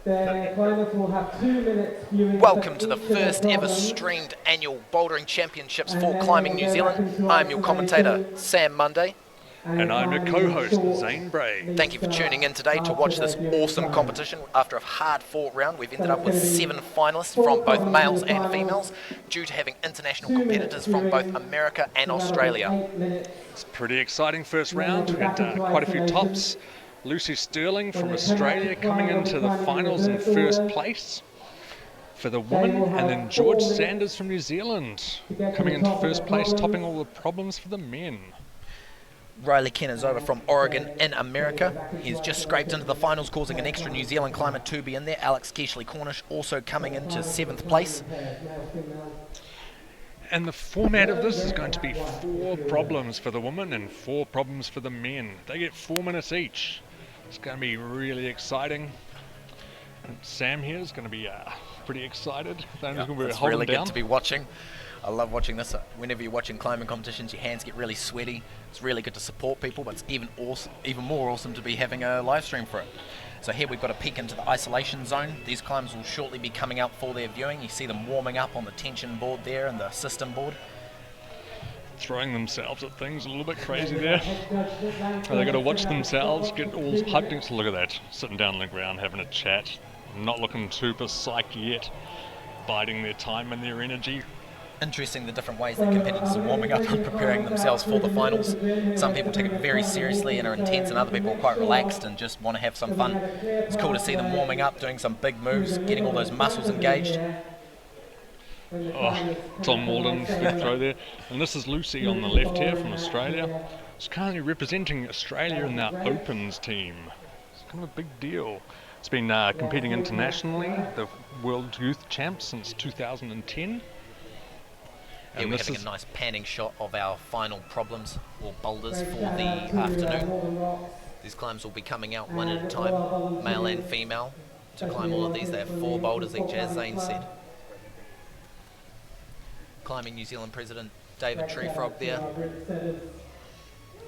Welcome to the first ever streamed annual Bouldering Championships for Climbing New Zealand. I'm your commentator, Sam Munday. And I'm your co-host, Zane Bray. Thank you for tuning in today to watch this awesome competition. After a hard-fought round, we've ended up with 7 finalists from both males and females, due to having international competitors from both America and Australia. It's a pretty exciting first round. We had quite a few tops. Lucy Sterling from Australia coming into the finals in first place for the women, and then George Sanders from New Zealand coming into first place, topping all the problems for the men. Riley Kenner's over from Oregon in America. He's just scraped into the finals, causing an extra New Zealand climber to be in there. Alex Keishley-Cornish also coming into 7th place. And the format of this is going to be 4 problems for the women and 4 problems for the men. They get 4 minutes each. It's going to be really exciting. And Sam here is going to be pretty excited. It's really good to be watching. I love watching this. Whenever you're watching climbing competitions, your hands get really sweaty. It's really good to support people, but it's even more awesome to be having a live stream for it. So here we've got a peek into the isolation zone. These climbs will shortly be coming out for their viewing. You see them warming up on the tension board there and the system board. Throwing themselves at things a little bit crazy there. They've got to watch themselves get all hyped. Look at that, sitting down on the ground having a chat, not looking super psyched yet, biding their time and their energy. Interesting the different ways that competitors are warming up and preparing themselves for the finals. Some people take it very seriously and are intense, and other people are quite relaxed and just want to have some fun. It's cool to see them warming up, doing some big moves, getting all those muscles engaged. Oh, Tom Walden's big throw there. And this is Lucy on the left here from Australia. She's currently representing Australia in their Opens team. It's kind of a big deal. It's been competing internationally, the World Youth Champs since 2010. And we're having a nice panning shot of our final problems, or boulders, for the afternoon. These climbs will be coming out one at a time, male and female. To climb all of these, they have 4 boulders each, as Zane said. Climbing New Zealand President David Treefrog there,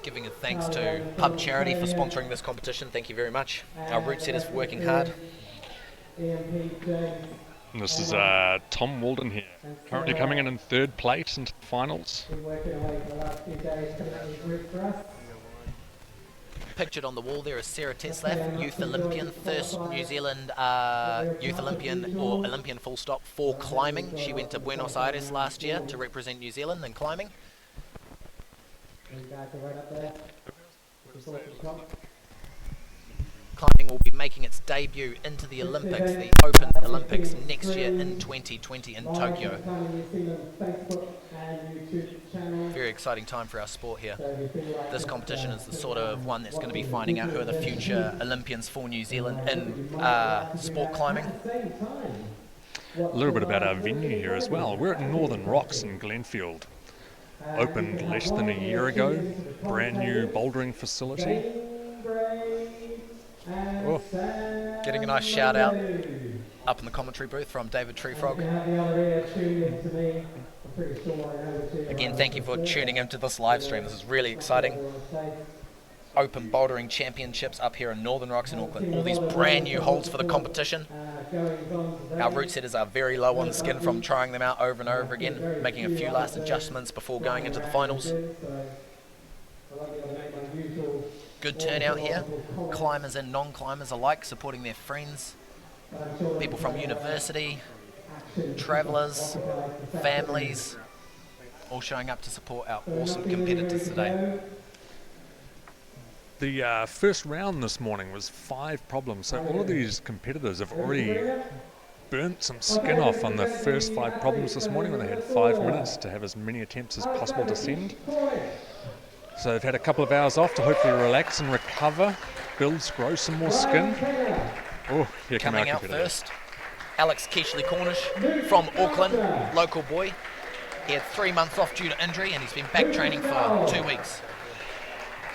giving a thanks to Pub Charity for sponsoring this competition. Thank you very much. Our route setters for working hard. And this is Tom Walden here, currently coming in 3rd place into the finals. Pictured on the wall there is Sarah Tetzlaff, Youth Olympian, first New Zealand Youth Olympian, or Olympian full stop, for climbing. She went to Buenos Aires last year to represent New Zealand in climbing. Climbing will be making its debut into the Olympics, the Open Olympics, next year in 2020 in Tokyo. Very exciting time for our sport here. This competition is the sort of one that's going to be finding out who are the future Olympians for New Zealand in sport climbing. A little bit about our venue here as well. We're at Northern Rocks in Glenfield. Opened less than a year ago, brand new bouldering facility. Oh. Getting a nice shout out up in the commentary booth from David Treefrog. Again, thank you for tuning into this live stream. This is really exciting. Open Bouldering Championships up here in Northern Rocks in Auckland. All these brand new holds for the competition. Our route setters are very low on the skin from trying them out over and over again, making a few last adjustments before going into the finals. Good turnout here, climbers and non-climbers alike supporting their friends, people from university, travellers, families, all showing up to support our awesome competitors today. The first round this morning was 5 problems, so all of these competitors have already burnt some skin off on the first 5 problems this morning when they had 5 minutes to have as many attempts as possible to send. So they've had a couple of hours off to hopefully relax and recover, grow some more skin. Oh, here come coming out first, Alex Keishley-Cornish from Auckland, local boy. He had 3 months off due to injury, and he's been back training for 2 weeks.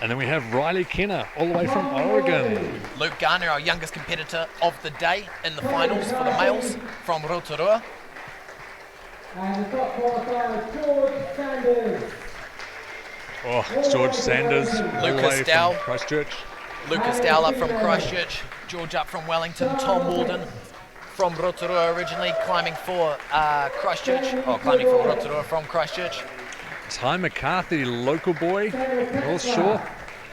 And then we have Riley Kenner, all the way from Oregon. Luke Gardner, our youngest competitor of the day in the finals for the males from Rotorua. And the top qualifier, George Sanders. Oh, George Sanders, Lucas Dow, Christchurch. Lucas Dowell up from Christchurch, George up from Wellington, Tom Walden from Rotorua originally, climbing for Christchurch, climbing for Rotorua from Christchurch. Ty McCarthy, local boy, North Shore.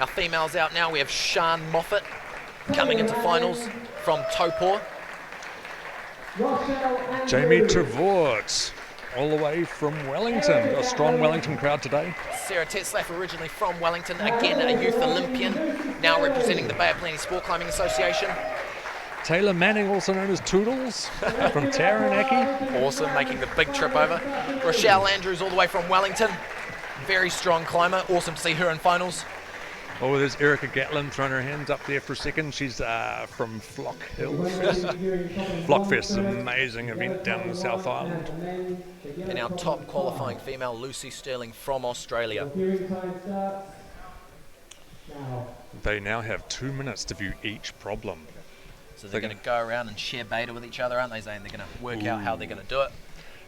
Our females out now, we have Sian Moffat coming into finals from Taupō. Jamie Trevort, all the way from Wellington. Got a strong Wellington crowd today. Sarah Tetzlaff, originally from Wellington, again a youth Olympian, now representing the Bay of Plenty Sport Climbing Association. Taylor Manning, also known as Toodles, from Taranaki. Awesome, making the big trip over. Rochelle Andrews, all the way from Wellington. Very strong climber, awesome to see her in finals. Oh, there's Erica Gatlin throwing her hands up there for a second. She's from Flock Hill Fest. Flockfest, amazing event down in the South Island. And our top qualifying female, Lucy Sterling from Australia. They now have 2 minutes to view each problem. So they're going to go around and share beta with each other, aren't they, Zane? They're going to work out how they're going to do it.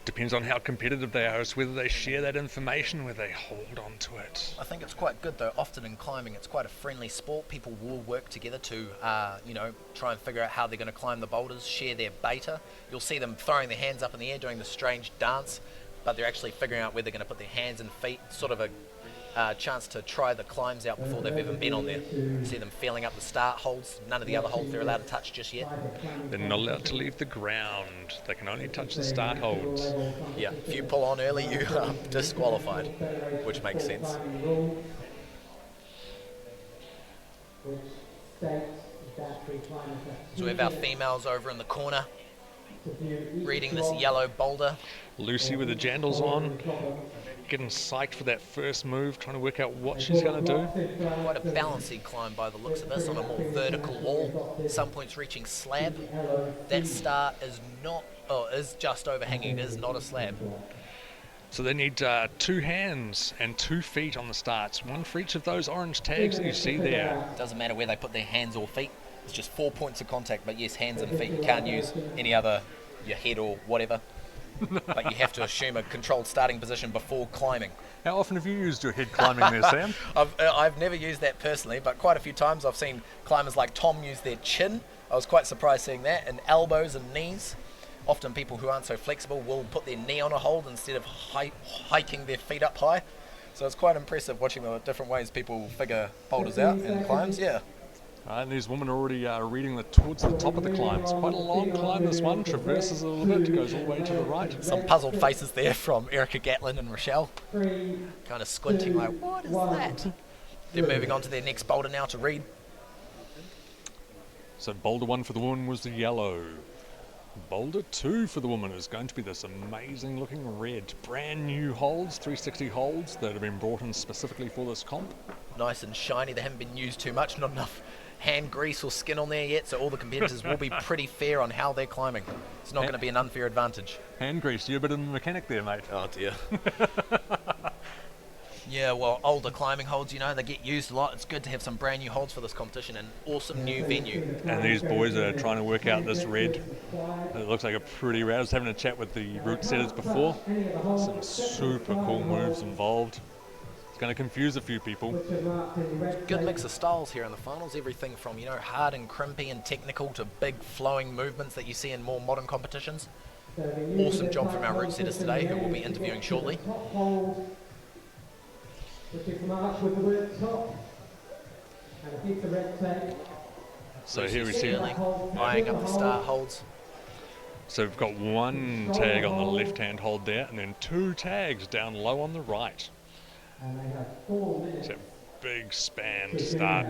Depends on how competitive they are, as whether they share that information, whether they hold on to it. I think it's quite good though. Often in climbing, it's quite a friendly sport. People will work together to, try and figure out how they're going to climb the boulders, share their beta. You'll see them throwing their hands up in the air, doing the strange dance, but they're actually figuring out where they're going to put their hands and feet. Sort of a chance to try the climbs out before they've even been on there. You see them feeling up the start holds. None of the other holds they're allowed to touch just yet. They're not allowed to leave the ground. They can only touch the start holds. Yeah, if you pull on early, you are disqualified, which makes sense. So we have our females over in the corner, reading this yellow boulder. Lucy with the jandals on, getting psyched for that first move, trying to work out what she's going to do. Quite a bouncy climb by the looks of this on a more vertical wall. Some points reaching slab. That start is is just overhanging. It is not a slab. So they need 2 hands and 2 feet on the starts, one for each of those orange tags that you see there. Doesn't matter where they put their hands or feet. It's just 4 points of contact, but yes, hands and feet. You can't use any other, your head or whatever. But you have to assume a controlled starting position before climbing. How often have you used your head climbing there, Sam? I've never used that personally, but quite a few times I've seen climbers like Tom use their chin. I was quite surprised seeing that, and elbows and knees. Often people who aren't so flexible will put their knee on a hold instead of hiking their feet up high. So it's quite impressive watching the different ways people figure boulders out and climbs, yeah. And these women are already reading towards the top of the climb. It's quite a long climb, this one. Traverses a little bit, goes all the way to the right. Some puzzled faces there from Erica Gatlin and Rochelle. Kind of squinting like, what is that? They're moving on to their next boulder now to read. So boulder 1 for the woman was the yellow. Boulder 2 for the woman is going to be this amazing looking red. Brand new holds, 360 holds that have been brought in specifically for this comp. Nice and shiny. They haven't been used too much. Not enough hand grease or skin on there yet, so all the competitors will be pretty fair on how they're climbing. It's not going to be an unfair advantage. Hand grease, you're a bit of a mechanic there, mate. Oh dear. Yeah, well, older climbing holds, they get used a lot. It's good to have some brand new holds for this competition, and awesome new venue. And these boys are trying to work out this red. It looks like a pretty rad. I was having a chat with the route setters before. Some super cool moves involved. Going to confuse a few people. Good mix of styles here in the finals. Everything from hard and crimpy and technical to big flowing movements that you see in more modern competitions. Awesome job from our route setters today, who we'll be interviewing shortly. So here we see eyeing up the start holds. So we've got 1 tag on the left hand hold there, and then 2 tags down low on the right. And they have 4 minutes. It's a big span to start.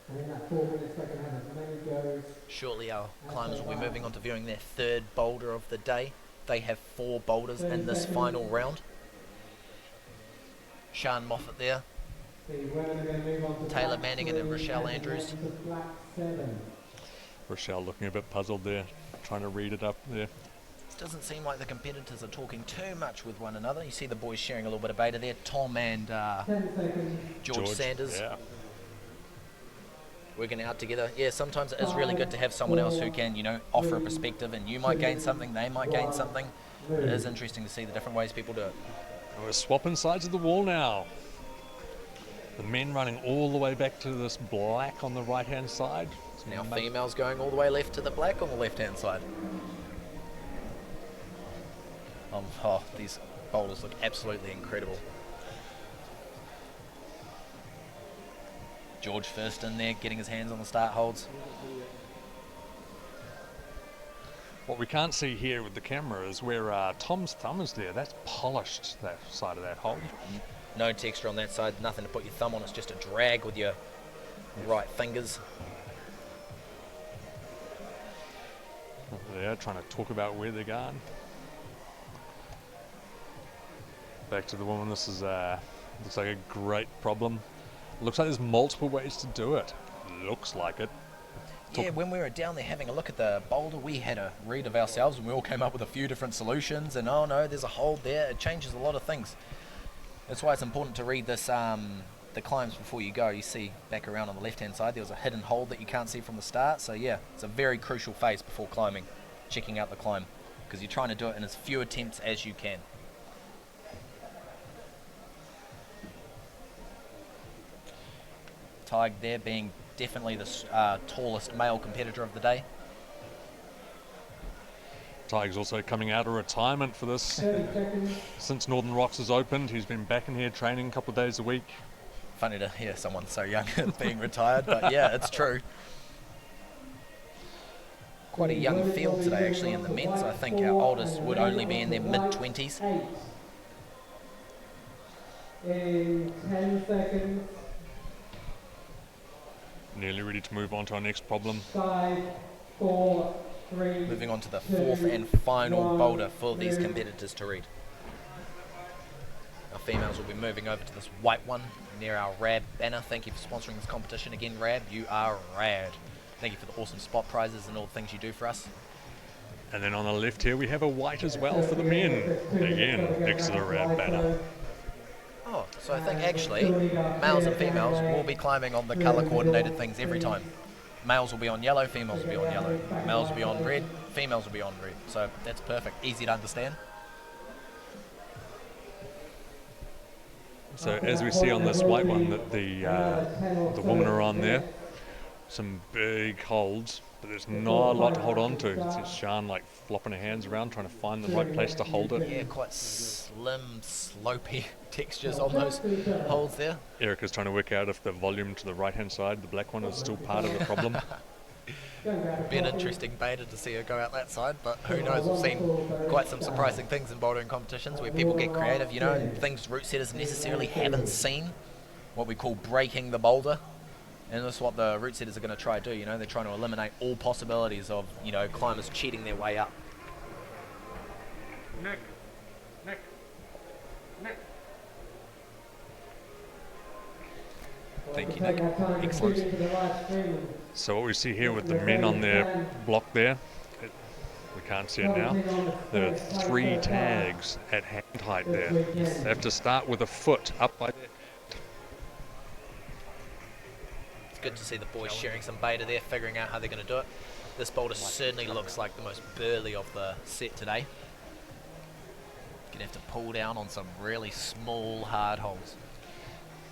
And in that 4 minutes, they can have as many goes. Shortly, our climbers will be moving on to viewing their 3rd boulder of the day. They have 4 boulders in this final round. Sian Moffat there. The women are going to move on to Taylor Manning and then Rochelle Andrews. Black 7. Rochelle looking a bit puzzled there, trying to read it up there. It doesn't seem like the competitors are talking too much with one another. You see the boys sharing a little bit of beta there. Tom and 10 seconds. George Sanders. Yeah. Working out together. Yeah, sometimes it is really good to have someone else who can, offer a perspective, and you might gain something, they might gain something. It is interesting to see the different ways people do it. We're swapping sides of the wall now. The men running all the way back to this black on the right-hand side. Now females going all the way left to the black on the left-hand side. Oh, these boulders look absolutely incredible. George first in there, getting his hands on the start holds. What we can't see here with the camera is where Tom's thumb is there. That's polished, that side of that hole. No texture on that side, nothing to put your thumb on, it's just a drag with your right fingers. They're trying to talk about where they're going. Back to the woman, this is looks like a great problem. Looks like there's multiple ways to do it. Looks like it. Yeah, when we were down there having a look at the boulder, we had a read of ourselves and we all came up with a few different solutions, and oh no, there's a hold there. It changes a lot of things. That's why it's important to read this, the climbs before you go. You see back around on the left-hand side, there was a hidden hold that you can't see from the start. So yeah, it's a very crucial phase before climbing, checking out the climb, because you're trying to do it in as few attempts as you can. Tig there being definitely the tallest male competitor of the day. Tig's also coming out of retirement for this. Since Northern Rocks has opened, he's been back in here training a couple of days a week. Funny to hear someone so young being retired, but yeah, it's true. Quite a young field today actually in the men's. I think our oldest would only be in their mid-20s. In 10 seconds. Nearly ready to move on to our next problem. 5, 4, 3. Moving on to the fourth and final boulder for these competitors to read. Our females will be moving over to this white one near our RAB banner. Thank you for sponsoring this competition again, RAB. You are rad. Thank you for the awesome spot prizes and all the things you do for us. And then on the left here we have a white as well for the men. Again, next to the RAB banner. Oh, so I think actually males and females will be climbing on the colour coordinated things every time. Males will be on yellow, females will be on yellow. Males will be on red, females will be on red. So that's perfect, easy to understand. So as we see on this white one that the women are on there, some big holds, but there's not a lot to hold on to. It's Sian like flopping her hands around trying to find the right place to hold it. Yeah, quite slim, slopey textures on those holds there. Erica's trying to work out if the volume to the right hand side, the black one, is still part of the problem. Be an interesting beta to see her go out that side, but who knows, we've seen quite some surprising things in bouldering competitions where people get creative, you know, and things route setters necessarily haven't seen, what we call breaking the boulder. And that's what the route setters are going to try to do, you know, they're trying to eliminate all possibilities of, you know, climbers cheating their way up. Nick. Thank you, Nick. Excellent. So what we see here with the men on their block there, we can't see it now, there are 3 tags at hand height there. They have to start with a foot up by their... It's good to see the boys sharing some beta there, figuring out how they're going to do it. This boulder certainly looks like the most burly of the set today. Gonna have to pull down on some really small, hard holes.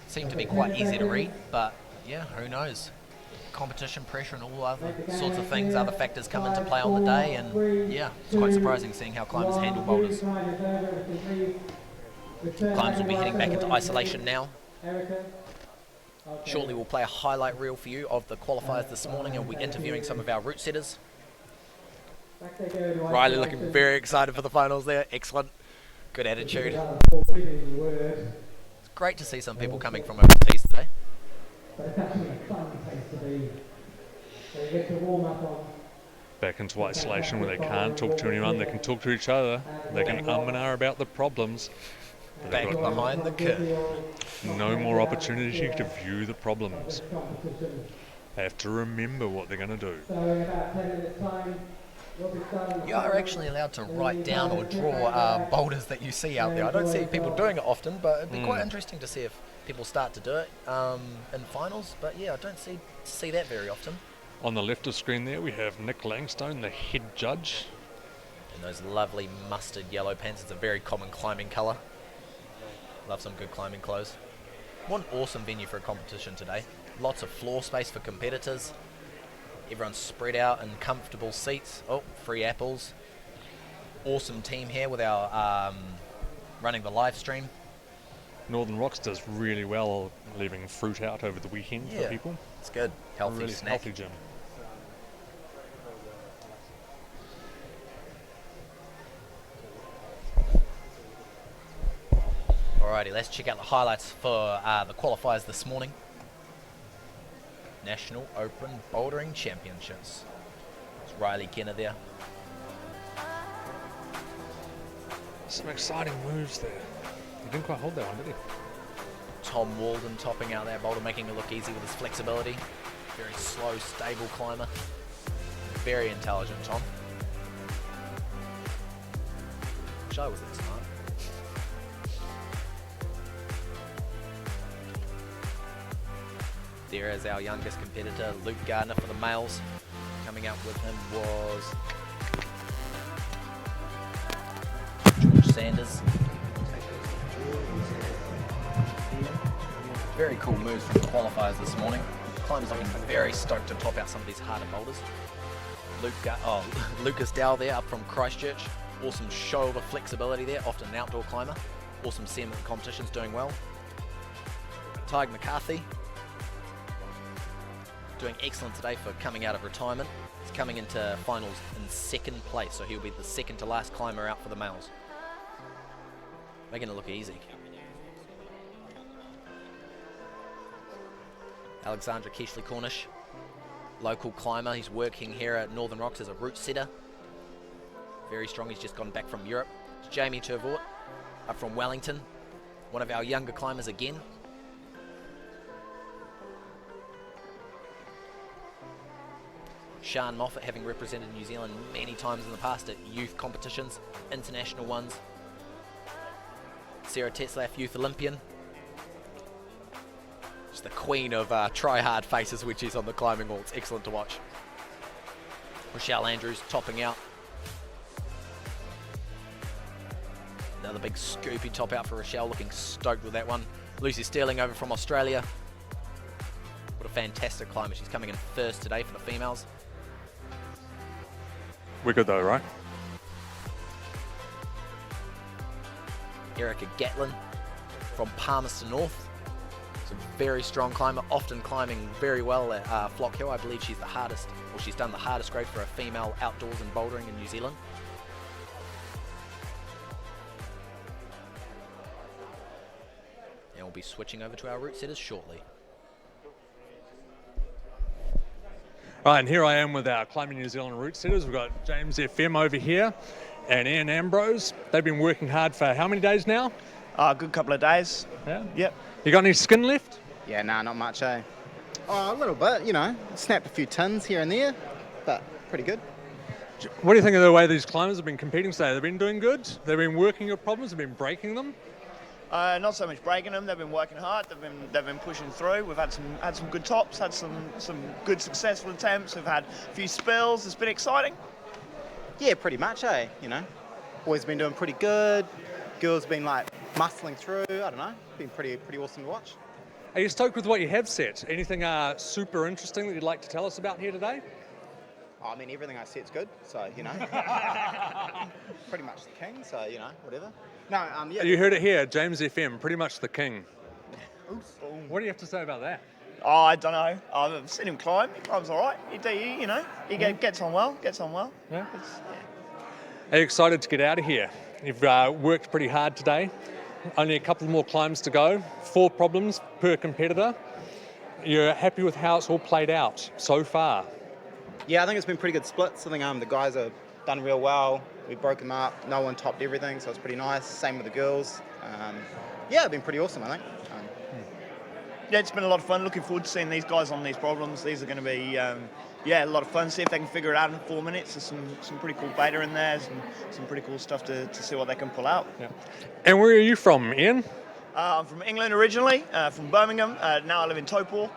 Seem to be quite easy to read, but yeah, who knows? Competition pressure and all other sorts of things, other factors come into play on the day, and yeah, it's quite surprising seeing how climbers handle boulders. Climbers will be heading back into isolation now. Shortly we'll play a highlight reel for you of the qualifiers this morning, and we'll be interviewing some of our route setters. Riley looking very excited for the finals there, excellent, good attitude. It's great to see some people coming from overseas today. Back into isolation where they can't talk to anyone, they can talk to each other, they can and ah about the problems. Back behind the curve. No more opportunity to view the problems. They have to remember what they're going to do. You are actually allowed to write down or draw boulders that you see out there. I don't see people doing it often, but it'd be quite interesting to see if people start to do it in finals. But yeah, I don't see that very often. On the left of screen there we have Nick Langstone, the head judge. In those lovely mustard yellow pants, it's a very common climbing colour. Love some good climbing clothes. What an awesome venue for a competition today. Lots of floor space for competitors. Everyone's spread out in comfortable seats. Oh, free apples. Awesome team here with our running the live stream. Northern Rocks does really well leaving fruit out over the weekend for people. It's good. Healthy really snack. Healthy gym. Alrighty, let's check out the highlights for the qualifiers this morning. National Open Bouldering Championships. It's Riley Kenner there. Some exciting moves there. He didn't quite hold that one, did he? Tom Walden topping out that boulder, making it look easy with his flexibility. Very slow, stable climber. Very intelligent, Tom. Wish I was that smart. There is our youngest competitor, Luke Gardner, for the males. Coming out with him was George Sanders. Very cool moves from the qualifiers this morning. Climbers looking very stoked to top out some of these harder boulders. Lucas Dow there up from Christchurch. Awesome shoulder flexibility there, often an outdoor climber. Awesome to see him in the competitions doing well. Tig McCarthy doing excellent today for coming out of retirement. He's coming into finals in second place, so he'll be the second to last climber out for the males. Making it look easy. Alexandra Keishley Cornish, local climber. He's working here at Northern Rocks as a route setter. Very strong. He's just gone back from Europe. It's Jamie Turvort up from Wellington, one of our younger climbers again. Sian Moffat, having represented New Zealand many times in the past at youth competitions, international ones. Sarah Tetzlaff, youth Olympian. Just the queen of try-hard faces when she's on the climbing wall. It's excellent to watch. Rochelle Andrews topping out. Another big scoopy top out for Rochelle, looking stoked with that one. Lucy Sterling over from Australia. What a fantastic climber. She's coming in first today for the females. We're good though, right? Erica Gatlin from Palmerston North. She's a very strong climber, often climbing very well at Flock Hill. I believe she's the hardest, or she's done the hardest grade for a female outdoors and bouldering in New Zealand. And we'll be switching over to our route setters shortly. Right, and here I am with our Climbing New Zealand route setters. We've got James FM over here and Ian Ambrose. They've been working hard for how many days now? A good couple of days. Yeah. Yep. You got any skin left? Yeah, nah, not much, eh? Oh, a little bit, you know. Snapped a few tins here and there, but pretty good. What do you think of the way these climbers have been competing today? They've been doing good? They've been working your problems? They've been breaking them? Not so much breaking them. They've been working hard. They've been pushing through. We've had some good tops. Had some good successful attempts. We've had a few spills. It's been exciting. Yeah, pretty much, eh? You know, boys been doing pretty good. Girls been like muscling through. I don't know. Been pretty awesome to watch. Are you stoked with what you have set? Anything super interesting that you'd like to tell us about here today? Oh, I mean, everything I set's good, so you know. Pretty much the king, so you know, whatever. No, yeah. You heard it here, James FM, pretty much the king. Oops. What do you have to say about that? Oh, I don't know. I've seen him climb. He climbs all right. You know, he gets on well. Yeah. Yeah. Are you excited to get out of here? You've worked pretty hard today. Only a couple more climbs to go. 4 problems per competitor. You're happy with how it's all played out so far? Yeah, I think it's been pretty good splits. I think the guys have done real well. We broke them up. No one topped everything, so it's pretty nice. Same with the girls. Yeah, it's been pretty awesome, I think. Yeah, it's been a lot of fun. Looking forward to seeing these guys on these problems. These are going to be, a lot of fun. See if they can figure it out in 4 minutes. There's some pretty cool beta in there. Some pretty cool stuff to see what they can pull out. Yeah. And where are you from, Ian? I'm from England originally, from Birmingham. Now I live in Turnbull.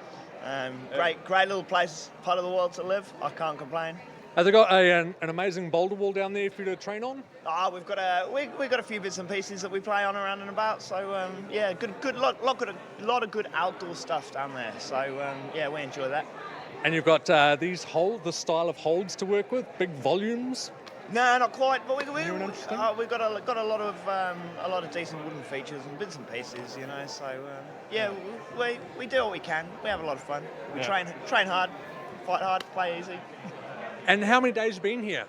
Great little place, part of the world to live. I can't complain. Have they got an amazing boulder wall down there for you to train on? We've got a few bits and pieces that we play on around and about. So yeah, lot of good outdoor stuff down there. So yeah, we enjoy that. And you've got this style of holds to work with, big volumes. No, not quite. But we've got a lot of decent wooden features and bits and pieces, you know. So yeah, we do what we can. We have a lot of fun. We train hard, fight hard, play easy. And how many days have you been here?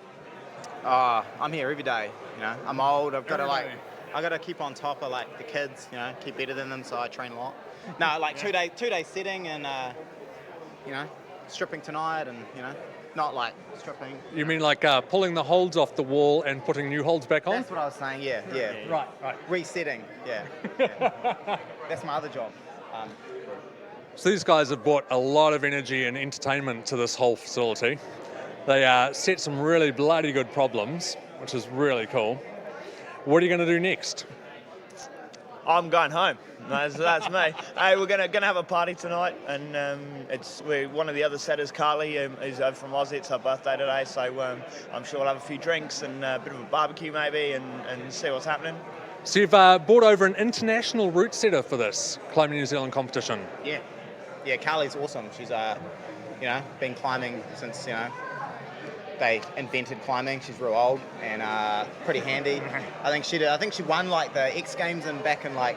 I'm here every day. You know, I'm old. I've got to keep on top of like the kids. You know, keep better than them. So I train a lot. No, like 2 day setting and you know, stripping tonight and you know. Not like stripping. You mean like pulling the holds off the wall and putting new holds back on? That's what I was saying, yeah. Right. Resetting, yeah. That's my other job. So these guys have brought a lot of energy and entertainment to this whole facility. They set some really bloody good problems, which is really cool. What are you going to do next? I'm going home. That's me. Hey, we're gonna have a party tonight, and we're one of the other setters, Carly, is over from Aussie. It's her birthday today, so I'm sure we'll have a few drinks and a bit of a barbecue maybe, and see what's happening. So you've brought over an international route setter for this Climbing New Zealand competition. Yeah, Carly's awesome. She's you know, been climbing since you know they invented climbing. She's real old and pretty handy. I think she won like the X Games back in like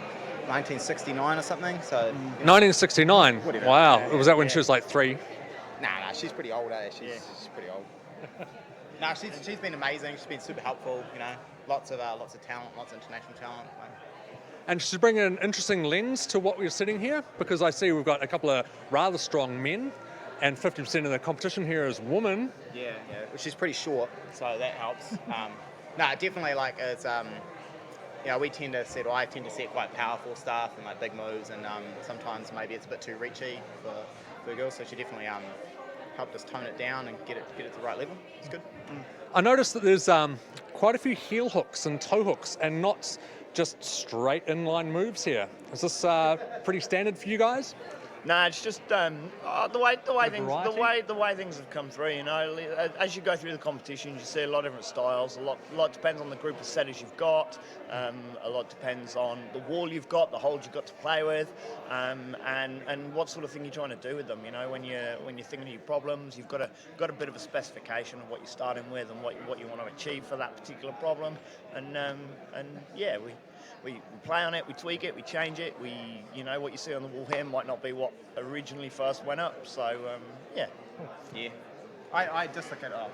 1969 or something. So 1969. Whatever. Wow. Yeah, Was that when she was like 3? Nah, she's pretty old. She's pretty old. No, she's been amazing. She's been super helpful. You know, lots of talent, lots of international talent. And she's bringing an interesting lens to what we're sitting here, because I see we've got a couple of rather strong men, and 50% of the competition here is women. Yeah. She's pretty short, so that helps. No, definitely like it's you know, I tend to set quite powerful stuff and like big moves, and sometimes maybe it's a bit too reachy for girls. So she definitely helped us tone it down and get it to the right level. It's good. I noticed that there's quite a few heel hooks and toe hooks, and not just straight inline moves here. Is this pretty standard for you guys? No, it's just the way things have come through. You know, as you go through the competitions, you see a lot of different styles. A lot depends on the group of setters you've got. A lot depends on the wall you've got, the holds you've got to play with, and what sort of thing you're trying to do with them. You know, when you're thinking of your problems, you've got a bit of a specification of what you're starting with and what you want to achieve for that particular problem. And yeah, we play on it, we tweak it, we change it. You know, what you see on the wall here might not be what originally first went up. So yeah. I just look it up.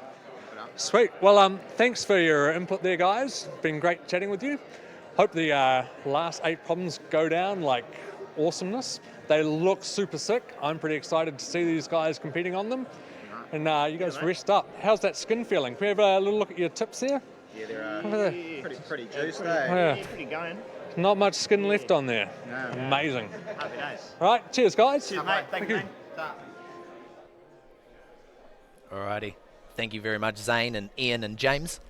Sweet. Well, thanks for your input there, guys. Been great chatting with you. Hope the last 8 problems go down like awesomeness. They look super sick. I'm pretty excited to see these guys competing on them. And you guys rest up. How's that skin feeling? Can we have a little look at your tips here? Yeah, they're pretty juiced. Pretty going. Not much skin left on there. No. Amazing. Happy days. All right, cheers, guys. Cheers, mate. Thank you. Alrighty. Thank you very much, Zane and Ian and James.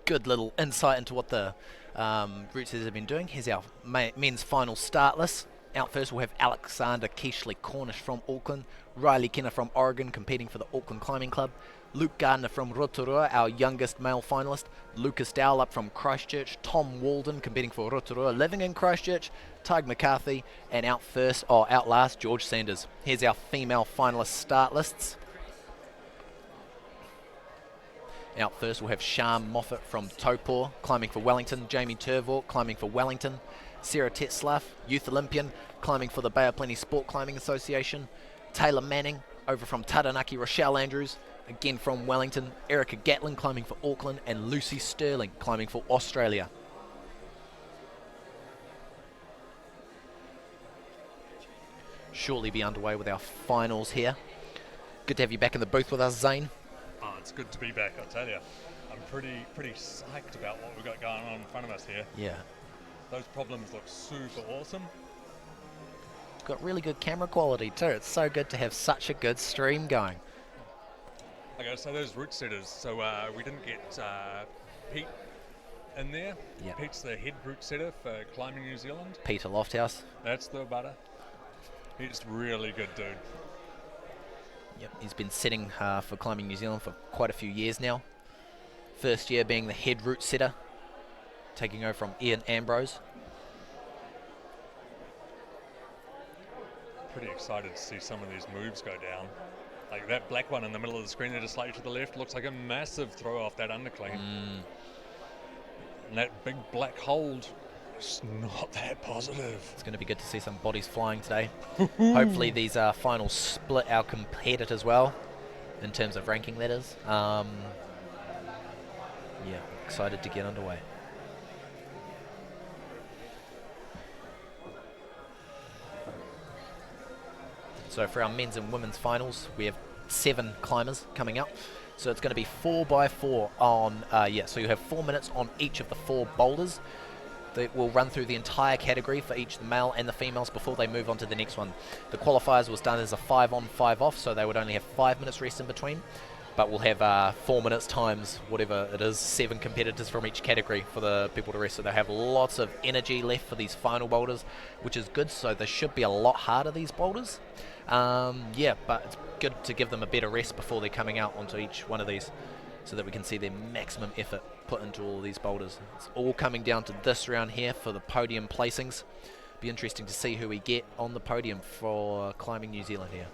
Good little insight into what the route setters have been doing. Here's our men's final start list. Out first, we'll have Alexander Keishley Cornish from Auckland, Riley Kenner from Oregon competing for the Auckland Climbing Club, Luke Gardner from Rotorua, our youngest male finalist, Lucas Dowell up from Christchurch, Tom Walden competing for Rotorua, living in Christchurch, Tig McCarthy, and out last, George Sanders. Here's our female finalist start lists. Out first, we'll have Sham Moffat from Taupō climbing for Wellington, Jamie Turvor climbing for Wellington, Sarah Tetzlaff, youth Olympian, climbing for the Bay of Plenty Sport Climbing Association, Taylor Manning over from Taranaki, Rochelle Andrews, again from Wellington, Erica Gatlin climbing for Auckland, and Lucy Sterling climbing for Australia. Shortly be underway with our finals here. Good to have you back in the booth with us, Zane. Oh, it's good to be back, I tell you. I'm pretty psyched about what we've got going on in front of us here. Yeah. Those problems look super awesome. Got really good camera quality too. It's so good to have such a good stream going. Okay, so those route setters. So we didn't get Pete in there. Yep. Pete's the head route setter for Climbing New Zealand. Peter Lofthouse. That's the butter. He's a really good dude. Yep, he's been setting for Climbing New Zealand for quite a few years now. First year being the head route setter, taking over from Ian Ambrose. Pretty excited to see some of these moves go down. Like that black one in the middle of the screen there, just slightly to the left, looks like a massive throw off that underclean. And that big black hold, it's not that positive. It's going to be good to see some bodies flying today. Hopefully these finals split our competitors well, in terms of ranking letters. Yeah, excited to get underway. So for our men's and women's finals, we have 7 climbers coming up. So it's going to be 4x4 on, so you have 4 minutes on each of the 4 boulders. They will run through the entire category for each the male and the females before they move on to the next one. The qualifiers was done as a 5 on, 5 off, so they would only have 5 minutes rest in between. But we'll have 4 minutes times whatever it is, 7 competitors from each category for the people to rest. So they have lots of energy left for these final boulders, which is good. So they should be a lot harder, these boulders. Yeah, but it's good to give them a better rest before they're coming out onto each one of these, so that we can see their maximum effort put into all of these boulders. It's all coming down to this round here for the podium placings. Be interesting to see who we get on the podium for Climbing New Zealand here.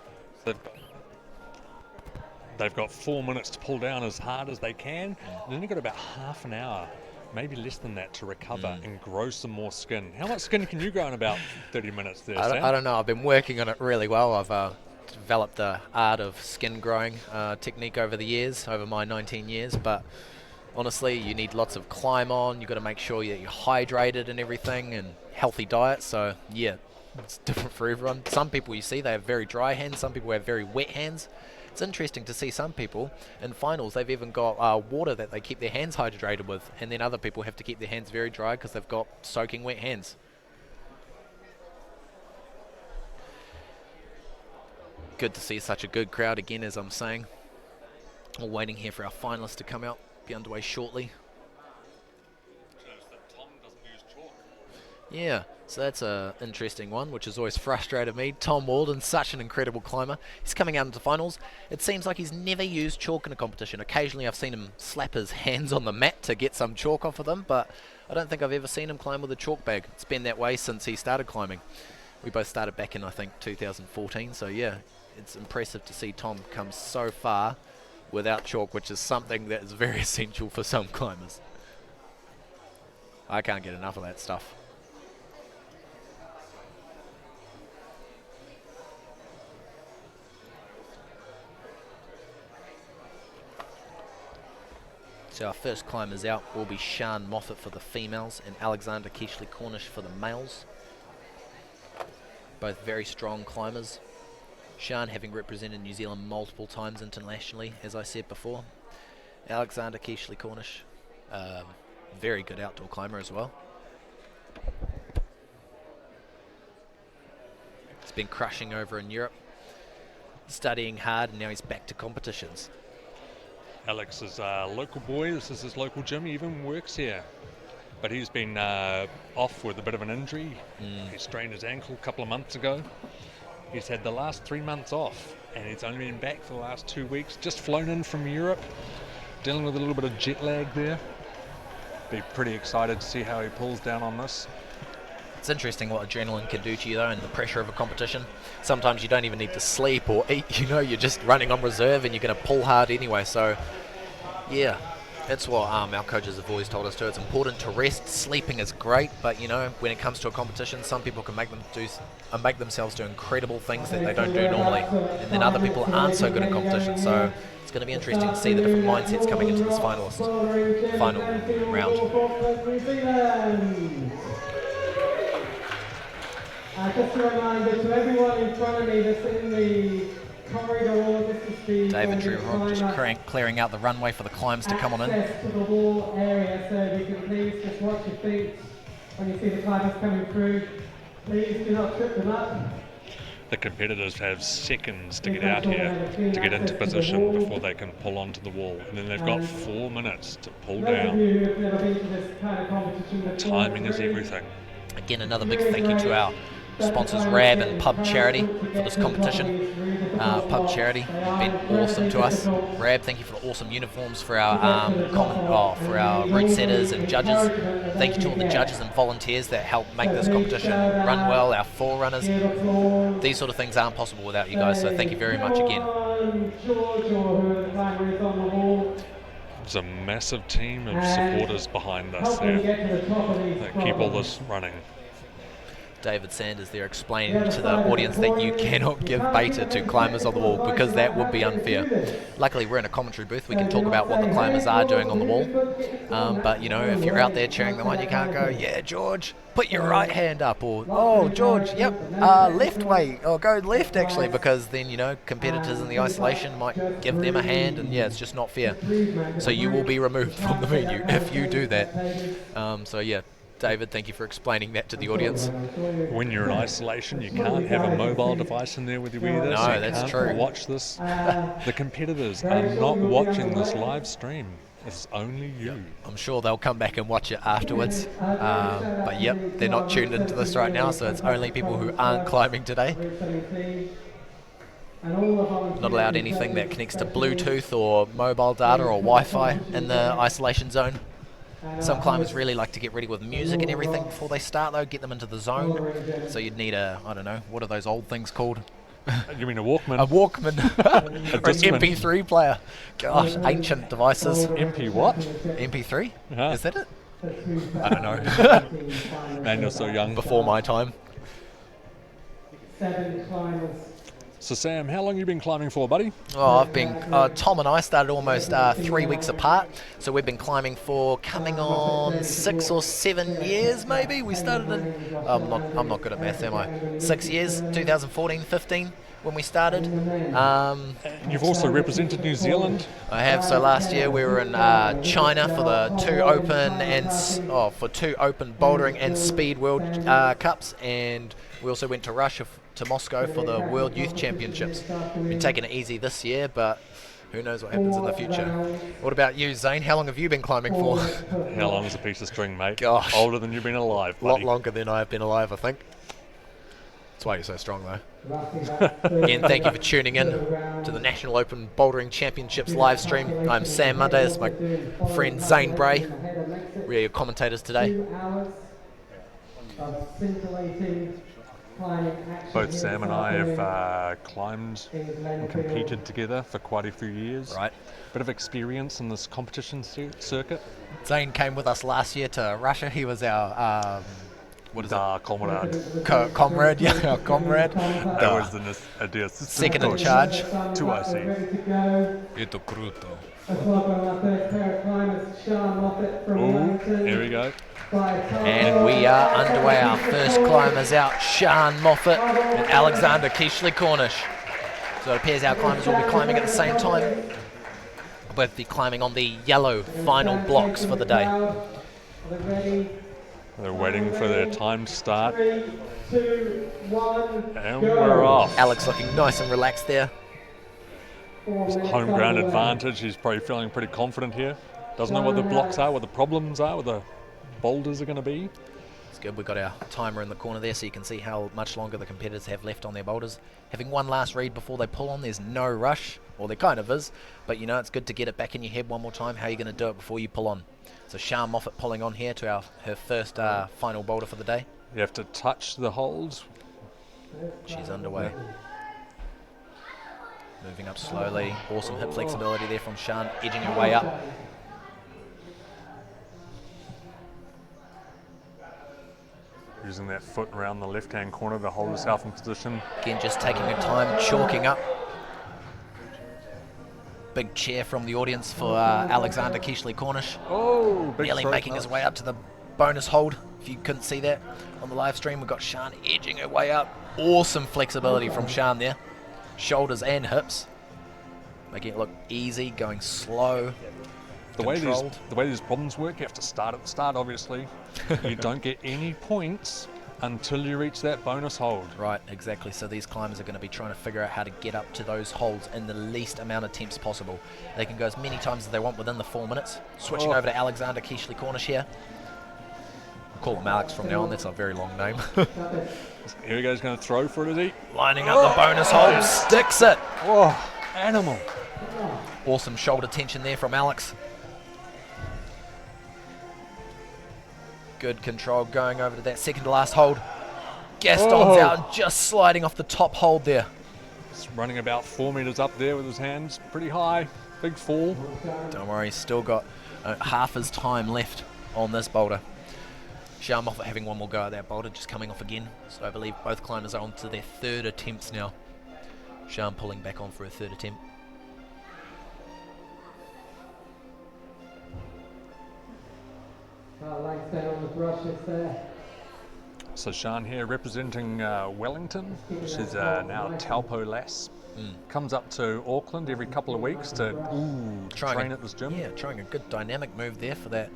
They've got 4 minutes to pull down as hard as they can, and then they've got about half an hour, maybe less than that, to recover and grow some more skin. How much skin can you grow in about 30 minutes there, Sam? I don't know. I've been working on it really well. I've developed the art of skin growing technique over the years, over my 19 years, but honestly, you need lots of climb on. You've got to make sure that you're hydrated and everything, and healthy diet. So yeah, it's different for everyone. Some people you see, they have very dry hands. Some people have very wet hands. It's interesting to see some people in finals, they've even got water that they keep their hands hydrated with, and then other people have to keep their hands very dry because they've got soaking wet hands. Good to see such a good crowd again, as I'm saying. We're waiting here for our finalists to come out, be underway shortly. Yeah, so that's an interesting one, which has always frustrated me. Tom Walden, such an incredible climber. He's coming out into finals. It seems like he's never used chalk in a competition. Occasionally I've seen him slap his hands on the mat to get some chalk off of them, but I don't think I've ever seen him climb with a chalk bag. It's been that way since he started climbing. We both started back in, I think, 2014, so yeah, it's impressive to see Tom come so far without chalk, which is something that is very essential for some climbers. I can't get enough of that stuff. So our first climbers out will be Sian Moffat for the females and Alexander Keishley Cornish for the males. Both very strong climbers. Sian having represented New Zealand multiple times internationally, as I said before. Alexander Keishley Cornish, very good outdoor climber as well. He's been crushing over in Europe, studying hard, and now he's back to competitions. Alex is a local boy. This is his local gym. He even works here. But he's been off with a bit of an injury. He strained his ankle a couple of months ago. He's had the last 3 months off, and he's only been back for the last 2 weeks. Just flown in from Europe, dealing with a little bit of jet lag there. Be pretty excited to see how he pulls down on this. It's interesting what adrenaline can do to you, though, and the pressure of a competition. Sometimes you don't even need to sleep or eat, you know, you're just running on reserve and you're going to pull hard anyway. So, yeah, that's what our coaches have always told us too. It's important to rest. Sleeping is great, but, you know, when it comes to a competition, some people can make themselves do incredible things that they don't do normally. And then other people aren't so good in competition. So it's going to be interesting to see the different mindsets coming into this final round. Just a reminder to everyone in front of me that's in the corridor, this is the David Trevor just clearing out the runway for the climbs to come on in. access to the wall area, so if you can please just watch your feet when you see the climbers coming through. Please do not trip them up. The competitors have seconds to get out here, to get into position before they can pull onto the wall. And then they've got 4 minutes to pull down. Timing is everything. Again, another big thank you to our sponsors, Rab and Pub Charity, for this competition. pub charity. Been awesome to us. Rab, thank you for the awesome uniforms for our for our route setters and judges. Thank you to all the judges and volunteers that help make this competition run well. Our forerunners. These sort of things aren't possible without you guys. So thank you very much again. There's a massive team of supporters behind us there that keep all this running. David Sanders there explaining to the audience that you cannot give beta to climbers on the wall because that would be unfair. Luckily we're in a commentary booth, we can talk about what the climbers are doing on the wall, but you know, if you're out there cheering them on, you can't go, yeah George, put your right hand up, or oh George, yep, left way, or go left actually, because then, you know, competitors in the isolation might give them a hand, and yeah, it's just not fair. So you will be removed from the menu if you do that. So yeah, David, thank you for explaining that to the audience. When you're in isolation, you can't have a mobile device in there with you either. No, so you that's can't true. Watch this. The competitors are not watching this live stream. It's only you. I'm sure they'll come back and watch it afterwards. But yep, they're not tuned into this right now, so it's only people who aren't climbing today. Not allowed anything that connects to Bluetooth or mobile data or Wi-Fi in the isolation zone. Some climbers really like to get ready with music and everything before they start though, get them into the zone. So you'd need a, I don't know, what are those old things called? You mean a Walkman? A Walkman. Or an MP3 player. Gosh, ancient devices. MP what? MP3? Uh-huh. Is that it? I don't know. Man, you're so young. Before my time. 7 climbers. So Sam, how long have you been climbing for, buddy? Oh, I've been, Tom and I started almost 3 weeks apart, so we've been climbing for coming on 6 or 7 years maybe. We started in, I'm not good at maths, am I? 6 years, 2014, 15 when we started. You've also represented New Zealand. I have. So last year we were in China for the two open bouldering and speed world cups, and we also went to Russia to Moscow for the World Youth Championships. Been taking it easy this year, but who knows what happens in the future. What about you, Zane? How long have you been climbing for? How long is a piece of string, mate? Gosh. Older than you've been alive, A lot buddy. longer than I've been alive, I think. That's why you're so strong, though. Again, thank you for tuning in to the National Open Bouldering Championships live stream. I'm Sam Monday. This is my friend Zane Bray. We are your commentators today. 2 hours of scintillating climbing action. Both Sam and I have climbed and competed together for quite a few years. Right. Bit of experience in this competition circuit. Zane came with us last year to Russia. He was our Comrade. comrade, yeah, our comrade. That was the assistant Second in coach charge. to us. Ito cruto. Let's welcome our first pair of climbers, Sean Moffat from Ooh, Wellington. here we go. And we are underway. Our first climbers out, Sean Moffat and Alexander Keishley Cornish. So it appears our climbers will be climbing at the same time. Both be climbing on the yellow final blocks for the day. Are they ready? They're waiting for their time to start. 3, 2, 1, And go. we're off. Alex looking nice and relaxed there. 4 minutes Home ground underway. advantage. He's probably feeling pretty confident here. Doesn't know what the blocks are, what the problems are, what the boulders are going to be. It's good. We've got our timer in the corner there so you can see how much longer the competitors have left on their boulders. Having one last read before they pull on, there's no rush. Well, there kind of is, but you know, it's good to get it back in your head one more time. How are you going to do it before you pull on? So Sian Moffat pulling on here to her first final boulder for the day. You have to touch the holds. She's underway. Moving up slowly. Awesome hip flexibility there from Sian, edging her way up. Using that foot around the left-hand corner to hold herself in position. Again, just taking her time, chalking up. Big cheer from the audience for Alexander Keishley Cornish. Oh, big Nearly throat making his touch. way up to the bonus hold. If you couldn't see that on the live stream, we've got Sian edging her way up. Awesome flexibility from Sian there. Shoulders and hips. Making it look easy, going slow. The way controlled. these problems work, you have to start at the start, obviously. You don't get any points until you reach that bonus hold. Right, exactly. So these climbers are going to be trying to figure out how to get up to those holds in the least amount of attempts possible. They can go as many times as they want within the 4 minutes. Switching over to Alexander Keishley Cornish here. Call him Alex from now on. That's a very long name. Here he goes, going to throw for it, is he? Lining up the bonus hold, sticks it. Oh, animal. Awesome shoulder tension there from Alex. Good control going over to that second to last hold. Gaston's out and just sliding off the top hold there. He's running about 4 meters up there with his hands pretty high. Big fall. Don't worry, he's still got half his time left on this boulder. Sean Moffat having one more go at that boulder, just coming off again. So I believe both climbers are on to their third attempts now. Sean pulling back on for a third attempt. Langstone on the brushes there. So Sean here representing Wellington. She's now Taupo lass. Comes up to Auckland every couple of weeks to train at this gym. Yeah, trying a good dynamic move there for that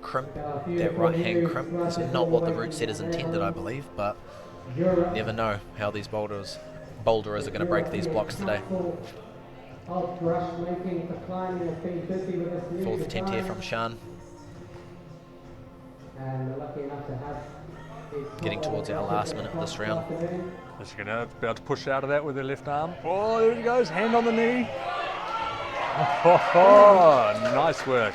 crimp, that right hand crimp. It's not what the route setters intended, I believe, but never know how these boulderers are going to break these blocks today. Fourth attempt here from Sean. Getting towards our last minute of this round. Is she going to be able to push out of that with her left arm? Oh, there he goes, hand on the knee. Oh, nice work.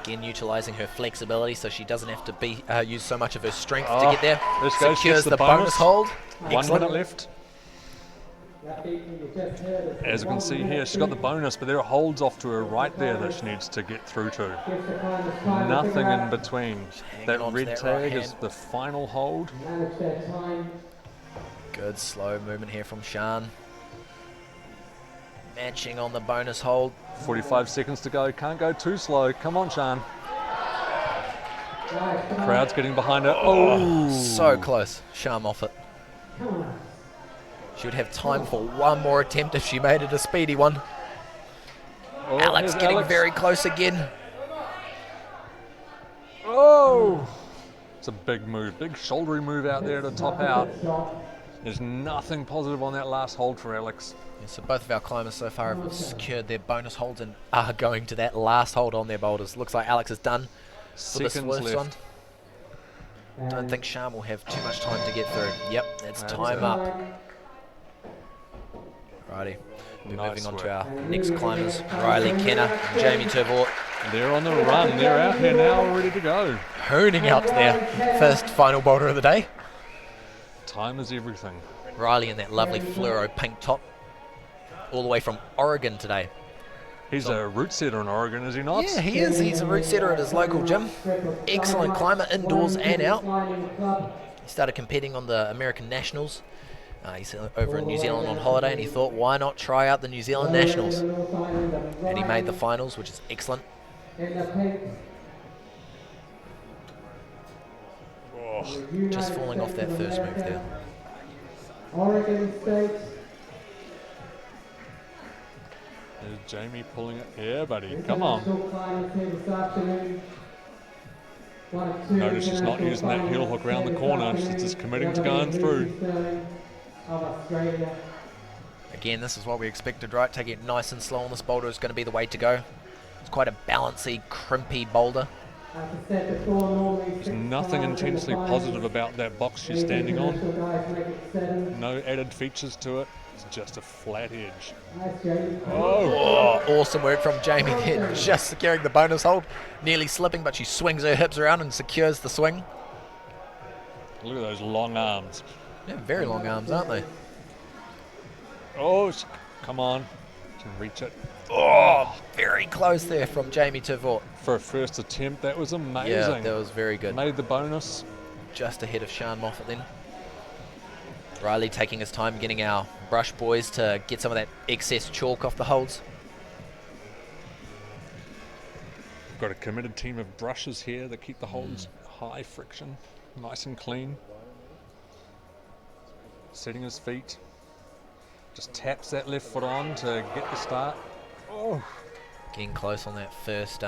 Again, utilising her flexibility so she doesn't have to use so much of her strength to get there. This goes, secures the bonus hold. 1 minute left. As you can see here, she's got the bonus, but there are holds off to her right there that she needs to get through to. Nothing in between. That red tag is the final hold. Good slow movement here from Sean. Matching on the bonus hold. 45 seconds to go. Can't go too slow. Come on, Sean. Crowd's getting behind her. Oh, so close. Sean Moffat. She would have time for one more attempt if she made it a speedy one. Oh, Alex getting Alex. very close again. Oh! It's a big move, big shouldery move out there to top out. There's nothing positive on that last hold for Alex. Yeah, so both of our climbers so far have secured their bonus holds and are going to that last hold on their boulders. Looks like Alex is done for this Seconds first left. one. Don't think Sham will have too much time to get through. Yep, that's time up. Righty, we're moving on to our next climbers, Riley Kenner and Jamie Turnbull. They're on the run, they're out here now, ready to go. Honing out to their first final boulder of the day. Time is everything. Riley in that lovely fluoro pink top, all the way from Oregon today. He's a route setter in Oregon, is he not? Yeah, he is. He's a route setter at his local gym. Excellent climber, indoors and out. He started competing on the American Nationals. He's over in New Zealand on holiday, and he thought, why not try out the New Zealand Nationals? And he made the finals, which is excellent. Oh, Just falling off that first move there. Oregon State. there's Jamie pulling it. Yeah, buddy, come on. Notice she's not using that heel hook around the corner. She's just committing to going through. Again, this is what we expected, right? Taking it nice and slow on this boulder is going to be the way to go. It's quite a bouncy, crimpy boulder. There's nothing intensely positive about that box she's standing on. No added features to it. It's just a flat edge. Oh, awesome work from Jamie there, just securing the bonus hold. Nearly slipping, but she swings her hips around and secures the swing. Look at those long arms. Yeah, very long arms, aren't they? Oh, come on. Can reach it. Oh, very close there from Jamie Turnbull. For a first attempt, that was amazing. Yeah, that was very good. Made the bonus. Just ahead of Sean Moffat then. Riley taking his time getting our brush boys to get some of that excess chalk off the holds. We've got a committed team of brushes here that keep the holds high friction, nice and clean. Setting his feet. Just taps that left foot on to get the start. Oh. Getting close on that first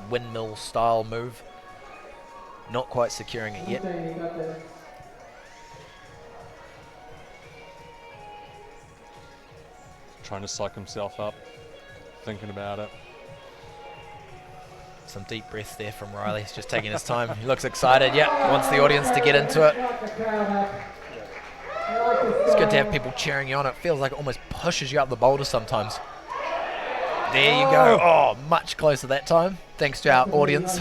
windmill style move. Not quite securing it yet. Trying to psych himself up, thinking about it. Some deep breaths there from Riley. He's just taking his time. He looks excited. Yeah, wants the audience to get into it. It's good to have people cheering you on. It feels like it almost pushes you up the boulder sometimes. There you go. Oh, much closer that time. Thanks to our audience.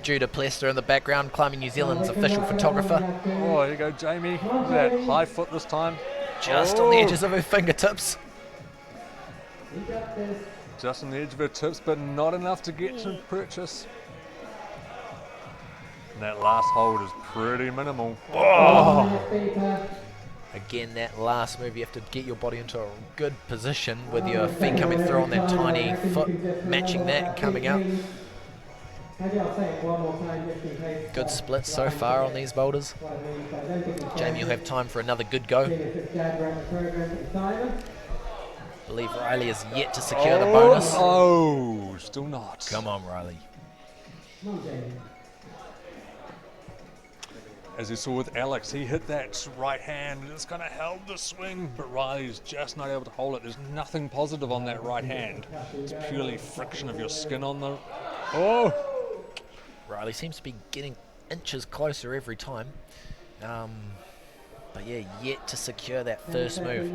Judah Plester in the background, Climbing New Zealand's official photographer. Oh, here you go, Jamie. Look at that high foot this time. Just on the edges of her fingertips. Just on the edge of her tips, but not enough to get to purchase. And that last hold is pretty minimal. Oh. Again, that last move, you have to get your body into a good position with your feet coming through on that tiny foot, matching that and coming out. Good split so far on these boulders. Jamie, you'll have time for another good go. I believe Riley is yet to secure the bonus. Oh, still not. Come on, Riley. As you saw with Alex, he hit that right hand and it's going to help the swing, but Riley's just not able to hold it. There's nothing positive on that right hand. It's purely friction of your skin on the... Oh! Riley seems to be getting inches closer every time. But yeah, yet to secure that first move.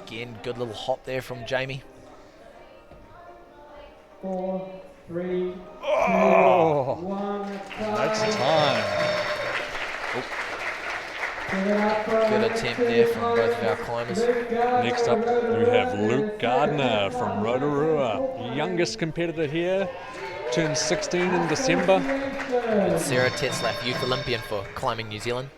Again, good little hop there from Jamie. 4, 3, 2, Oh! 1. That's time. Good attempt there from both of our climbers. Next up, we have Luke Gardner from Rotorua, youngest competitor here, turned 16 in December. And Sarah Tetzlaff, youth Olympian for Climbing New Zealand.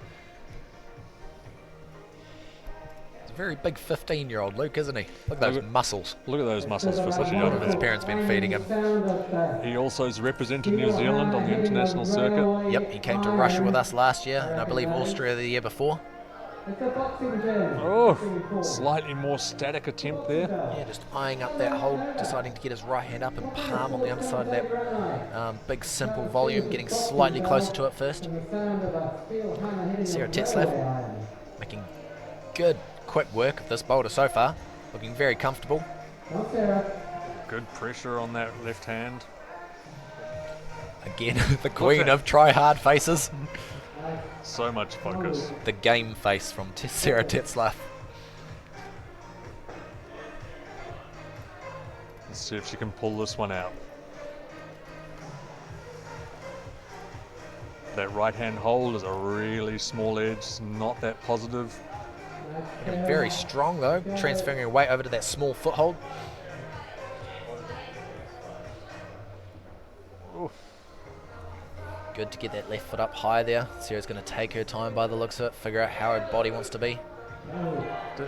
He's a very big 15-year-old Luke, isn't he? Look at those muscles. Look at those muscles for such a One young of his parents been feeding him. He also has represented New Zealand on the international circuit. Yep, he came to Russia with us last year, and I believe Austria the year before. Oh, slightly more static attempt there. Yeah, just eyeing up that hold, deciding to get his right hand up and palm on the underside of that big simple volume, getting slightly closer to it first. Sarah Tetzlaff making good, quick work of this boulder so far, looking very comfortable. Good pressure on that left hand. Again, the queen of try-hard faces. So much focus. The game face from Sarah Tetzlaff. Let's see if she can pull this one out. That right hand hold is a really small edge, not that positive. And very strong though, transferring her weight over to that small foothold. Oof. Good to get that left foot up high there. Sarah's going to take her time by the looks of it, figure out how her body wants to be.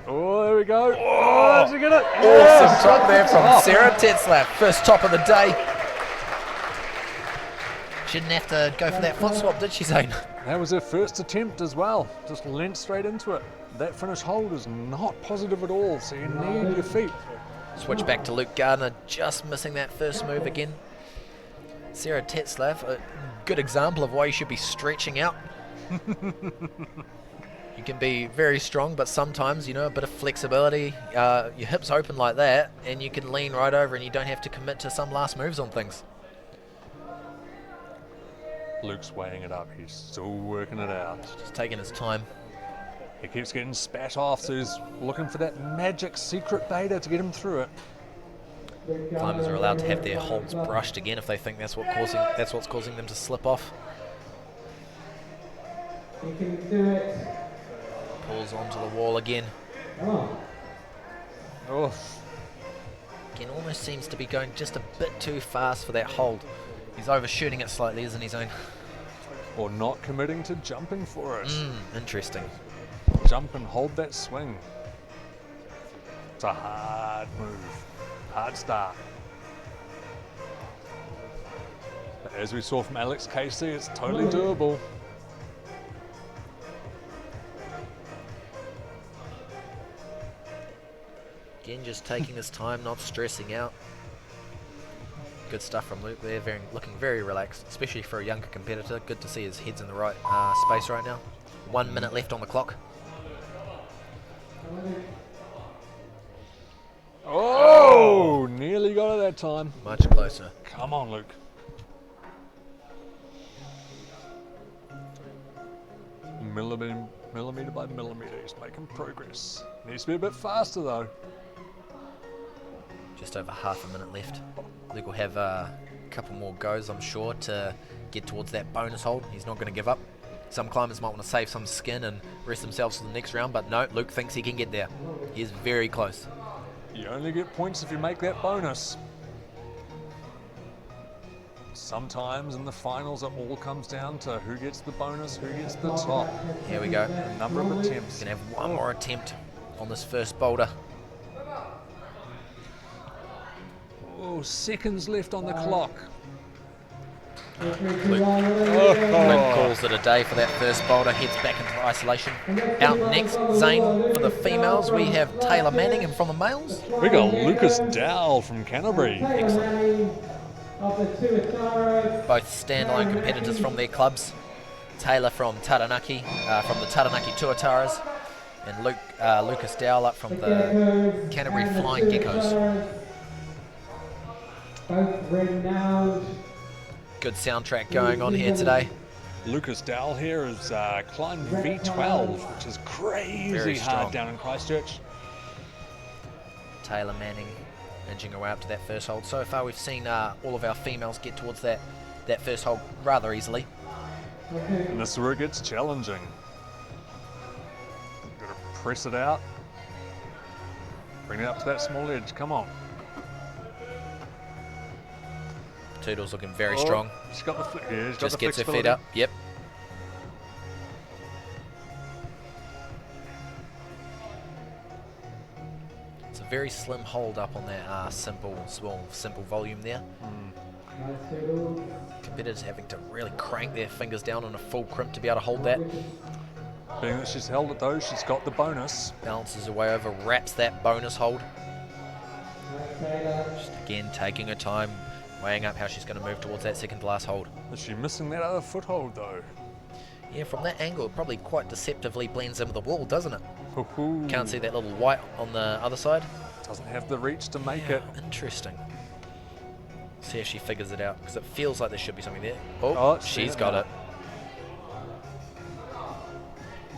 Oh, there we go. Oh, did you get it? Awesome top there from Sarah Tetzlaff. First top of the day. She didn't have to go for that foot swap, did she, Zane? That was her first attempt as well. Just leant straight into it. That finish hold is not positive at all, so you need your feet. Switch back to Luke Gardner, just missing that first move again. Sarah Tetzlaff, a good example of why you should be stretching out. You can be very strong, but sometimes, you know, a bit of flexibility, your hips open like that, and you can lean right over and you don't have to commit to some last moves on things. Luke's weighing it up. He's still working it out. Just taking his time. He keeps getting spat off, so he's looking for that magic secret beta to get him through it. Climbers are allowed to have their holds brushed again if they think that's what's causing them to slip off. You can do it. Pulls onto the wall again. Oh, Again, almost seems to be going just a bit too fast for that hold. He's overshooting it slightly, isn't he, Zane? or not committing to jumping for it. Interesting. Jump and hold that swing. It's a hard move. Hard start. But as we saw from Alex Casey, it's totally doable. Again, just taking his time, not stressing out. Good stuff from Luke there, looking very relaxed, especially for a younger competitor. Good to see his head's in the right space right now. 1 minute left on the clock. Oh, nearly got it that time. Much closer. Come on, Luke. Millimetre by millimetre, he's making progress. Needs to be a bit faster though. Just over half a minute left. Luke will have a couple more goes, I'm sure, to get towards that bonus hold. He's not going to give up. Some climbers might want to save some skin and rest themselves for the next round, but no, Luke thinks he can get there. He is very close. You only get points if you make that bonus. Sometimes in the finals it all comes down to who gets the bonus, who gets the top. Here we go. The number of attempts. Gonna have one more attempt on this first boulder. Oh, seconds left on the clock. Luke calls it a day for that first boulder, heads back into isolation. Out next, Zane, for the females, we have Taylor Manning, and from the males, We got Lucas Dowell from Canterbury. excellent. Both standalone competitors from their clubs. Taylor from Taranaki, from the Taranaki Tuataras, and Lucas Dowell up from the Canterbury Flying Geckos. Both renowned. Good soundtrack going on here today. Lucas Dowell here has climbed V12, which is Very crazy strong. hard down in Christchurch. Taylor Manning edging away up to that first hold. So far we've seen all of our females get towards that first hold rather easily. And this is where it gets challenging. Got to press it out. Bring it up to that small edge. Come on. Toodle's looking very strong. She's got the yeah, she's got Just the gets her flexibility. feet up. Yep. It's a very slim hold up on that simple volume there. Competitors having to really crank their fingers down on a full crimp to be able to hold that. Being that she's held it though, she's got the bonus. Balances her way over, wraps that bonus hold. Just again taking her time, weighing up how she's going to move towards that second to last hold. Is she missing that other foothold though? Yeah, from that angle it probably quite deceptively blends into the wall, doesn't it? Hoo-hoo. Can't see that little white on the other side. Doesn't have the reach to make it. Interesting. See if she figures it out, because it feels like there should be something there. Oh, Oh, see she's it got now. it.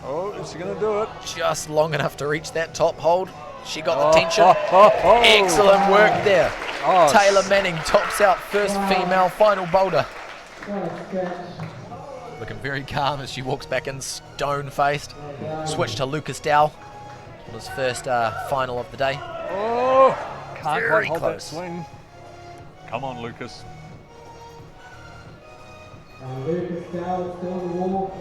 Oh, is she going to do it? Just long enough to reach that top hold. She got Oh, the tension. oh. Excellent work there. Oh, Taylor Manning tops out first female final boulder. Looking very calm as she walks back in, stone-faced. Switch to Lucas Dowell on his first final of the day. Oh, can't Very quite hold that close. swing. Come on, Lucas. Lucas Dowell still on the wall.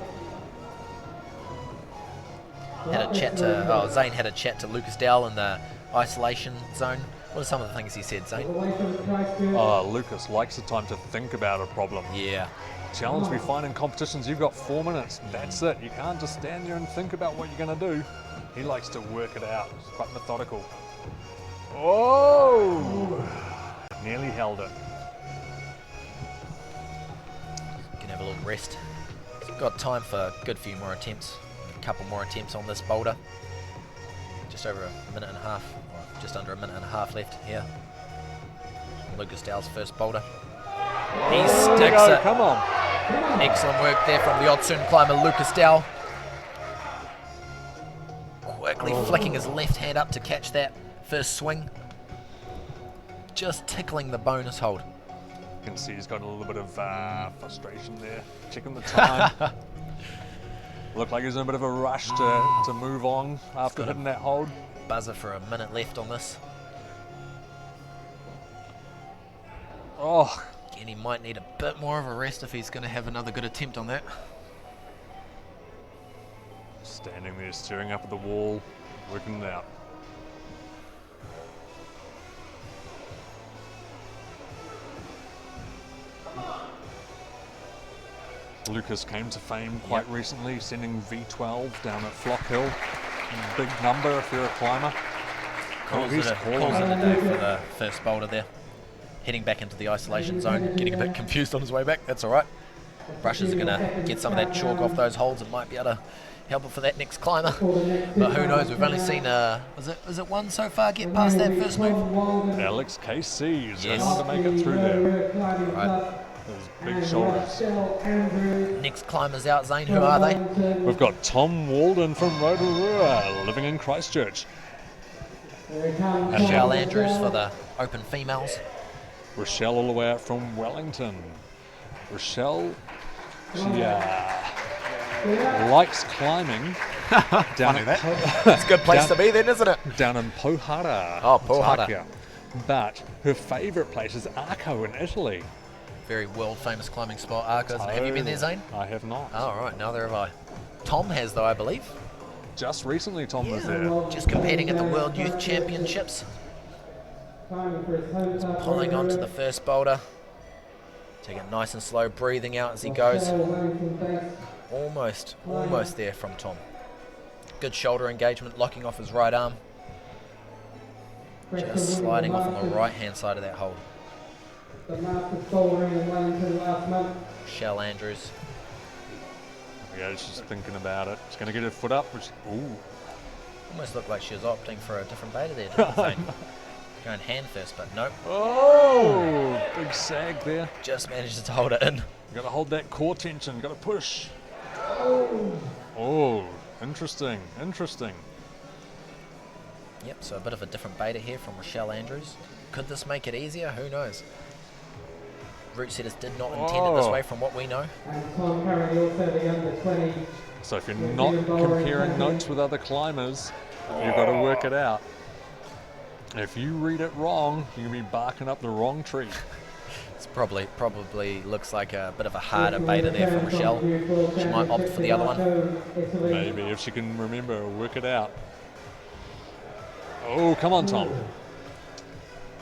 Zane had a chat to Lucas Dowell in the isolation zone. What are some of the things he said, Zane? Away from Christchurch. Lucas likes the time to think about a problem. Yeah. Challenge we find in competitions, you've got 4 minutes. That's it. You can't just stand there and think about what you're going to do. He likes to work it out. He's quite methodical. Oh! Nearly held it. Can have a little rest. Got time for a good few more attempts. A couple more attempts on this boulder. Just over a minute and a half, or just under a minute and a half left here. Lucas Dowell's first boulder. He sticks it. Come on. Excellent work there from the Otsun climber Lucas Dowell. Quickly flicking his left hand up to catch that first swing. Just tickling the bonus hold. You can see he's got a little bit of frustration there. Checking the time. Looked like he's in a bit of a rush to move on after hitting that hold. Buzzer for a minute left on this. Oh, Again, he might need a bit more of a rest if he's going to have another good attempt on that. standing there staring up at the wall, working it out. Lucas came to fame quite recently, sending V12 down at Flock Hill. Big number if you're a climber. Calls it a day for the first boulder there. Heading back into the isolation zone, getting a bit confused on his way back. That's all right. Brushes are going to get some of that chalk off those holds and might be able to help it for that next climber. But who knows? We've only seen is it one so far get past that first move? Alex KC is the Yes. only one to make it through there. Right. Those big shoulders. Next climbers out, Zane. Who are they? We've got Tom Walden from Rotorua, living in Christchurch. Michelle Andrews for the open females. Rochelle all the way out from Wellington. Rochelle, she likes climbing down in It's a good place to be then, isn't it? down in Pohara. Oh, Pohara. Antakya. But her favourite place is Arco in Italy. Very world famous climbing spot, Arco. Have you been there, Zane? I have not. Oh, all right, neither have I. Tom has, though, I believe. Just recently Tom was there. Just competing at the World Youth Championships. Pulling onto the first boulder. Taking it nice and slow, breathing out as he goes. Almost there from Tom. Good shoulder engagement, locking off his right arm. Just sliding off on the right-hand side of that hold. The Masters Bouldering in Wellington last month. Shell Andrews. Yeah, she's thinking about it. She's going to get her foot up. Which, ooh. Almost looked like she was opting for a different beta there, didn't it? Going hand first, but nope. Oh, big sag there. Just managed to hold it in. You got to hold that core tension. Got to push. Oh, interesting. Yep, so a bit of a different beta here from Rochelle Andrews. Could this make it easier? Who knows? Route setters did not intend it this way from what we know. And Tom currently also the under 20. So if you're not comparing notes with other climbers, you've got to work it out. If you read it wrong, you're going to be barking up the wrong tree. It's probably looks like a bit of a harder beta there from Rochelle. She might opt for the other one. Maybe if she can remember, work it out. Oh, come on, Tom.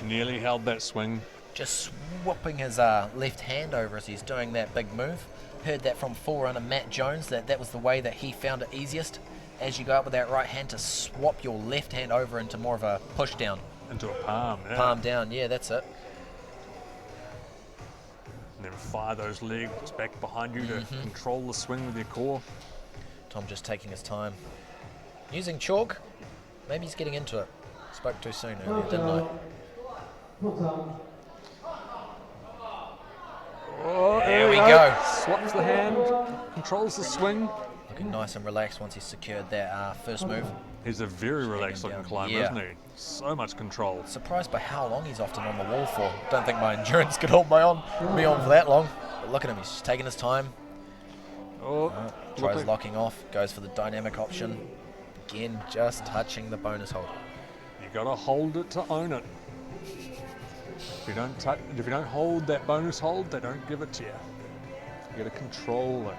Nearly held that swing. Just swooping his left hand over as he's doing that big move. Heard that from forerunner Matt Jones, that was the way that he found it easiest. As you go up with that right hand, to swap your left hand over into more of a push down. Into a palm, yeah. Palm down, yeah, that's it. And then fire those legs back behind you to control the swing with your core. Tom just taking his time. Using chalk. Maybe he's getting into it. Spoke too soon earlier, didn't I? Oh, There we go. Swaps the hand, controls the swing. Looking nice and relaxed once he's secured that first move. He's a very relaxed looking climber, Yeah. isn't he? So much control. Surprised by how long he's often on the wall for. Don't think my endurance could hold me on for that long. But look at him, he's just taking his time. Oh, Tries locking off, goes for the dynamic option. Again, just touching the bonus hold. you got to hold it to own it. If you don't hold that bonus hold, they don't give it to you. You got to control it.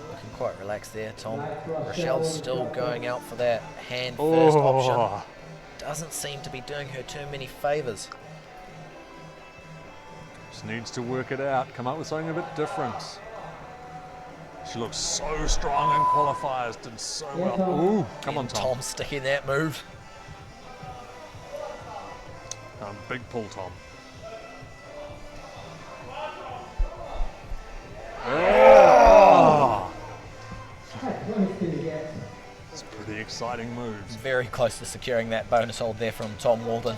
Looking quite relaxed there, Tom. Rochelle's still going out for that hand first option. Doesn't seem to be doing her too many favours. Just needs to work it out, come up with something a bit different. She looks so strong in qualifiers, did so well. Ooh, come on, Tom. Tom sticking that move. Big pull, Tom. Oh. It's pretty exciting moves. Very close to securing that bonus hold there from Tom Walden.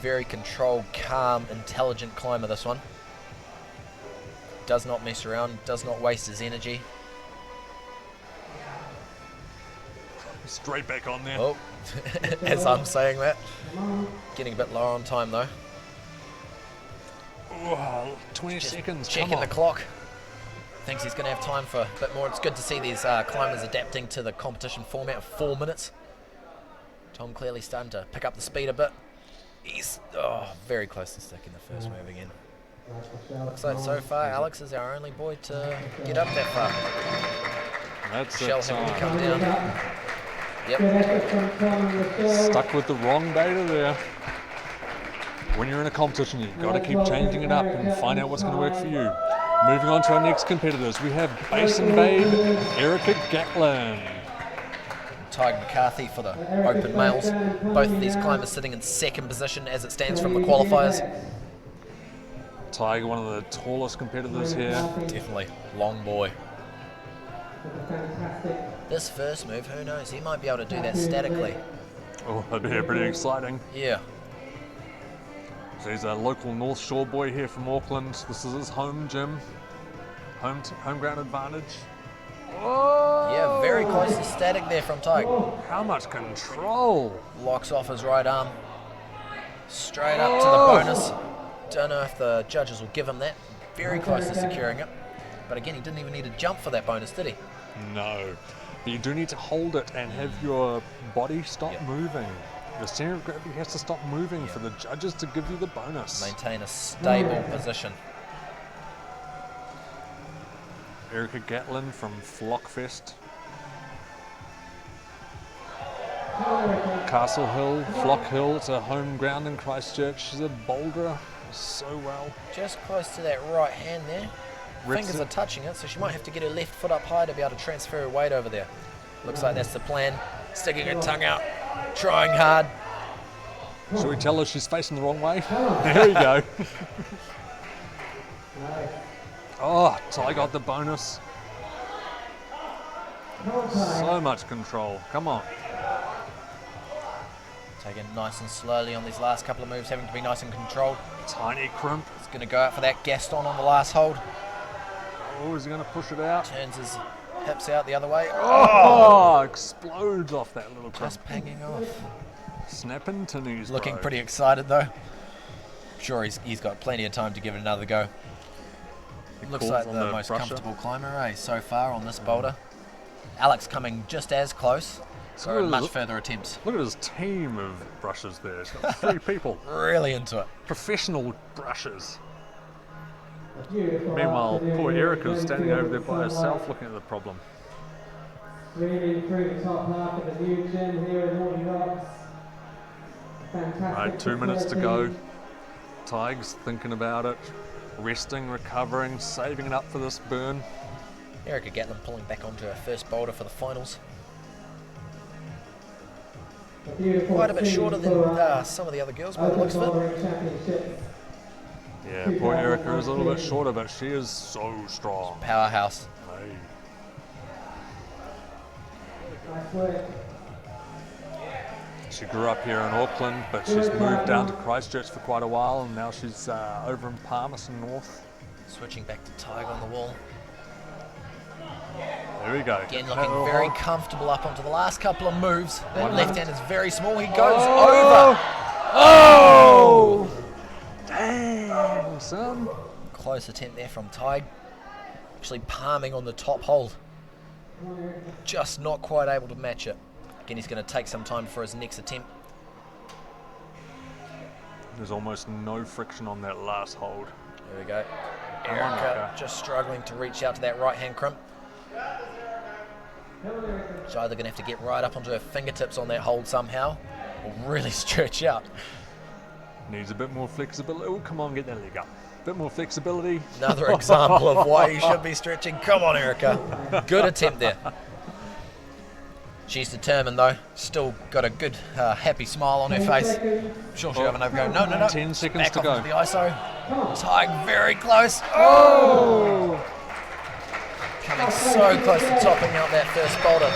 Very controlled, calm, intelligent climber, this one. Does not mess around, does not waste his energy. Straight back on there. Oh, as I'm saying that. Getting a bit lower on time though. Oh, 20 Just seconds, checking come the on. clock. Thinks he's going to have time for a bit more. It's good to see these climbers adapting to the competition format of 4 minutes. Tom clearly starting to pick up the speed a bit. He's very close to sticking the first move again. Looks like so far Alex is our only boy to get up that far. That's Shell it. having to come down. Yep. Stuck with the wrong data there. When you're in a competition, you've got to keep changing it up and find out what's going to work for you. Moving on to our next competitors, we have Basin Babe, Erica Gatlin. Tiger McCarthy for the open males. Both of these climbers sitting in second position as it stands from the qualifiers. Tiger, one of the tallest competitors here. Definitely. Long boy. Fantastic. This first move, who knows? He might be able to do that statically. Oh, that'd be pretty exciting. Yeah. So he's a local North Shore boy here from Auckland. This is his home gym. Home ground advantage. Oh! Yeah, very close to static there from Tiger. How much control! Locks off his right arm. Straight up to the bonus. Don't know if the judges will give him that. Very close to securing it. But again, he didn't even need to jump for that bonus, did he? No. But you do need to hold it and have your body stop moving. The center of gravity has to stop moving for the judges to give you the bonus. Maintain a stable position. Erica Gatlin from Flockfest. Castle Hill, Flock Hill, it's a home ground in Christchurch. She's a boulderer so well. Just close to that right hand there. Rips Fingers it. are touching it, so she might have to get her left foot up high to be able to transfer her weight over there. Looks like that's the plan. Sticking her tongue out, trying hard. Should we tell her she's facing the wrong way? There we go. Oh, Ty got the bonus. So much control. Come on. Taking it nice and slowly on these last couple of moves, having to be nice and controlled. Tiny crimp. He's going to go out for that Gaston on the last hold. Oh, is he going to push it out? Turns his hips out the other way. Oh, explodes off that little crimp. Just pinging off. Snapping to knees. Looking bro. pretty excited though. Sure, he's got plenty of time to give it another go. Looks calls like on the the most brusher. comfortable climber so far on this boulder. Alex coming just as close, so Look, much further attempts. Look at his team of brushes there. It's got 3 people. Really into it. Professional brushes. Beautiful Meanwhile, afternoon, poor Erica's very standing over there by gorgeous herself sunlight looking at the problem. streaming through the top half of the new gym here in Horny Rocks. Fantastic. Right, 2 minutes to go. facility. Tig's thinking about it, resting, recovering, saving it up for this burn. Erica Gatlin pulling back onto her first boulder for the finals. A beautiful Quite a bit scene shorter than for, some of the other girls by the looks of it. Bouldering Championships. Yeah, poor Erica is a little bit shorter, but she is so strong. Powerhouse. Hey. Nice work. She grew up here in Auckland, but she's moved down to Christchurch for quite a while, and now she's over in Palmerston North. Switching back to Tiger on the wall. There we go. Again, That looking little very hog. comfortable up onto the last couple of moves. That One left minute. hand is very small. He goes over. Oh! Dang, son. Close attempt there from Tig. Actually palming on the top hold. Just not quite able to match it. Again, he's going to take some time for his next attempt. There's almost no friction on that last hold. There we go. on, Erica Erica. just struggling to reach out to that right hand crimp. She's either going to have to get right up onto her fingertips on that hold somehow, or really stretch out. Needs a bit more flexibility. Oh, come on, get that leg up. Bit more flexibility. Another example of why you should be stretching. Come on, Erica. Good attempt there. She's determined though. Still got a good, happy smile on her face. Sure she'll have another go. No, no, no. 10 seconds Back to off go. into the ISO. Tig very close. Oh! Coming so close to topping out that first boulder.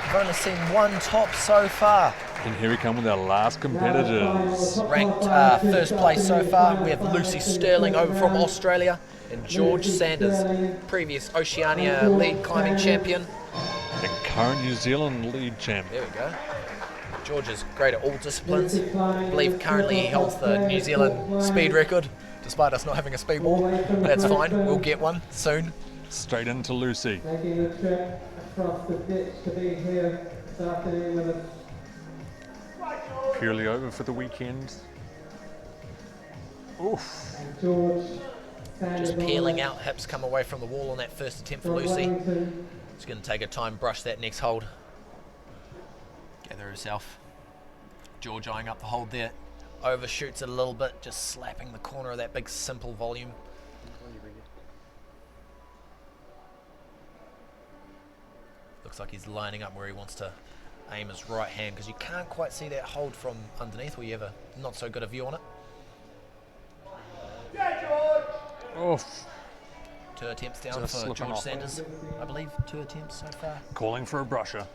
We've only seen one top so far. And here we come with our last competitors. Ranked first place so far, we have Lucy Sterling over from Australia and George Sanders, previous Oceania lead climbing champion. The current New Zealand lead champ. There we go. George is great at all disciplines. I believe currently he holds the New Zealand speed record, despite us not having a speed wall. That's fine, we'll get one soon. Straight into Lucy. Making the trip across the ditch to be here this afternoon with us. Purely over for the weekend. Oof. And George Sanders Just on peeling the out, hips come away from the wall on that first attempt for from Lucy. Wellington. She's going to take her time, brush that next hold. Gather herself. George eyeing up the hold there. Overshoots it a little bit, just slapping the corner of that big simple volume. Looks like he's lining up where he wants to aim his right hand, because you can't quite see that hold from underneath where you have a not so good a view on it. Oof. 2 attempts down Just for slipping George off. Sanders, I believe. 2 attempts so far. Calling for a brusher.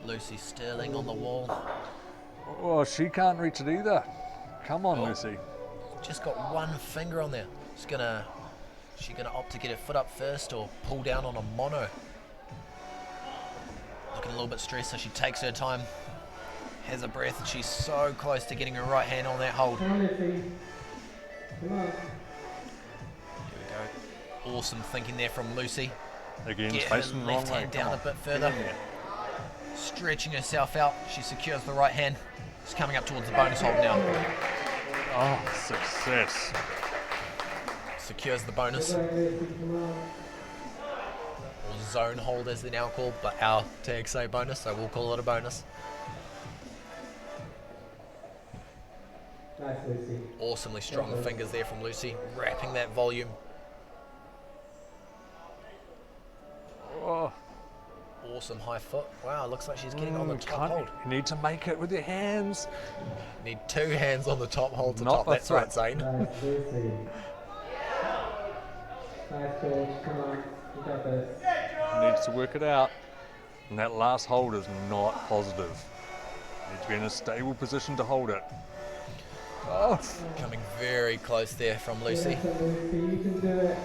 Lucy Sterling on the wall. Oh, she can't reach it either. Come on, Oh. Lucy. Just got one finger on there. She's gonna opt to get her foot up first or pull down on a mono. Looking a little bit stressed, so she takes her time, has a breath, and she's so close to getting her right hand on that hold. Come on, Lucy. Come on. Here we go. Awesome thinking there from Lucy. Again, Get her facing the wrong left way. hand Come down on. a bit further. Get in there. Stretching herself out. She secures the right hand. She's coming up towards the bonus hold now. Oh, success. Secures the bonus. Good work, Lucy. Come on. Or zone hold as they're now called, but our tags say bonus, so we'll call it a bonus. Nice, Lucy. Awesomely strong fingers there from Lucy, wrapping that volume. Oh, Awesome high foot. Wow, looks like she's getting on the you top can't. hold. You need to make it with your hands. Need 2 hands on the top hold to Not top. the That's right, foot. Zane. Nice, Lucy. Nice, George. Come on. You got this. Needs to work it out. And that last hold is not positive. Need to be in a stable position to hold it. Oh, Coming very close there from Lucy. Yes, Lucy. You can do it.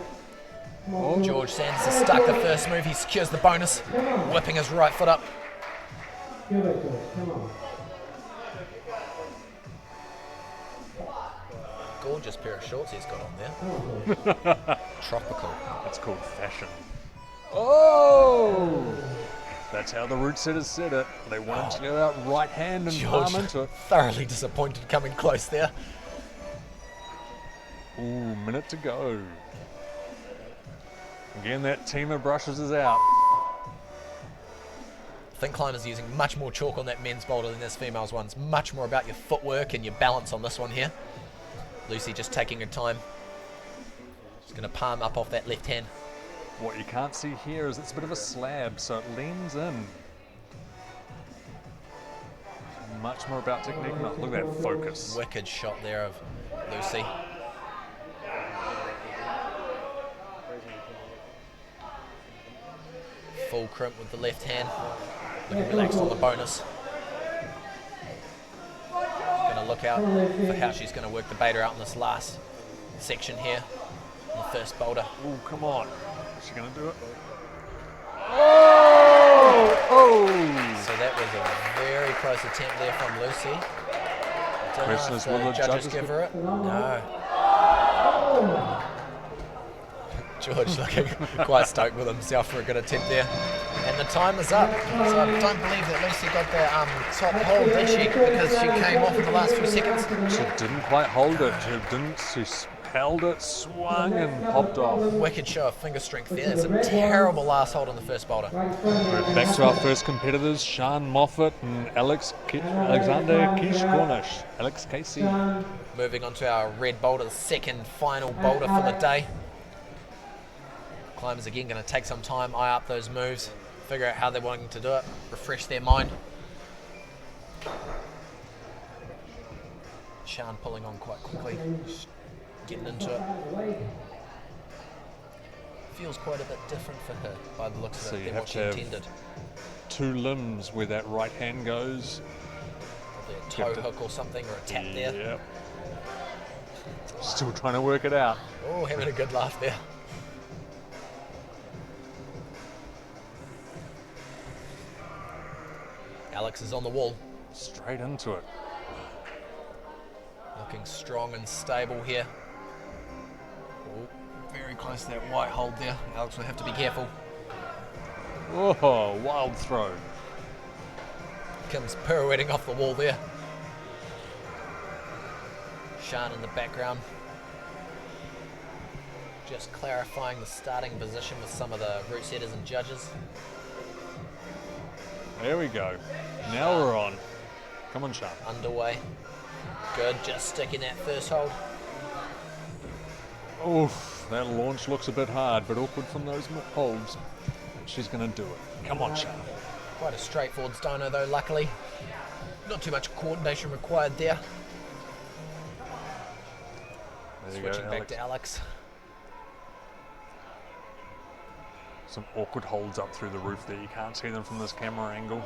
Come on, George Sanders has stuck the first move. He secures the bonus, Come on. whipping his right foot up. Give it, George. Come on. Gorgeous pair of shorts he's got on there. Come on, George. Tropical. that's called fashion. Oh! That's how the root setters said it. They wanted to go out right hand and George palm into it. thoroughly disappointed coming close there. Ooh, minute to go. Again, that team of brushes is out. I think climbers are using much more chalk on that men's boulder than this female's one. It's much more about your footwork and your balance on this one here. Lucy just taking her time. She's going to palm up off that left hand. What you can't see here is it's a bit of a slab, so it leans in. Much more about technique. Look at that focus. Wicked shot there of Lucy. Full crimp with the left hand. Looking relaxed on the bonus. Going to look out for how she's going to work the beta out in this last section here. On the first boulder. Ooh, come on. Is she going to do it? Oh! Oh! So that was a very close attempt there from Lucy. Don't Question know is, if will the the judges judges give her it. No. George looking quite stoked with himself for a good attempt there. And the time is up. So I don't believe that Lucy got the top hold, did she? Because she came off in the last few seconds. She didn't quite hold it. She held it, swung, and popped off. Wicked show of finger strength there. It's a terrible last hold on the first boulder. We're back to our first competitors, Sean Moffat and Alexander Kish-Cornish. Alex Casey. Moving on to our red boulder, the second final boulder for the day. Climbers again going to take some time, eye up those moves, figure out how they're wanting to do it, refresh their mind. Sean pulling on quite quickly, just getting into it. Feels quite a bit different for her by the looks So of you it than have what she to have intended. 2 limbs where that right hand goes. Probably a toe hook or something, or a tap there. Yep. Still trying to work it out. Oh, having a good laugh there. Alex is on the wall, Straight into it. looking strong and stable here. Oh, very close to that white hold there. Alex will have to be careful. Oh, wild throw. Comes pirouetting off the wall there. Sean in the background. Just clarifying the starting position with some of the route setters and judges. There we go. Now we're on. Come on, Sean. Underway. Good, just sticking that first hold. Oof, that launch looks a bit hard, but awkward from those holds. She's going to do it. Come on, Sean. Quite a straightforward stoner though, luckily. Not too much coordination required there. There you go, Switching back Alex. to Alex. Some awkward holds up through the roof there. You can't see them from this camera angle.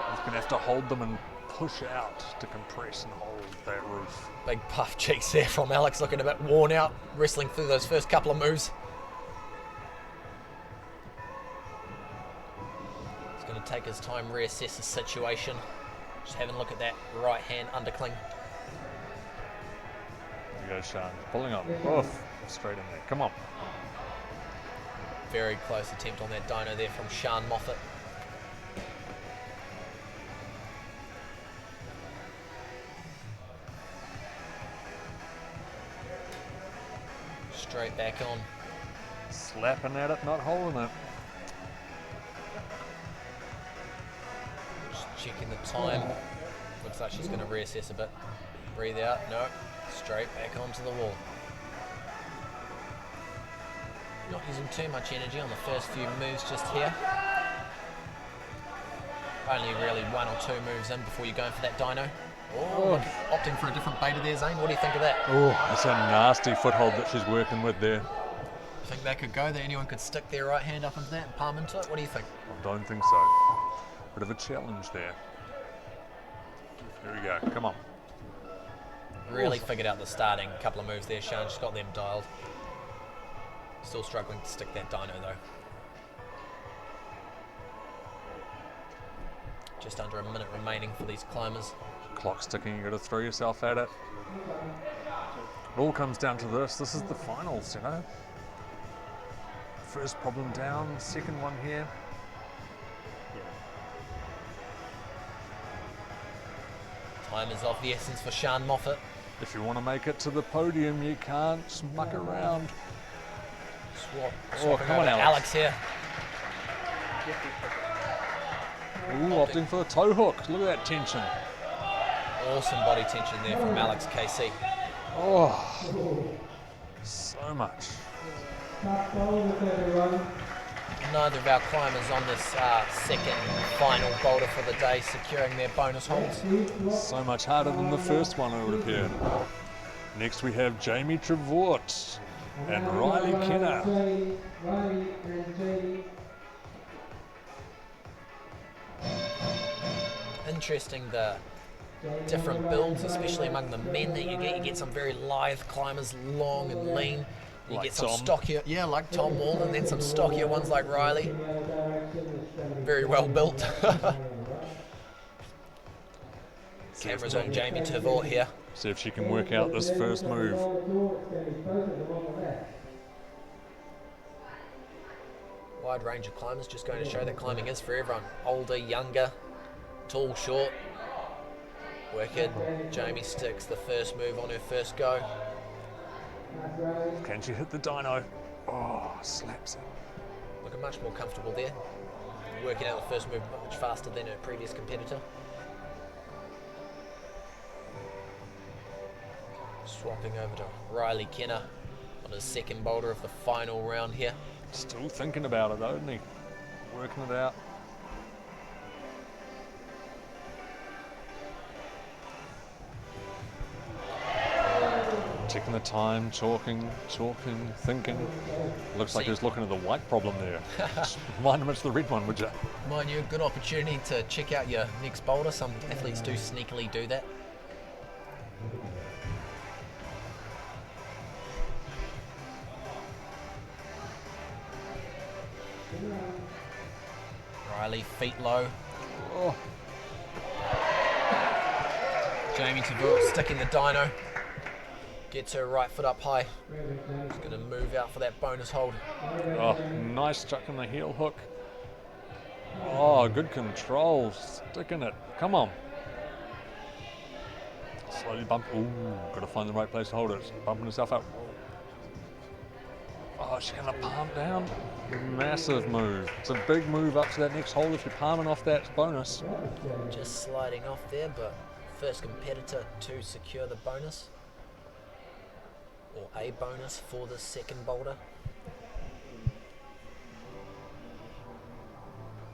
He's going to have to hold them and push out to compress and hold that roof. Big puff cheeks there from Alex, looking a bit worn out, wrestling through those first couple of moves. He's going to take his time, reassess the situation. Just having a look at that right hand undercling. There you go, Sean. Pulling up. Oof. Straight in there. Come on. Very close attempt on that dino there from Sean Moffat. Straight back on. Slapping at it, not holding it. Just checking the time. Looks like she's going to reassess a bit. Breathe out. No. Straight back onto the wall. Not using too much energy on the first few moves just here. Only really one or two moves in before you're going for that dino. Oh, opting for a different beta there, Zane. What do you think of that? Oh, that's a nasty foothold that she's working with there. Think that could go? That anyone could stick their right hand up into that and palm into it? What do you think? I don't think so. Bit of a challenge there. There we go. Come on. Really figured out the starting couple of moves there, Sean. She's got them dialed. Still struggling to stick that dino though. Just under a minute remaining for these climbers. Clock's ticking, you got to throw yourself at it. It all comes down to this. This is the finals, you know. First problem down, second one here. Time is of the essence for Sean Moffat. If you want to make it to the podium, you can't smuck around. Swapping come on, over to Alex. here. Ooh, opting for the toe hook. Look at that tension. Awesome body tension there from Alex KC. Oh, so much. Neither of our climbers on this second final boulder for the day securing their bonus holds. So much harder than the first one, it would appear. Next we have Jamie Trevort and Riley Kenner. Interesting the different builds, especially among the men that you get. You get some very lithe climbers, long and lean. You Like get some Tom. stockier, yeah, like Tom Wall, and then some stockier ones like Riley. Very well built. Cameras on Jamie Trevort here. See if she can work out this first move. Wide range of climbers, just going to show that climbing is for everyone. Older, younger, tall, short. Wicked. Jamie sticks the first move on her first go. Can she hit the dyno? Oh, slaps it. Looking much more comfortable there. Working out the first move much faster than her previous competitor. Swapping over to Riley Kenner on his second boulder of the final round here. Still thinking about it though, isn't he? Working it out. Taking the time, talking, thinking. Looks like he was looking at the white problem there. Mind him it's the red one, would you? Mind you, a good opportunity to check out your next boulder. Some athletes do sneakily do that. Riley, feet low. Oh, Jamie Trevort sticking the dyno. Gets her right foot up high. She's going to move out for that bonus hold. oh, nice chuck on the heel hook. Oh, good control. Sticking it. Come on. Slowly bump. Ooh, got to find the right place to hold it. Bumping herself up. Oh, she's going to palm down. Massive move. It's a big move up to that next hold if you're palming off that bonus. Just sliding off there, but first competitor to secure the bonus. Or a bonus for the second boulder.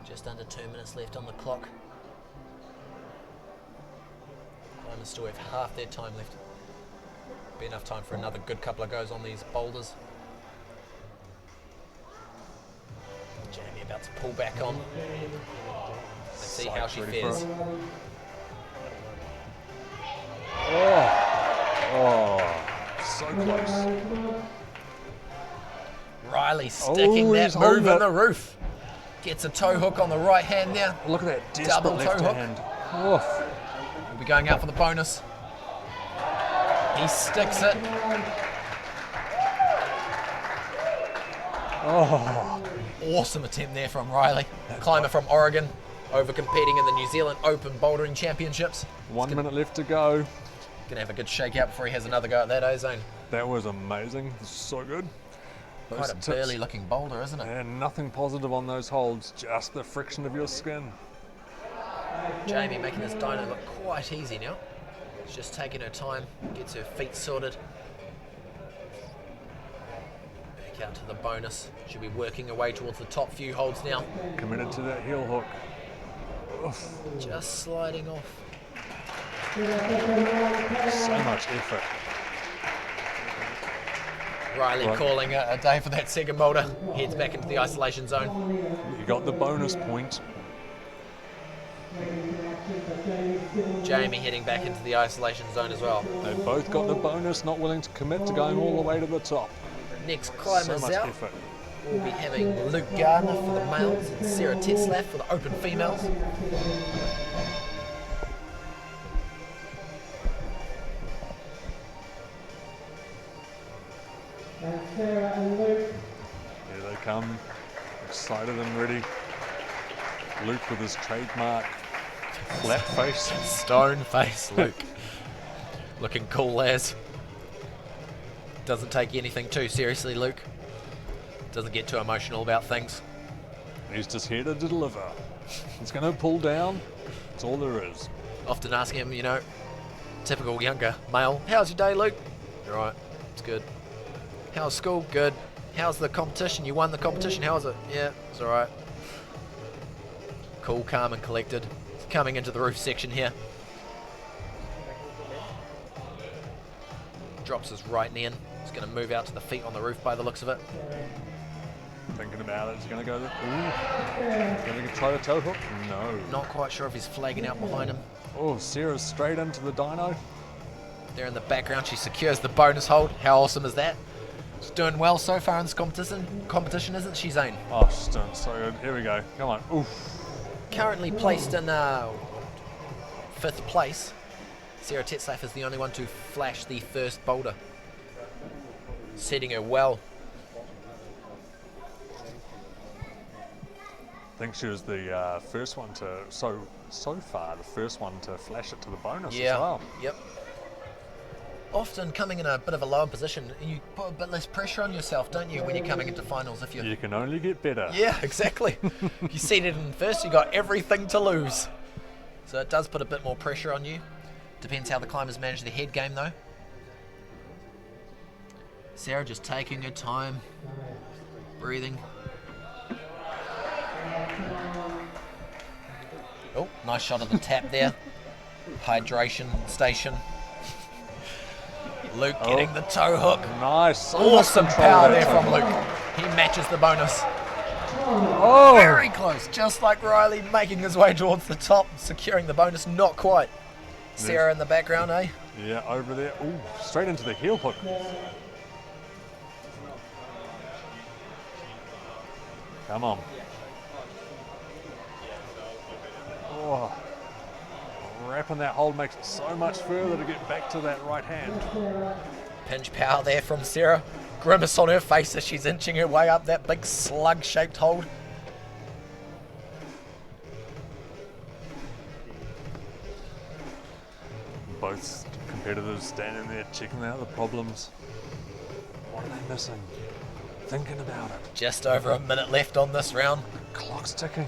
Just under 2 minutes left on the clock. Climbers still have half their time left. Be enough time for another good couple of goes on these boulders. Jamie about to pull back on. Let's see how she fares. So close. Riley sticking that he's move holding in it. the roof. Gets a toe hook on the right hand there. Look at that Double desperate toe left hook. hand. Oof. We'll be going out for the bonus. He sticks it. Oh, Awesome attempt there from Riley. Climber from Oregon, over competing in the New Zealand Open Bouldering Championships. 1 minute left to go. Gonna have a good shake out before he has another go at that A-zone. That was amazing. So good. Quite Those a tips. burly looking boulder, isn't it? And nothing positive on those holds, just the friction of your skin. Jamie making this dyno look quite easy now. She's just taking her time, gets her feet sorted. Back out to the bonus. She'll be working her way towards the top few holds now. Committed to that heel hook. Oof. Just sliding off. So much effort. Riley Right. calling a day for that second boulder. Heads back into the isolation zone. You got the bonus point. Jamie heading back into the isolation zone as well. They both got the bonus, not willing to commit to going all the way to the top. Next So climbers much out. effort. We'll be having Luke Gardner for the males and Sarah Tetzlaff for the open females. And Sarah and Luke. Here they come, excited and ready. Luke with his trademark flat face. Stone face Luke. Looking cool as. Doesn't take anything too seriously, Luke. Doesn't get too emotional about things. He's just here to deliver. He's going to pull down. That's all there is. Often asking him, you know, typical younger male, how's your day, Luke? All right, it's good. How's school? Good. How's the competition? You won the competition. How was it? Yeah, it's all right. Cool, calm and collected. He's coming into the roof section here. Drops his right knee in. He's going to move out to the feet on the roof by the looks of it. Thinking about it, he's going to go. Going to try the toe hook? No. Not quite sure if he's flagging out behind him. Oh, Sarah's straight into the dyno. There in the background, she secures the bonus hold. How awesome is that? She's doing well so far in this competition, isn't she, Zane? Oh, she's doing so good. Here we go. Come on. Oof. Currently placed in 5th place. Sarah Tetzlaff is the only one to flash the first boulder. Setting her well. I think she was the first one to, so far, the first one to flash it to the bonus as well. Yep. Often coming in a bit of a lower position, you put a bit less pressure on yourself, don't you, when you're coming into finals? If You can only get better. Yeah, exactly. You seated in first, you got everything to lose. So it does put a bit more pressure on you. Depends how the climbers manage their head game, though. Sarah just taking her time, breathing. Oh, nice shot of the tap there. Hydration station. Luke getting the toe hook. Nice. So much Awesome control power of there that from toe Luke. hook. He matches the bonus. Oh, Very close, just like Riley making his way towards the top, securing the bonus. Not quite. Sarah in the background, eh? yeah, over there. Ooh, straight into the heel hook. Come on. Oh, wrapping that hold makes it so much further to get back to that right hand. Pinch power there from Sarah. Grimace on her face as she's inching her way up that big slug-shaped hold. Both competitors standing there checking out the problems. What are they missing? Thinking about it. Just over a minute left on this round. Clock's ticking.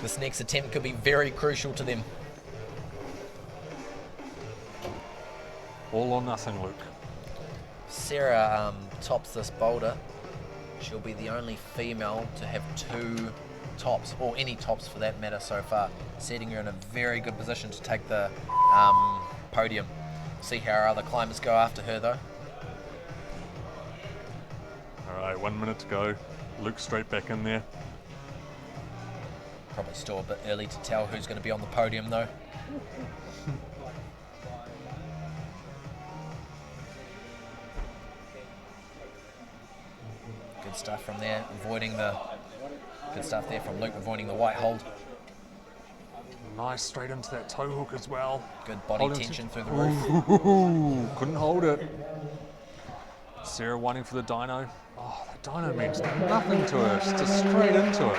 This next attempt could be very crucial to them. All or nothing, Luke. Sarah tops this boulder. She'll be the only female to have 2 tops, or any tops for that matter so far, setting her in a very good position to take the podium. See how our other climbers go after her though. 1 minute to go. Luke straight back in there. Probably still a bit early to tell who's going to be on the podium though. Good stuff from there, good stuff there from Luke, avoiding the white hold. Nice straight into that toe hook as well. Good body Holding tension through the roof. Ooh, couldn't hold it. Sarah waiting for the dyno. Oh, the dyno means nothing to her. She's just straight into it.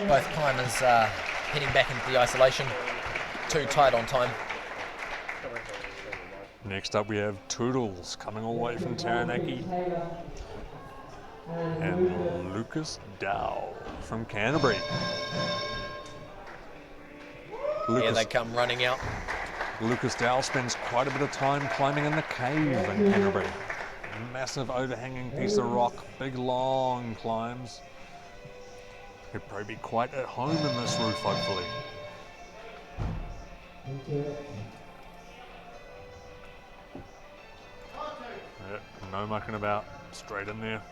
Both climbers heading back into the isolation. Too tight on time. Next up we have Toodles coming all the way from Taranaki. And Lucas Dow from Canterbury. Here they come running out. Lucas Dow spends quite a bit of time climbing in the cave in Canterbury. Massive overhanging piece of rock, big long climbs. He'll probably be quite at home in this roof, hopefully. Yep, no mucking about, straight in there.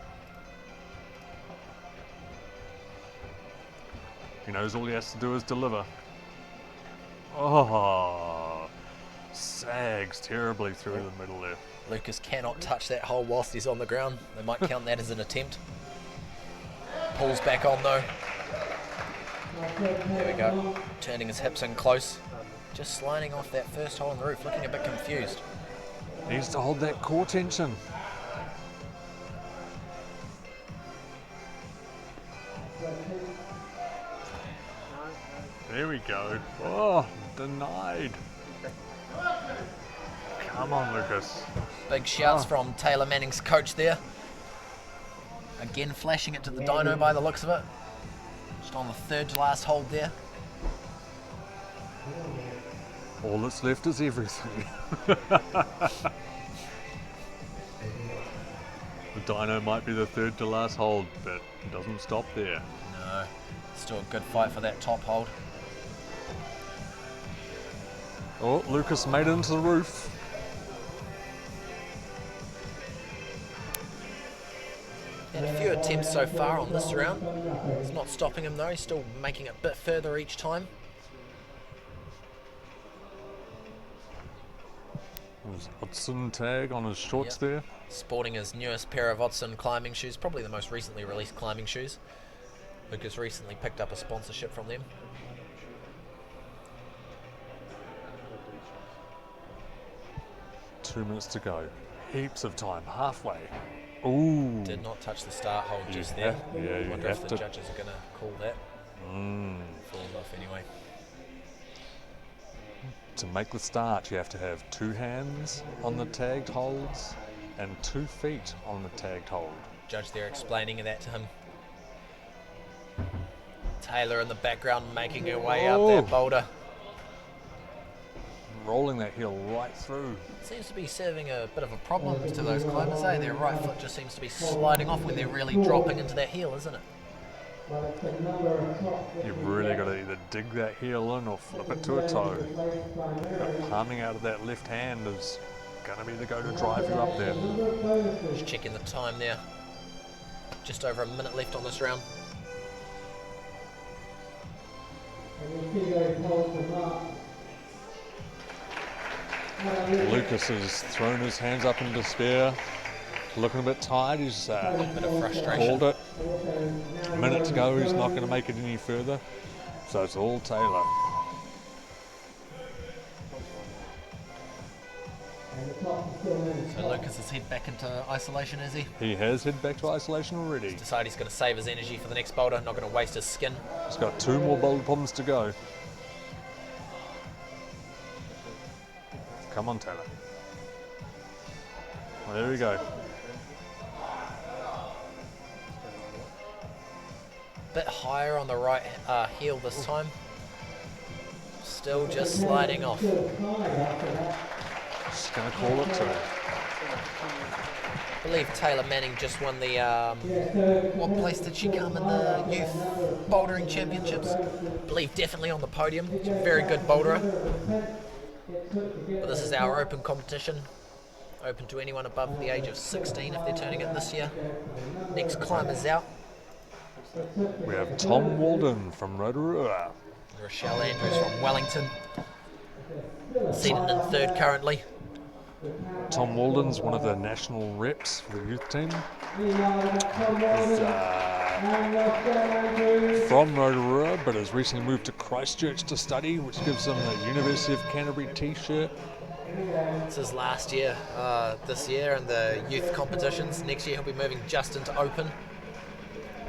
He knows all he has to do is deliver. Oh, sags terribly through the middle there. Lucas cannot touch that hole whilst he's on the ground. They might count that as an attempt. Pulls back on though. There we go. Turning his hips in close. Just sliding off that first hole in the roof, looking a bit confused. Needs to hold that core tension. There we go. Oh, denied. Come on, Lucas. Big shouts from Taylor Manning's coach there. Again flashing it to the dyno by the looks of it. Just on the third to last hold there. All that's left is everything. The dyno might be the third to last hold, but it doesn't stop there. No, still a good fight for that top hold. Oh, Lucas made it into the roof. Had a few attempts so far on this round. It's not stopping him though, he's still making it a bit further each time. There's Hudson tag on his shorts there. Sporting his newest pair of Otson climbing shoes, probably the most recently released climbing shoes. Lucas recently picked up a sponsorship from them. Two minutes to go. Heaps of time, halfway. Ooh. Did not touch the start hold just there. Yeah, you wonder have if to. the judges are going to call that. Falls off anyway. To make the start, you have to have 2 hands on the tagged holds and 2 feet on the tagged hold. Judge there explaining that to him. Taylor in the background making her way up that boulder. Rolling that heel right through. Seems to be serving a bit of a problem to those climbers, eh? Their right foot just seems to be sliding off when they're really dropping into that heel, isn't it? You've really got to either dig that heel in or flip it to a toe. But palming out of that left hand is going to be the go to drive you up there. Just checking the time there. Just over a minute left on this round. Lucas has thrown his hands up in despair, looking a bit tired. He's A bit of frustration. called it. A minute to go, he's not going to make it any further. So it's all Taylor. So Lucas has head back into isolation, is he? He has head back to isolation already. Decided he's going to save his energy for the next boulder, not going to waste his skin. He's got 2 more boulder problems to go. Come on, Taylor. Well, there we go. Bit higher on the right heel this time. Still just sliding off. Just going to call it too. I believe Taylor Manning just won the, what place did she come in the youth bouldering championships? I believe definitely on the podium. She's a very good boulderer. But this is our open competition. Open to anyone above the age of 16 if they're turning it this year. Next climbers out. We have Tom Walden from Rotorua. Rochelle Andrews from Wellington. Seated in third currently. Tom Walden's one of the national reps for the youth team. He's from Rotorua, but has recently moved to Christchurch to study, which gives him the University of Canterbury t-shirt. It's his last year this year in the youth competitions. Next year he'll be moving just into open.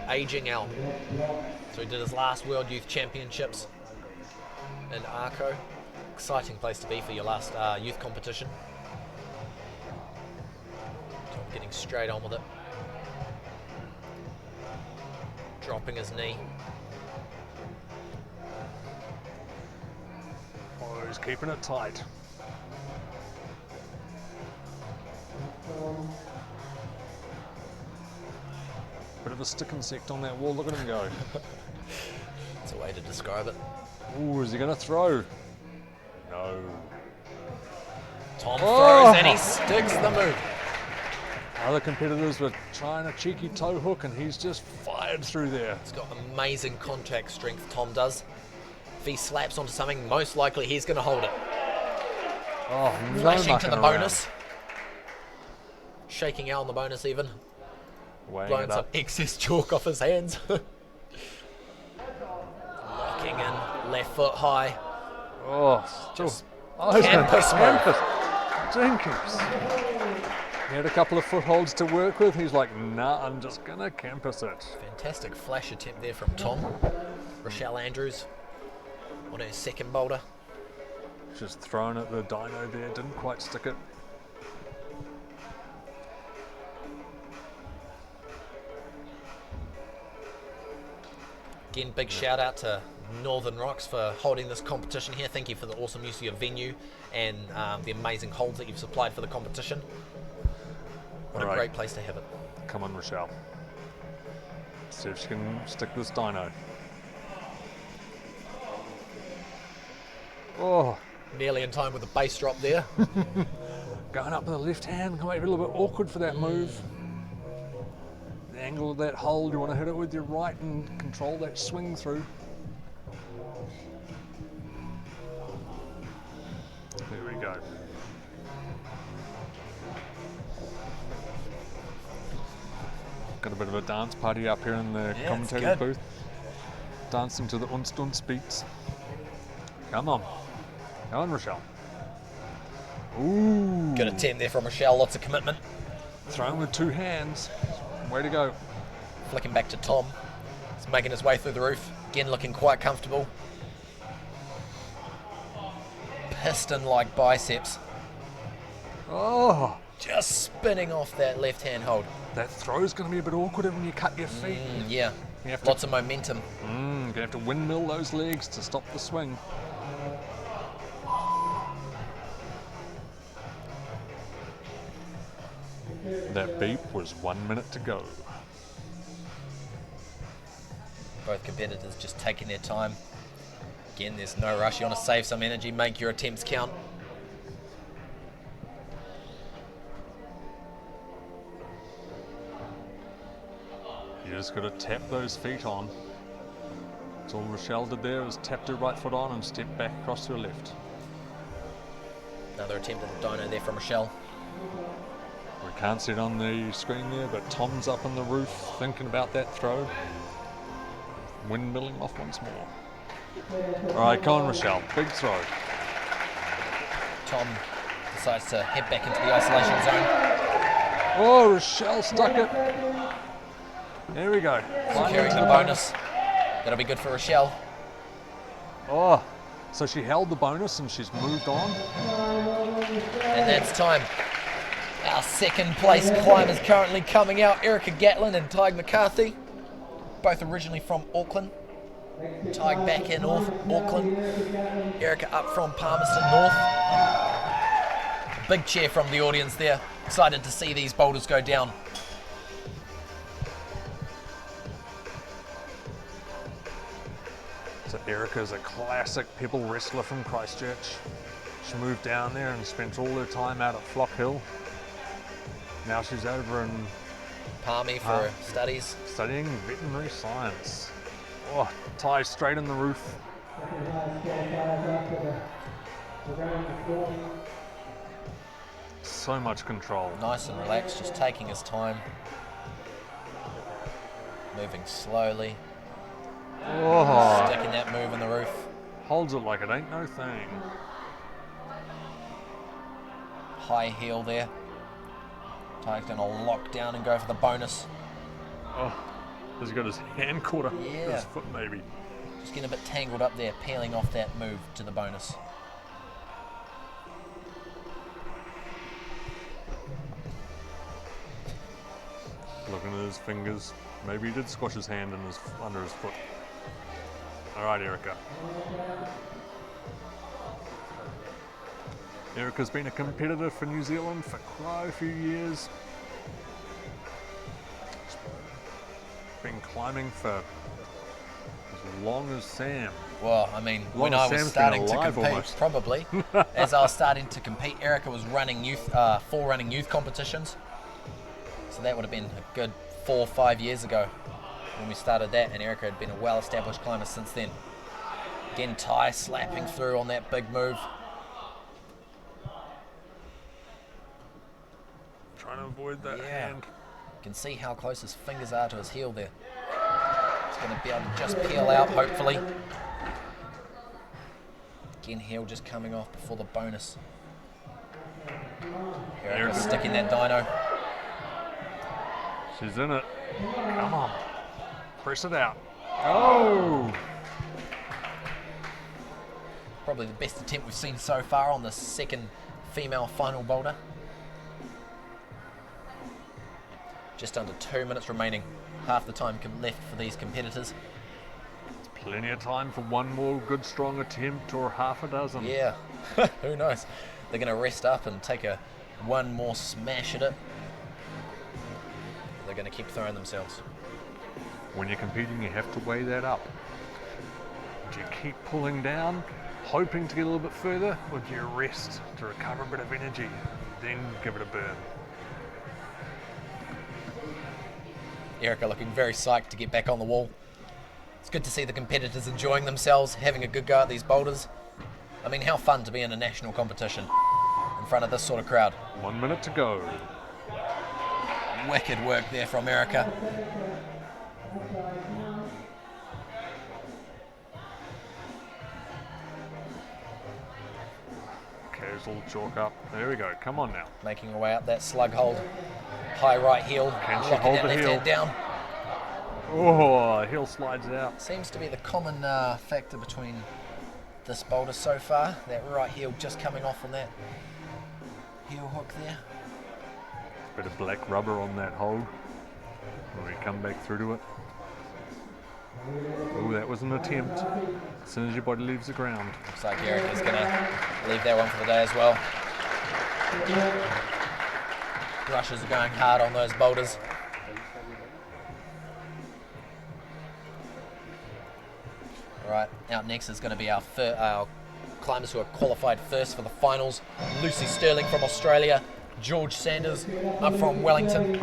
Aging out. So he did his last World Youth Championships in Arco. Exciting place to be for your last youth competition. Tom getting straight on with it. Dropping his knee. Oh, he's keeping it tight. Bit of a stick insect on that wall, look at him go. That's a way to describe it. Ooh, is he going to throw? No. Tom throws and he sticks the move. Other competitors were trying a cheeky toe hook and he's just fired through there. He's got amazing contact strength, Tom does. If he slaps onto something, most likely he's going to hold it. Oh, no Flashing to the mucking around. bonus. Shaking out on the bonus even. Weighing Blowing it some up. excess chalk off his hands. Locking in, left foot high. Oh, Just he's going to campus mode. campus. Jenkins. He had a couple of footholds to work with. He's like, nah, I'm just going to campus it. Fantastic flash attempt there from Tom. Rochelle Andrews on her second boulder. Just thrown at the dyno there, didn't quite stick it. Again, big shout out to Northern Rocks for holding this competition here. Thank you for the awesome use of your venue and the amazing holds that you've supplied for the competition. What a Alright. great place to have it. Come on, Rochelle. See if she can stick this dyno. Oh, Nearly in time with the bass drop there. going up with the left hand, might be a little bit awkward for that move. The angle of that hold, you want to hit it with your right and control that swing through. There we go. Got a bit of a dance party up here in the Yeah, commentator's it's good. booth. Dancing to the Unst Unst beats. Come on. Come on, Rochelle. Ooh. Good attempt there from Rochelle, lots of commitment. Thrown with two hands. Way to go. Flicking back to Tom. He's making his way through the roof. Again, looking quite comfortable. Piston-like biceps. Oh, Just spinning off that left-hand hold. that throw's going to be a bit awkward when you cut your feet. Yeah, You have to- lots of momentum. You're going to have to windmill those legs to stop the swing. That beep was 1 minute to go. Both competitors just taking their time. Again, there's no rush. You want to save some energy, make your attempts count. You just got to tap those feet on. That's all Rochelle did there, was tapped her right foot on and stepped back across to her left. Another attempt at the dyno there from Rochelle. We can't see it on the screen there, but Tom's up on the roof thinking about that throw. Windmilling off once more. All right, come on, Rochelle. Big throw. Tom decides to head back into the isolation zone. Oh, Rochelle stuck it. There we go. Climbing Securing to the bonus. That'll be good for Rochelle. Oh, so she held the bonus and she's moved on. And that's time. Our second place climbers currently coming out. Erica Gatlin and Tig McCarthy. Both originally from Auckland. Tig back in Auckland. Erica up from Palmerston North. Big cheer from the audience there. Excited to see these boulders go down. So Erica's a classic pebble wrestler from Christchurch. She moved down there and spent all her time out at Flock Hill. Now she's over in Palmy for studies. studying veterinary science. Oh, tie straight in the roof. So much control. Nice and relaxed, just taking his time. Moving slowly. Oh, Sticking that move in the roof. holds it like it ain't no thing. High heel there. Ty's going to lock down and go for the bonus. Oh, has he got his hand caught up Yeah. his foot maybe? Just getting a bit tangled up there, peeling off that move to the bonus. Looking at his fingers. Maybe he did squash his hand under his foot. All right, Erica. Erica's been a competitor for New Zealand for quite a few years. Been climbing for as long as Sam. Well, I mean, Long when as I was Sam's starting been to alive compete, almost. probably, as I was starting to compete, Erica was running running youth competitions. So that would have been a good 4 or 5 years ago when we started that, and Erica had been a well-established climber since then. Again, Ty slapping through on that big move. Trying to avoid that Yeah. hand. You can see how close his fingers are to his heel there. He's going to be able to just peel out, hopefully. Again, heel just coming off before the bonus. Erica sticking that dyno. She's in it. Come on. Press it out. Oh! Probably the best attempt we've seen so far on the second female final boulder. Just under 2 minutes remaining. Half the time left for these competitors. Plenty of time for one more good strong attempt or half a dozen. Yeah, who knows? They're going to rest up and take one more smash at it. They're going to keep throwing themselves. When you're competing, you have to weigh that up. Do you keep pulling down, hoping to get a little bit further, or do you rest to recover a bit of energy, then give it a burn? Erica looking very psyched to get back on the wall. It's good to see the competitors enjoying themselves, having a good go at these boulders. I mean, how fun to be in a national competition in front of this sort of crowd. 1 minute to go. Wicked work there from Erica. Casual chalk up. There we go. Come on now. Making her way up that slug hold. High right heel. Can she locking hold that the left heel? hand down. Oh, heel slides out. Seems to be the common factor between this boulder so far. That right heel just coming off on that heel hook there. Bit of black rubber on that hold when we come back through to it. Oh, that was an attempt. As soon as your body leaves the ground. Looks like Erica's going to leave that one for the day as well. Rushers are going hard on those boulders. Alright, out next is going to be our climbers who are qualified first for the finals. Lucy Sterling from Australia, George Sanders up from Wellington.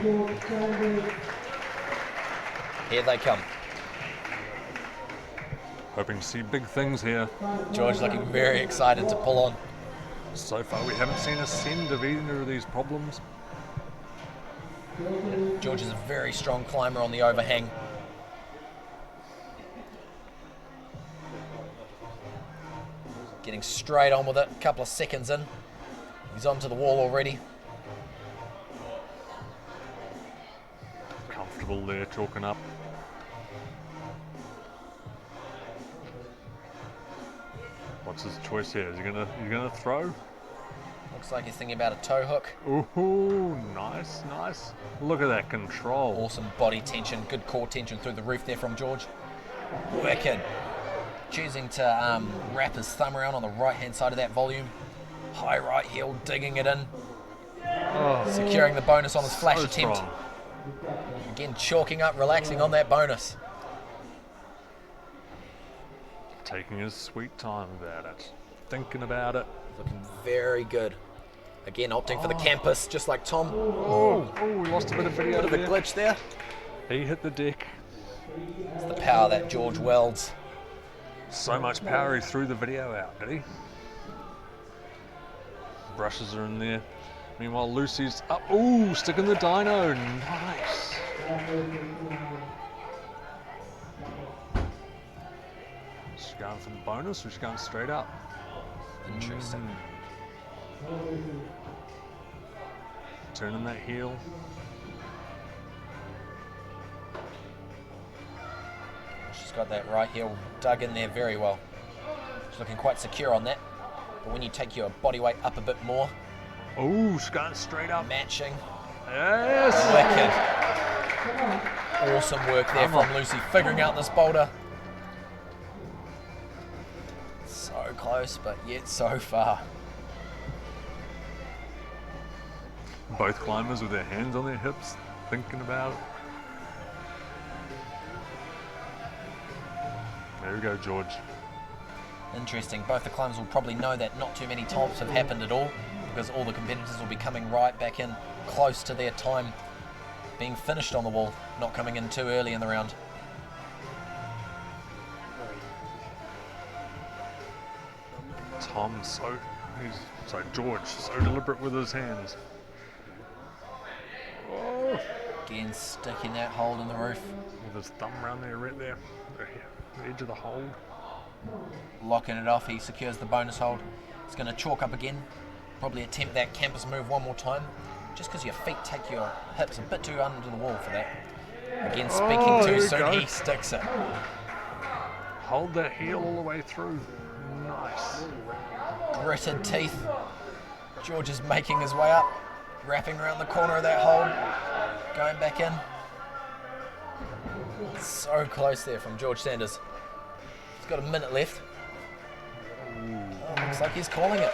Here they come. Hoping to see big things here. George looking very excited to pull on. So far we haven't seen a send of either of these problems. George is a very strong climber on the overhang. Getting straight on with it, a couple of seconds in. He's onto the wall already. Comfortable there, chalking up. What's his choice here? Is he gonna throw? Looks like he's thinking about a toe hook. Ooh, nice, nice. Look at that control. Awesome body tension, good core tension through the roof there from George. Wicked. Choosing to wrap his thumb around on the right-hand side of that volume. High right heel, digging it in. Oh, Securing the bonus on his flash so attempt. strong. Again, chalking up, relaxing on that bonus. Taking his sweet time about it. Thinking about it. Looking very good. Again, opting for the campus, just like Tom. Oh, we lost a bit of video Bit of a glitch there. He hit the deck. It's the power that George welds. So much power he threw the video out, did he? Brushes are in there. Meanwhile, Lucy's up. Ooh, sticking the dyno. Nice. She's going for the bonus or she's going straight up? Interesting. Turning that heel. She's got that right heel dug in there very well. She's looking quite secure on that. But when you take your body weight up a bit more, Oh, she's going straight up. matching, Yes. wicked. Awesome work there from Lucy, figuring out this boulder. So close, but yet so far. Both climbers with their hands on their hips, thinking about it. There we go, George. Interesting. Both the climbers will probably know that not too many tops have happened at all, because all the competitors will be coming right back in close to their time being finished on the wall, not coming in too early in the round. George, so deliberate with his hands. Oh. Again, sticking that hold in the roof. With his thumb around there, right there, the edge of the hold. Locking it off, he secures the bonus hold. He's going to chalk up again. Probably attempt that campus move one more time. Just because your feet take your hips a bit too under the wall for that. Again, speaking too soon, he sticks it. Hold that heel all the way through. Nice. Gritted teeth. George is making his way up. Wrapping around the corner of that hold. Going back in. So close there from George Sanders. He's got a minute left. Oh, looks like he's calling it.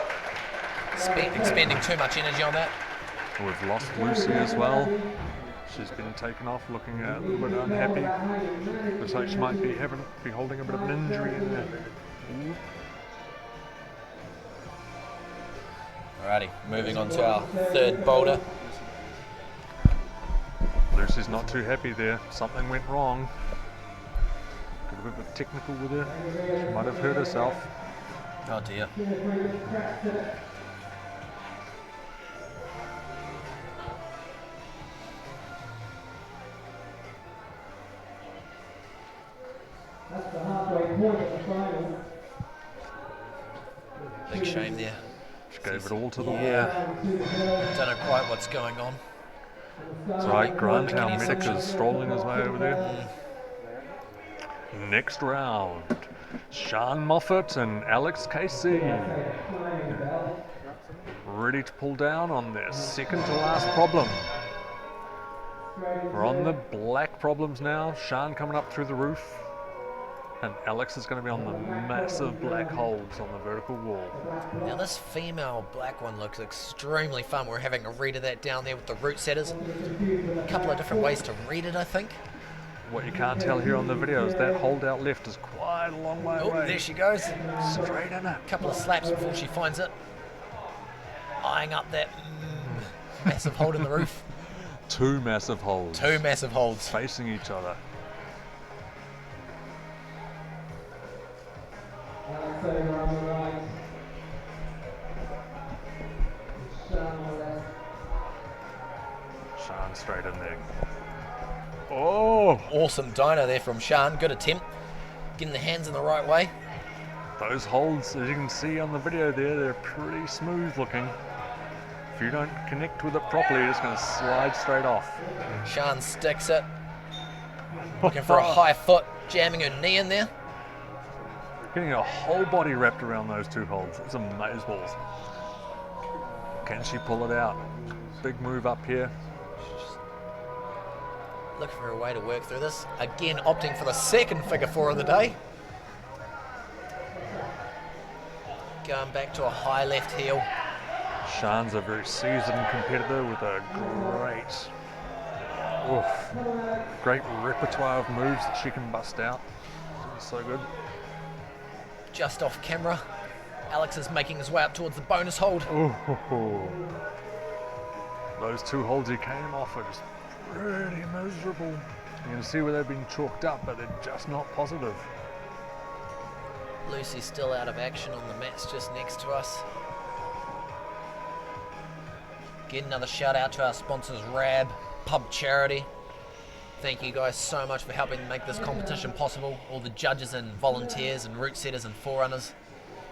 Expending too much energy on that. We've lost Lucy as well. She's been taken off, looking a little bit unhappy. Looks like she might be holding a bit of an injury in there. Alrighty, moving on to our third boulder. Lucy's not too happy there. Something went wrong. Got a bit of a technical with her. She might have hurt herself. Oh dear. That's the halfway point of the final. Big shame there. She gave it all to the wall. Don't know quite what's going on. That's right, Grant, our medic, is strolling his way over there. Next round, Sean Moffat and Alex Casey. Ready to pull down on their second to last problem. We're on the black problems now. Sean coming up through the roof. And Alex is going to be on the massive black holes on the vertical wall. Now this female black one looks extremely fun. We're having a read of that down there with the root setters. A couple of different ways to read it, I think. What you can't tell here on the video is that hold out left is quite a long way Oh, away. there she goes. Straight in it. A couple of slaps before she finds it. Eyeing up that massive hold in the roof. Two massive holes. Two massive holds. Facing each other. Alex over on the right. Sean on the left. Sean straight in there. Oh! Awesome dyno there from Sean. Good attempt. Getting the hands in the right way. Those holds, as you can see on the video there, they're pretty smooth looking. If you don't connect with it properly, you're just going to slide straight off. Sean sticks it. Looking for a high foot. Jamming her knee in there. Getting a whole body wrapped around those two holds. It's amazeballs. Can she pull it out? Big move up here. Looking for a way to work through this. Again, opting for the second figure four of the day. Going back to a high left heel. Sean's a very seasoned competitor with a great repertoire of moves that she can bust out. So good. Just off camera. Alex is making his way up towards the bonus hold. Oh, those 2 holds he came off are just pretty miserable. You can see where they've been chalked up, but they're just not positive. Lucy's still out of action on the mats just next to us. Again, another shout out to our sponsors, RAB, Pub Charity. Thank you guys so much for helping make this competition possible. All the judges and volunteers and route setters and forerunners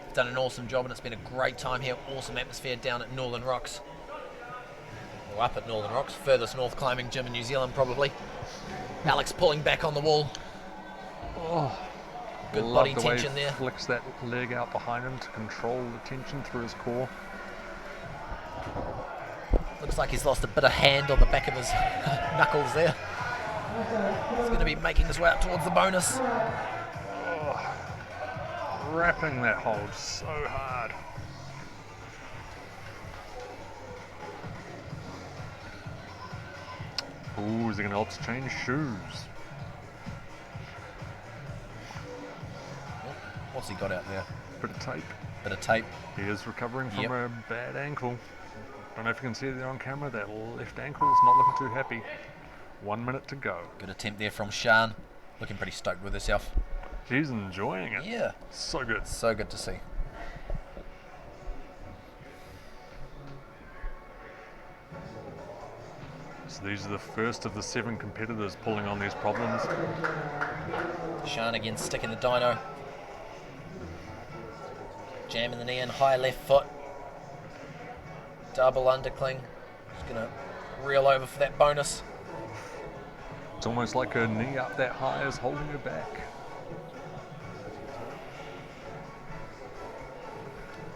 have done an awesome job, and it's been a great time here. Awesome atmosphere down at Northern Rocks. Or up at Northern Rocks, furthest north climbing gym in New Zealand probably. Alex pulling back on the wall. Oh, good love body the way tension he there. flicks that leg out behind him to control the tension through his core. Looks like he's lost a bit of hand on the back of his knuckles there. He's going to be making his way up towards the bonus. Oh, wrapping that hold so hard. Ooh, is he going to help to change shoes? What's he got out there? Bit of tape. Bit of tape. He is recovering from Yep. a bad ankle. Don't know if you can see it there on camera. That left ankle is not looking too happy. 1 minute to go. Good attempt there from Sian. Looking pretty stoked with herself. She's enjoying it. Yeah. So good. So good to see. So these are the first of the 7 competitors pulling on these problems. Sian again sticking the dyno. Jamming the knee in, high left foot. Double undercling. Just going to reel over for that bonus. It's almost like her knee up that high is holding her back.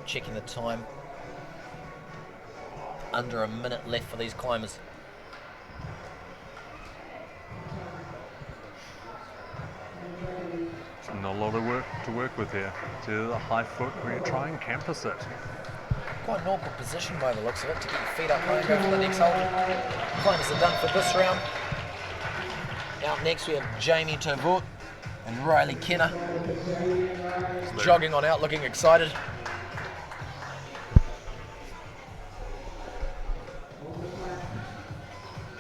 Checking the time. Under a minute left for these climbers. Not a lot of work to work with here. It's either the high foot or you try and campus it. Quite an awkward position by the looks of it to get your feet up high and go for the next hold. Climbers are done for this round. Out next we have Jamie Turnbull and Riley Kenner. Jogging on out, looking excited.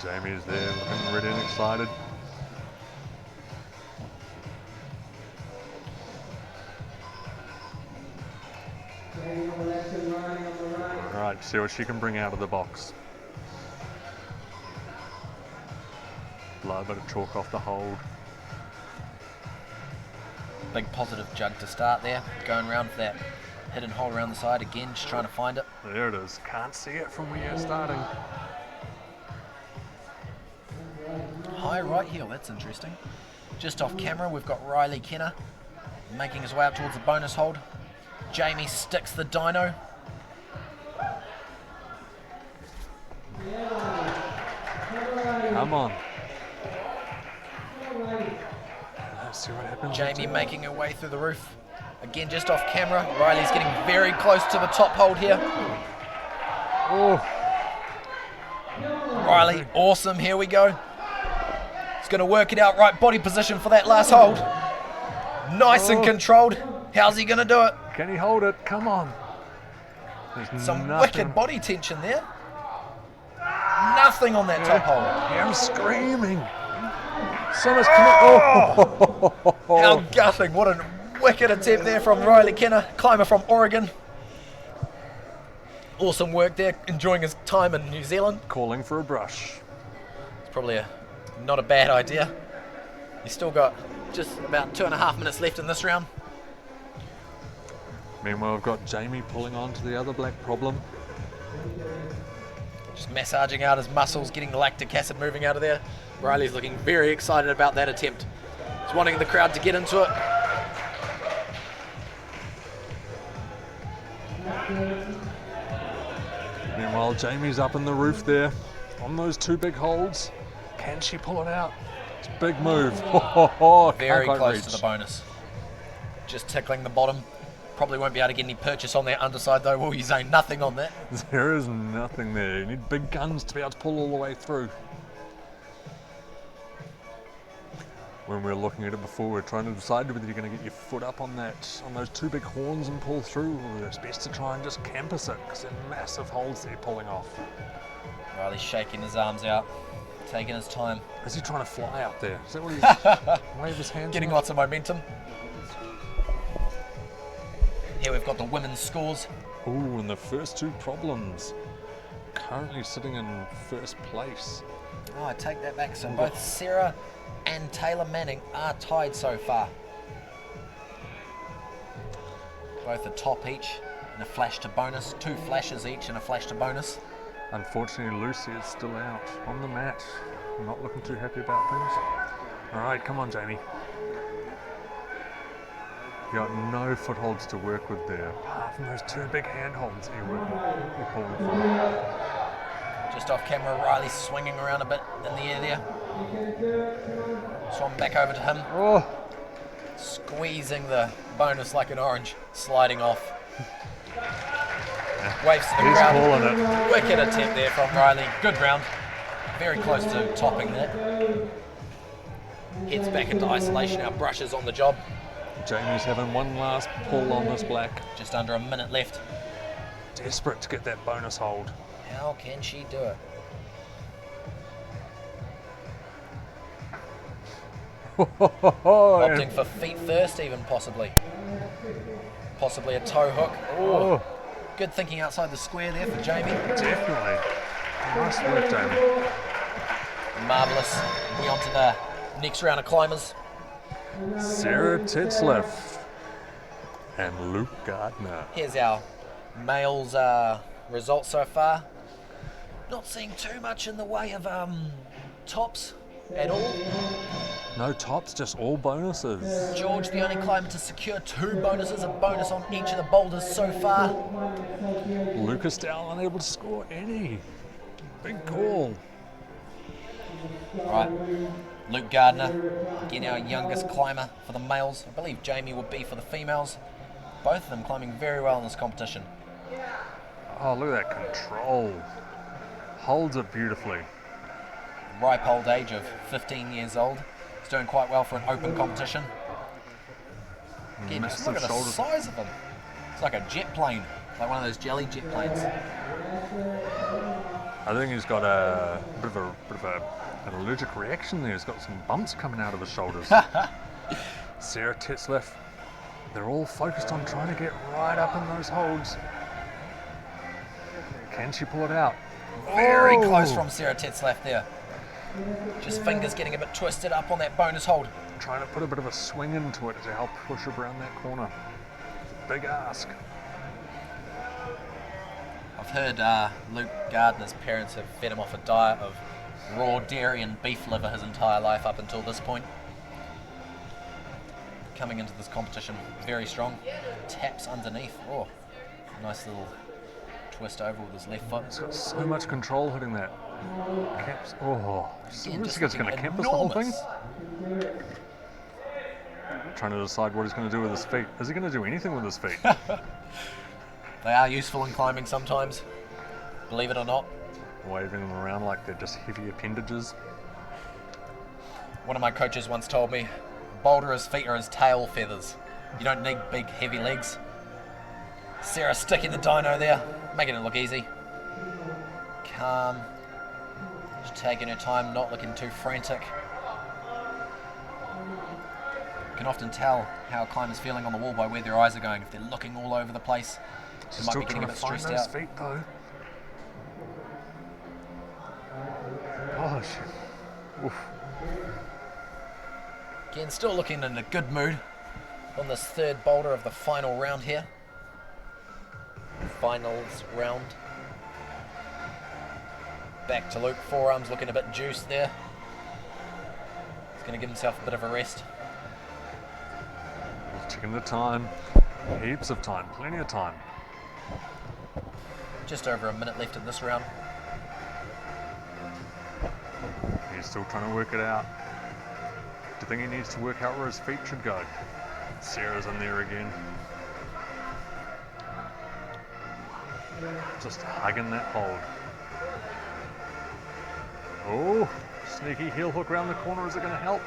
Jamie's there looking ready and excited. Alright, see what she can bring out of the box. Blow a bit of chalk off the hold. Big positive jug to start there. Going around for that hidden hold around the side again, just trying to find it. There it is. Can't see it from where you're starting. High right heel, that's interesting. Just off camera, we've got Riley Kenner making his way up towards the bonus hold. Jamie sticks the dyno. Come on. Let's see what happens. Jamie making her way through the roof. Again, just off camera. Riley's getting very close to the top hold here. Oh, Riley, awesome. Here we go. He's going to work it out. Right body position for that last hold. Nice and controlled. How's he going to do it? can he hold it? Come on. There's Some nothing. wicked body tension there. Nothing on that top hold. I'm screaming. So much commit. Oh. How gutting. What a wicked attempt there from Riley Kenner, climber from Oregon. Awesome work there, enjoying his time in New Zealand. Calling for a brush. It's probably not a bad idea. He's still got just about 2.5 minutes left in this round. Meanwhile, we've got Jamie pulling on to the other black problem. Just massaging out his muscles, getting the lactic acid moving out of there. Riley's looking very excited about that attempt. He's wanting the crowd to get into it. Meanwhile, Jamie's up in the roof there on those 2 big holds. Can she pull it out? It's a big move. Very Can't quite close reach. to the bonus. Just tickling the bottom. Probably won't be able to get any purchase on that underside though, will you, Zane? Nothing on that. There is nothing there. You need big guns to be able to pull all the way through. When we were looking at it before, we were trying to decide whether you're going to get your foot up on those two big horns and pull through, or it's best to try and just campus it, because they're massive holds that you're pulling off. Riley's shaking his arms out, taking his time. Is he trying to fly up there? Is that what he's wave his hands? Getting lots of momentum. Here we've got the women's scores. Ooh, and the first two problems. Currently sitting in first place. Oh, I take that back. So both Sarah and Taylor Manning are tied so far. Both a top each and a flash to bonus. 2 flashes each and a flash to bonus. Unfortunately, Lucy is still out on the mat. Not looking too happy about things. All right, come on, Jamie. You got no footholds to work with there, apart from those 2 big handholds that you're pulling from. Just off camera, Riley swinging around a bit in the air there. Swung back over to him. Oh, Squeezing the bonus like an orange, sliding off. Waves to the he's crowd. calling it. Wicked attempt there from Riley. Good round. Very close to topping that. Heads back into isolation. Our brushes on the job. Jamie's having one last pull on this black. Just under a minute left. Desperate to get that bonus hold. How can she do it? Opting for feet first, even possibly. Possibly a toe hook. Oh, Good thinking outside the square there for Jamie. definitely. Nice work, Jamie. Marvellous. We on to the next round of climbers. Sarah Tetzlaff and Luke Gardner. Here's our males results so far. Not seeing too much in the way of tops at all. No tops, just all bonuses. George, the only climber to secure 2 bonuses, a bonus on each of the boulders so far. Lucas Dowell unable to score any. Big call. Right, Luke Gardner, again our youngest climber for the males. I believe Jamie would be for the females. Both of them climbing very well in this competition. Oh, look at that control. Holds it beautifully. Ripe old age of 15 years old. He's doing quite well for an open competition. Again, just look at the shoulders. size of him. It's like a jet plane, like one of those jelly jet planes. I think he's got a bit of an allergic reaction there. He's got some bumps coming out of his shoulders. Sarah Tetzlaff, they're all focused on trying to get right up in those holds. Can she pull it out? Very Oh! close from Sarah Tetzlaff there. Just fingers getting a bit twisted up on that bonus hold. Trying to put a bit of a swing into it to help push around that corner. It's a big ask. I've heard Luke Gardner's parents have fed him off a diet of raw dairy and beef liver his entire life up until this point. Coming into this competition very strong. Taps underneath. Oh, nice little twist over with his left foot. He's got so much control hitting that. Caps. Oh, Again, looks just like it's going to looking campus the whole thing. enormous. Trying to decide what he's going to do with his feet. Is he going to do anything with his feet? They are useful in climbing sometimes, believe it or not. Waving them around like they're just heavy appendages. One of my coaches once told me, boulderers' feet are as tail feathers. You don't need big, heavy legs. Sarah sticking the dyno there, making it look easy. Calm. Just taking her time, not looking too frantic. You can often tell how a climber's feeling on the wall by where their eyes are going. If they're looking all over the place, they might Still be getting trying a to bit find stressed those out. feet though. Gosh. Oof. Again, still looking in a good mood on this third boulder of the final round here. Finals round. Back to Luke, forearms looking a bit juiced there. He's going to give himself a bit of a rest. Checking the time. Heaps of time. Plenty of time. Just over a minute left in this round. He's still trying to work it out. Do you think he needs to work out where his feet should go? Sarah's in there again. Just hugging that hold. Oh, sneaky heel hook around the corner. Is it going to help?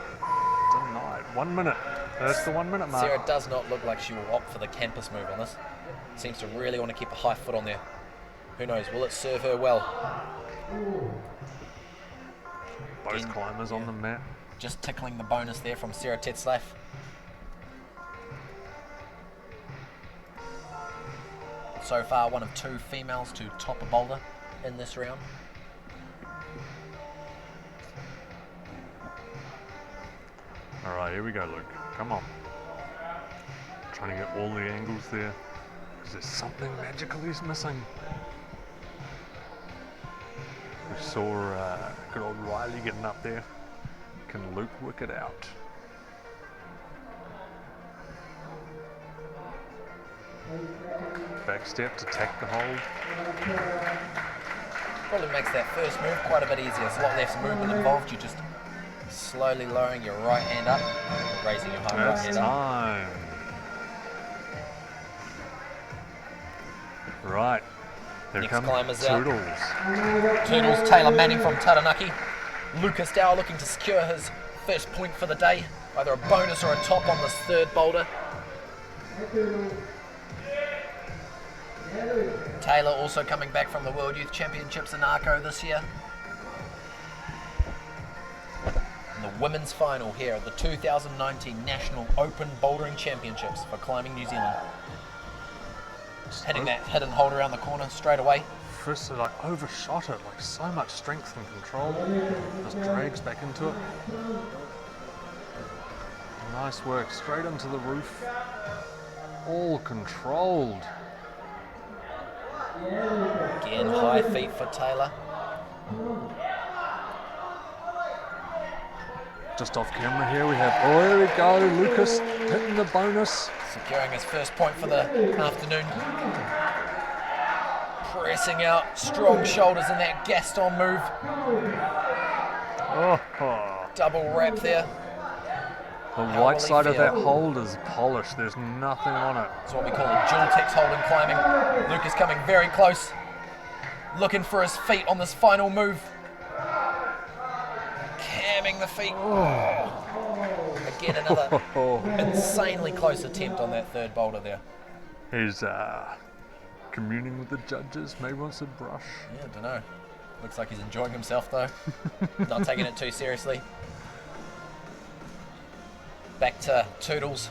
Didn't night. 1 minute. That's the 1 minute mark. Sarah does not look like she will opt for the campus move on this. Seems to really want to keep a high foot on there. Who knows, will it serve her well? Both climbers on the mat. Just tickling the bonus there from Sarah Tetzlaff. So far, one of 2 females to top a boulder in this round. Alright, here we go, Luke. Come on. Trying to get all the angles there. Because there's something magical he's missing. We saw good old Riley getting up there. Can Luke work it out? Back step to take the hold. Probably makes that first move quite a bit easier. There's a lot less movement involved. You're just slowly lowering your right hand up, raising your right hand up. Time. Right. There Next comes climber's out. Toodles. Toodles, Taylor Manning from Taranaki. Lucas Dow looking to secure his first point for the day. Either a bonus or a top on this third boulder. Taylor also coming back from the World Youth Championships in Arco this year. And the women's final here at the 2019 National Open Bouldering Championships for Climbing New Zealand. Just hitting that hit and hold around the corner straight away. First, like overshot it, like so much strength and control. Just drags back into it. Nice work, straight into the roof. All controlled. Again, high feet for Taylor. Just off camera here we have, oh there we go, Lucas hitting the bonus. Securing his first point for the afternoon. Pressing out, strong shoulders in that Gaston move. Oh. Double wrap there. The white side of that hold is polished, there's nothing on it. That's what we call a dual tex hold in climbing. Lucas coming very close. Looking for his feet on this final move. Camming the feet. Again, another insanely close attempt on that third boulder there. He's communing with the judges, maybe wants a brush. Yeah, I don't know. Looks like he's enjoying himself though. Not taking it too seriously. Back to Toodles.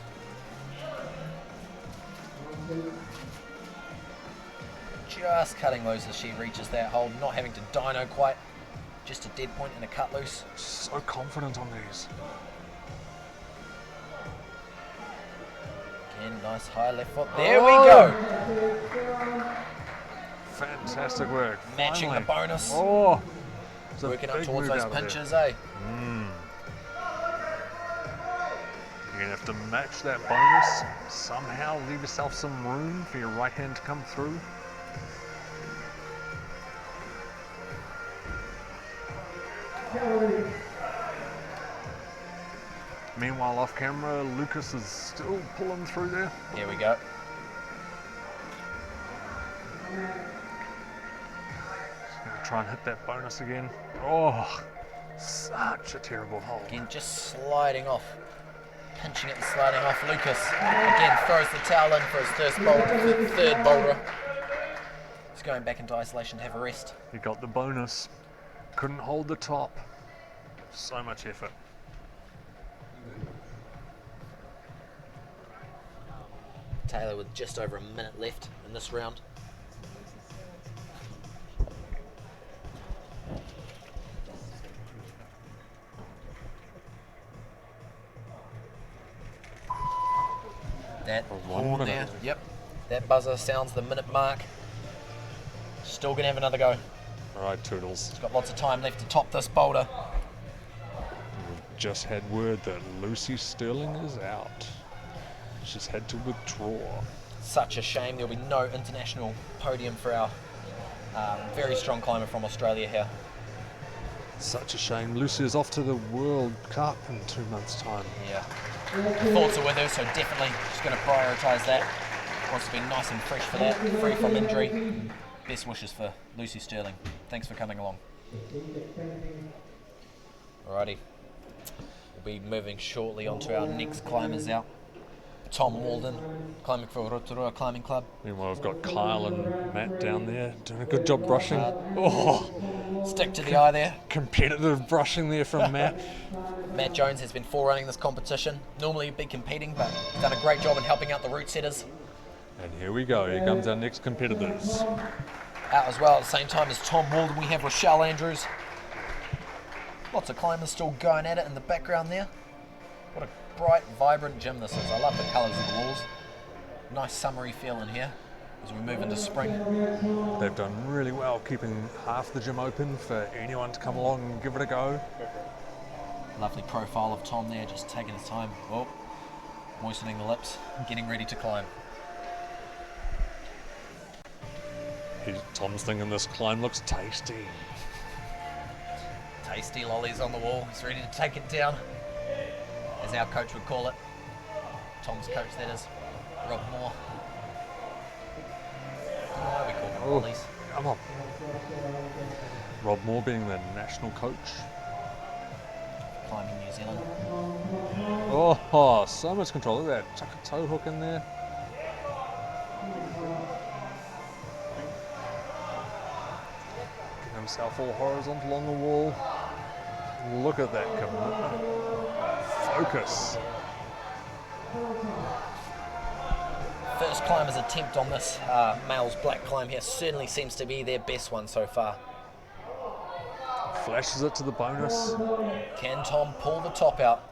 Just cutting loose as she reaches that hold, not having to dyno quite. Just a dead point and a cut loose. So confident on these. Again, nice high left foot. There we go. Fantastic work. Matching finally. the bonus. Oh, it's a Working up big towards move those out of pinches, there. eh? You're going to have to match that bonus. Somehow leave yourself some room for your right hand to come through. Meanwhile, off camera, Lucas is still pulling through there. Here we go. Just going to try and hit that bonus again. Oh, such a terrible hold. Again, just sliding off. Pinching it and sliding off. Lucas again throws the towel in for his third boulder. He's going back into isolation to have a rest. He got the bonus. Couldn't hold the top. So much effort. Taylor with just over a minute left in this round. That horn there, yep. That buzzer sounds the minute mark. Still gonna have another go. All right, Toodles. He's got lots of time left to top this boulder. We've just had word that Lucy Sterling is out. She's had to withdraw. Such a shame. There'll be no international podium for our very strong climber from Australia here. Such a shame. Lucy is off to the World Cup in 2 months' time. Yeah. Thoughts are with her, so definitely just going to prioritise that. Wants to be nice and fresh for that, free from injury. Best wishes for Lucy Sterling. Thanks for coming along. Alrighty. We'll be moving shortly onto our next climbers out. Tom Walden, climbing for Rotorua Climbing Club. Meanwhile, we've got Kyle and Matt down there doing a good job brushing. Oh, Stick to the eye there. competitive brushing there from Matt. Matt Jones has been forerunning this competition. Normally he'd be competing, but he's done a great job in helping out the route setters. And here we go. Here comes our next competitors. Out as well at the same time as Tom Walden, we have Rochelle Andrews. Lots of climbers still going at it in the background there. What a bright, vibrant gym this is. I love the colours of the walls. Nice summery feel in here as we move into spring. They've done really well keeping half the gym open for anyone to come along and give it a go. Lovely profile of Tom there, just taking his time. Oh, moistening the lips, getting ready to climb. Tom's thinking this climb looks tasty. Tasty lollies on the wall. He's ready to take it down, as our coach would call it. Tom's coach, that is, Rob Moore. I don't know why we call them lollies. Come on. Rob Moore being the national coach. Climbing New Zealand. Oh, so much control. Look at that. Chuck a toe hook in there. Getting himself all horizontal on the wall. Look at that commitment. Focus. First climber's attempt on this male's black climb here certainly seems to be their best one so far. Flashes it to the bonus. Can Tom pull the top out?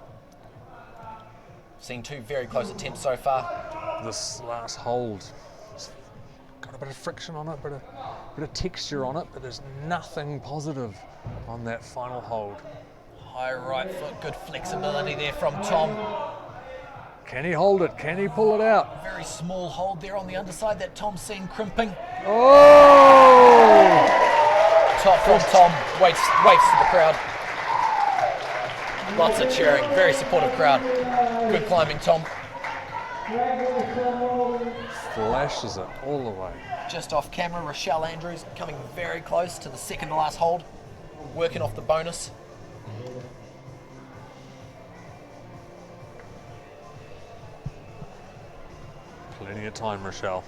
Seen two very close attempts so far. This last hold, it's got a bit of friction on it, bit of texture on it, but there's nothing positive on that final hold. High right foot, good flexibility there from Tom. Can he hold it? Can he pull it out? Very small hold there on the underside that Tom's seen crimping. Oh! Top from Tom, waves to the crowd. Lots of cheering, very supportive crowd. Good climbing, Tom. Flashes it all the way. Just off camera, Rochelle Andrews coming very close to the second to last hold, working off the bonus. Plenty of time, Rochelle.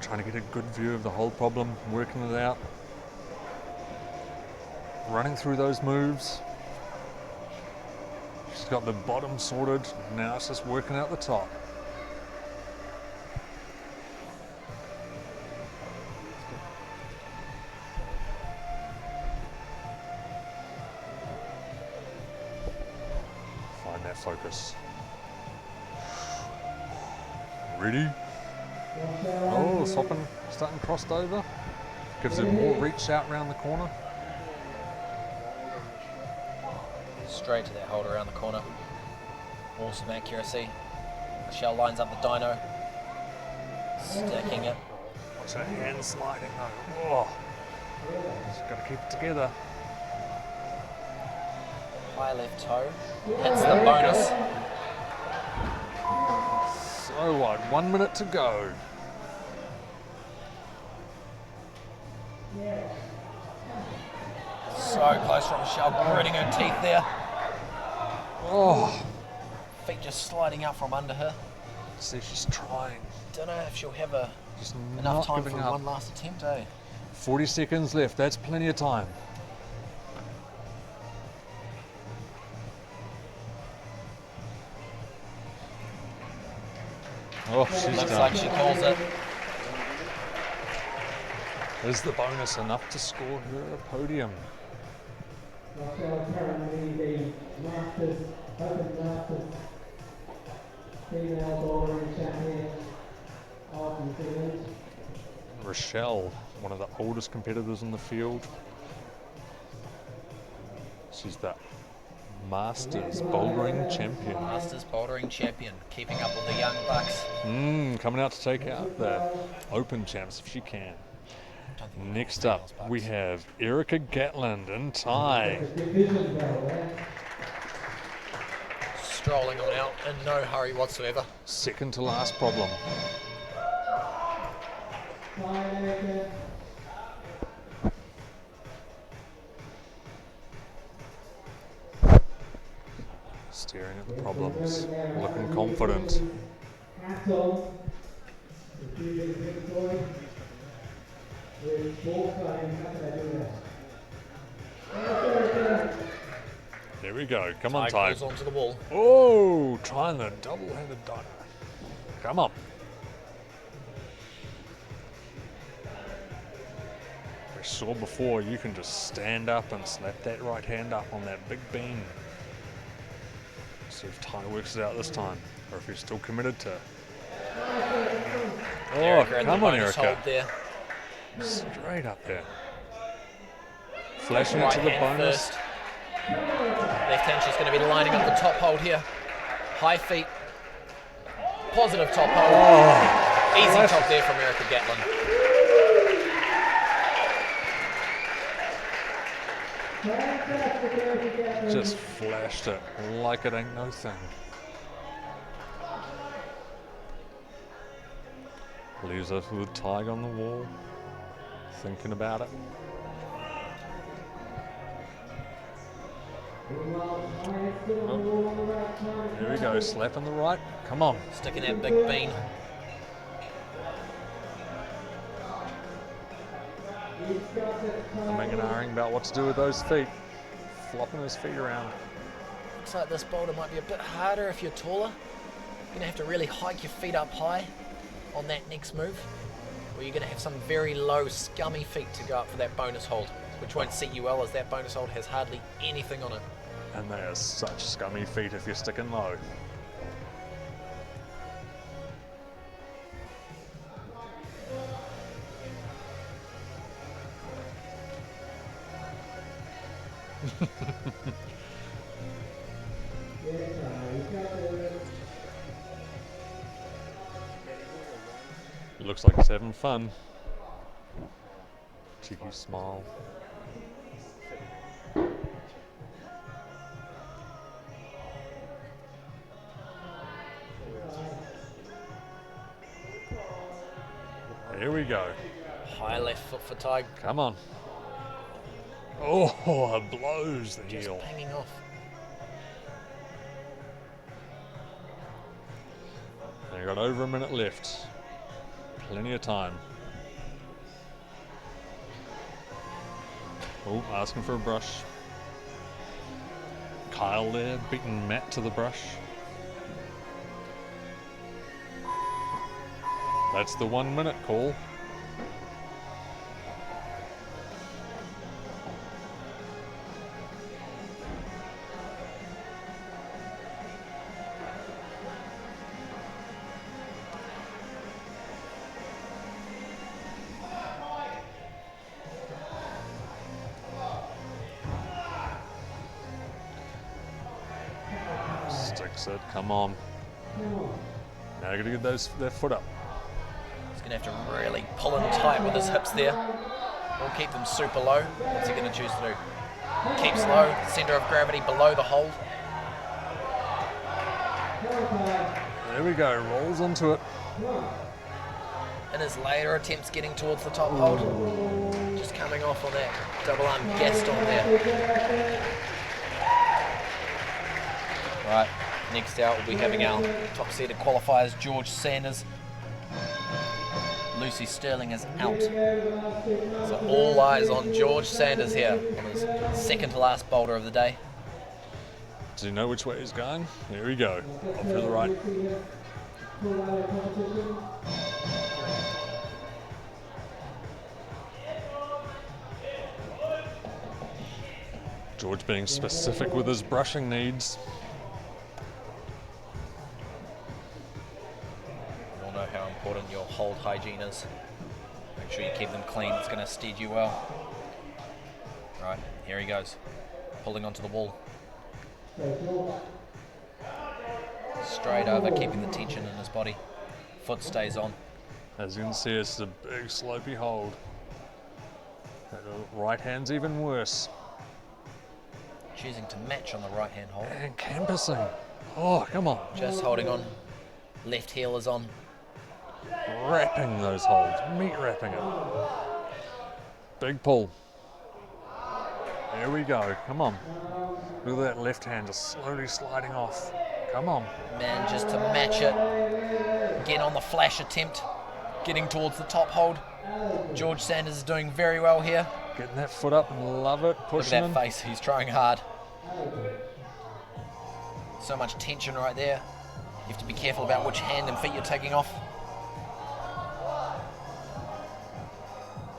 Trying to get a good view of the whole problem, working it out. Running through those moves. She's got the bottom sorted, now it's just working out the top. Find that focus. Ready? Oh, starting crossed over. Gives her more reach out around the corner. Straight to that hold around the corner. Awesome accuracy. Michelle lines up the dyno. Stacking it. Watch her hand sliding though. Oh. She's got to keep it together. High left toe. Hits the bonus. So what? 1 minute to go. So close from Michelle, gritting her teeth there. Oh. Feet just sliding out from under her. See, she's trying. Don't know if she'll have Just enough not time for giving up. one last attempt, eh? 40 seconds left. That's plenty of time. Oh, she's Looks done. like she calls it. Is the bonus enough to score her a podium? Rochelle currently the Masters, Open Masters female bouldering champion of New Zealand. Rochelle, one of the oldest competitors in the field. She's the Masters Bouldering champion. Masters Bouldering champion, keeping up with the young bucks. Coming out to take out the Open champs if she can. Don't think Next up, we have Erica Gatlin in tie. strolling on out in no hurry whatsoever. Second to last problem. Staring at the problems, looking confident. Hats on. If you get a big boy, with ball playing, how can I do that? There we go. Come on, Ty Ty. goes onto the wall. Oh, trying the double-handed dive. Come on. We saw before you can just stand up and slap that right hand up on that big beam. See if Ty works it out this time, or if he's still committed to. Oh, Erica in the come on, bonus Erica. hold there. Straight up there. Flashing Right into the hand bonus. first. Left hand, she's going to be lining up the top hold here. High feet. Positive top hold. Oh, Easy top there from Erica Gatlin. just flashed it like it ain't no thing. Leaves us with Tig on the wall, thinking about it. Oh, here we go, slap on the right. Come on. Sticking that big bean. I'm making an ahhing about what to do with those feet. Flopping his feet around. Looks like this boulder might be a bit harder if you're taller. You're going to have to really hike your feet up high on that next move, or you're going to have some very low, scummy feet to go up for that bonus hold, which won't suit you well as that bonus hold has hardly anything on it. And they are such scummy feet if you're sticking low. Looks like it's having fun. Cheeky smile. Here we go. High left foot for Tig. Come on. Oh, it blows the Just heel. hanging off. And you got over a minute left. Plenty of time. Oh, asking for a brush. Kyle there, beating Matt to the brush. That's the 1 minute call. Sticks it, come on. Now you gotta get that foot up. He's going to have to really pull in tight with his hips there. Or keep them super low. What's he going to choose to do? Keeps low, centre of gravity below the hold. There we go, rolls onto it. In his later attempts getting towards the top hold. Just coming off on that double arm Gaston there. Right, next out we'll be having our top seeded qualifiers, George Sanders. Lucy Sterling is out. So all eyes on George Sanders here on his second to last boulder of the day. Does he know which way he's going? Here we go. Up to the right. George being specific with his brushing needs. You all know how important your hold hygiene is. Make sure you keep them clean, it's going to stead you well. Right, here he goes. Pulling onto the wall. Straight over, keeping the tension in his body. Foot stays on. As you can see, it's a big slopey hold. That right hand's even worse. Choosing to match on the right hand hold. And campusing. Oh, come on. Just holding on. Left heel is on. Wrapping those holds. Meat wrapping it. Big pull. There we go. Come on. Look at that left hand just slowly sliding off. Come on. Man, just to match it. Again on the flash attempt. Getting towards the top hold. George Sanders is doing very well here. Getting that foot up and love it. Look Pushing at him. that face. He's trying hard. So much tension right there. You have to be careful about which hand and feet you're taking off.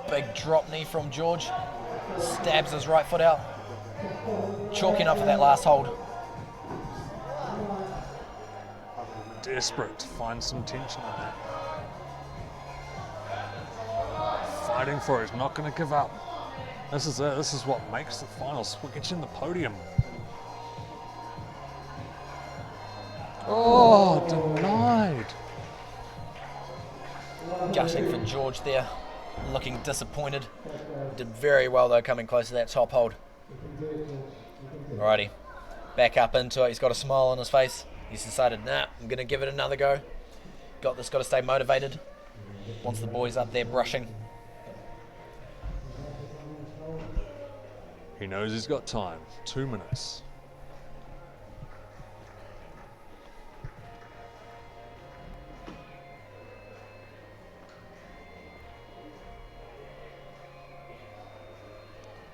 Big drop knee from George. Stabs his right foot out. Chalking up for that last hold. Desperate to find some tension in that. Fighting for it. He's not going to give up. This is it. This is what makes the finals. We'll get you in the podium. Oh, denied. Gutting for George there. Looking disappointed. Did very well though coming close to that top hold. Alrighty. Back up into it. He's got a smile on his face. He's decided, nah, I'm going to give it another go. Got this, got to stay motivated. Wants the boys up there brushing. He knows he's got time. 2 minutes.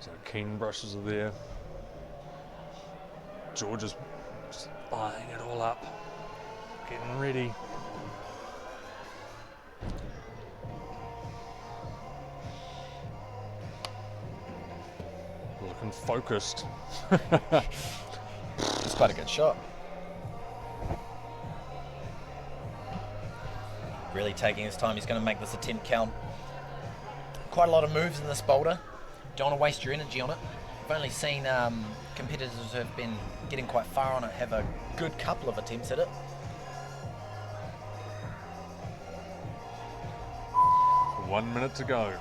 So keen brushes are there. George is just eyeing it all up. Getting ready. Looking focused. It's quite a good shot. Really taking his time. He's going to make this attempt count. Quite a lot of moves in this boulder. Don't want to waste your energy on it. I've only seen competitors who have been getting quite far on it have a good couple of attempts at it. One minute to go.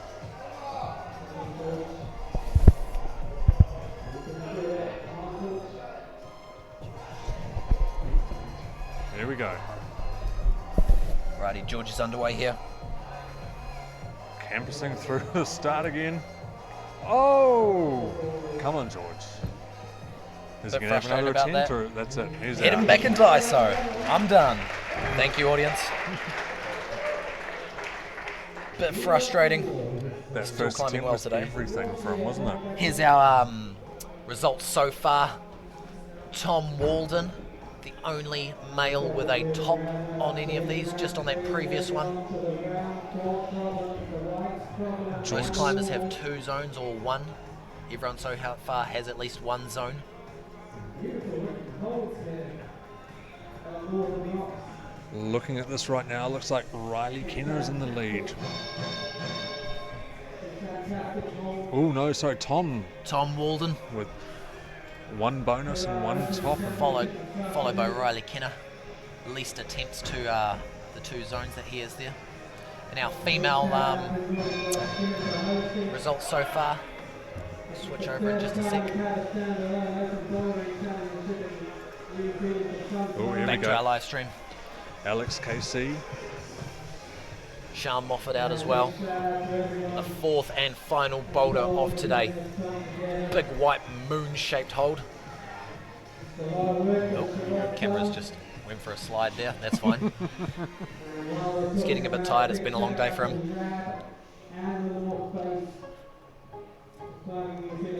There we go. Righty, George is underway here. Campusing through the start again. Oh! Come on, George. Is he Bit going to have another frustrated about attempt, that. or that's it? He's Hit out. him back into ISO. I'm done. Thank you, audience. Bit frustrating. That Still first climbing attempt well was today. everything for him, wasn't it? Here's our results so far. Tom Walden, the only male with a top on any of these, just on that previous one. Most climbers have 2 zones or 1. Everyone so far has at least 1 zone. Looking at this right now, looks like Riley Kenner is in the lead. Oh no, sorry, Tom Tom Walden, with 1 bonus and 1 top. followed by Riley Kenner. Least attempts to the 2 zones that he has there. And our female results so far. Switch over in just a sec. Oh, here we Back to our go. live stream. Alex KC. Sean Moffat out as well. The 4th and final boulder of today. Big white moon-shaped hold. Oh, camera's just went for a slide there. That's fine. He's getting a bit tired. It's been a long day for him.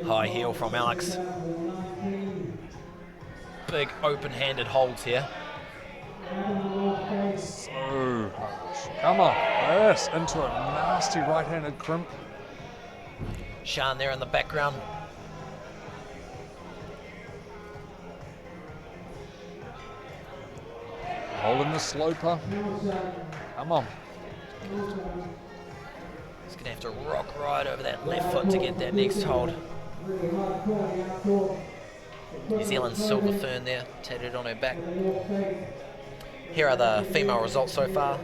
High heel from Alex. Big open-handed holds here. So, come on. Yes, into a nasty right-handed crimp. Sean there in the background. Holding the sloper. Come on. He's going to have to rock right over that left foot to get that next hold. New Zealand silver fern there, tatted on her back. Here are the female results so far.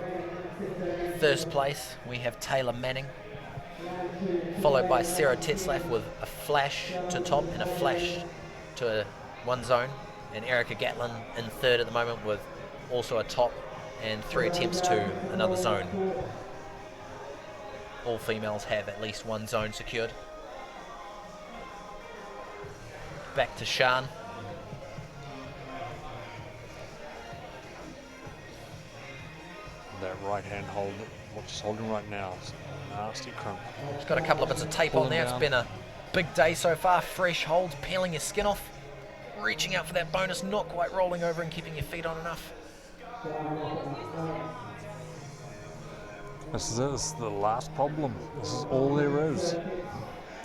First place, we have Taylor Manning, followed by Sarah Tetzlaff with a flash to top and a flash to 1 zone, and Erica Gatlin in 3rd at the moment with also a top and 3 attempts to another zone. All females have at least 1 zone secured. Back to Sean. That right hand hold, what she's holding right now, is a nasty crimp. She's got a couple of bits of tape on Pulling there. down. It's been a big day so far. Fresh holds, peeling your skin off. Reaching out for that bonus, not quite rolling over and keeping your feet on enough. This is it. This is the last problem. This is all there is.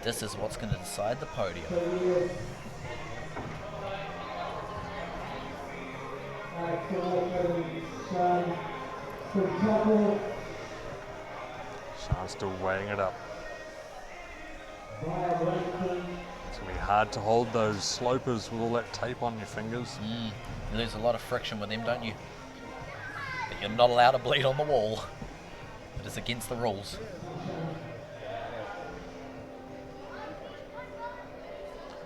This is what's going to decide the podium. Sean's still weighing it up. It's going to be hard to hold those slopers with all that tape on your fingers. You lose a lot of friction with them, don't you? But you're not allowed to bleed on the wall. It is against the rules.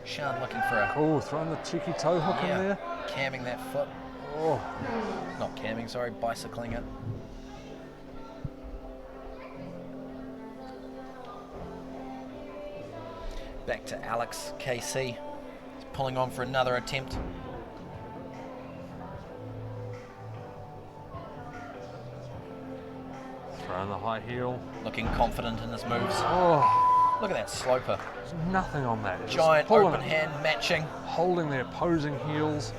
Sean looking for a... Oh, throwing the cheeky toe hook in there. Camming that foot. Oh, Not camming, sorry, bicycling it. Back to Alex KC. He's pulling on for another attempt. throwing the high heel. Looking confident in his moves. Oh, Look at that sloper. there's nothing on that. Just Giant pulling open it, hand matching. holding their opposing heels.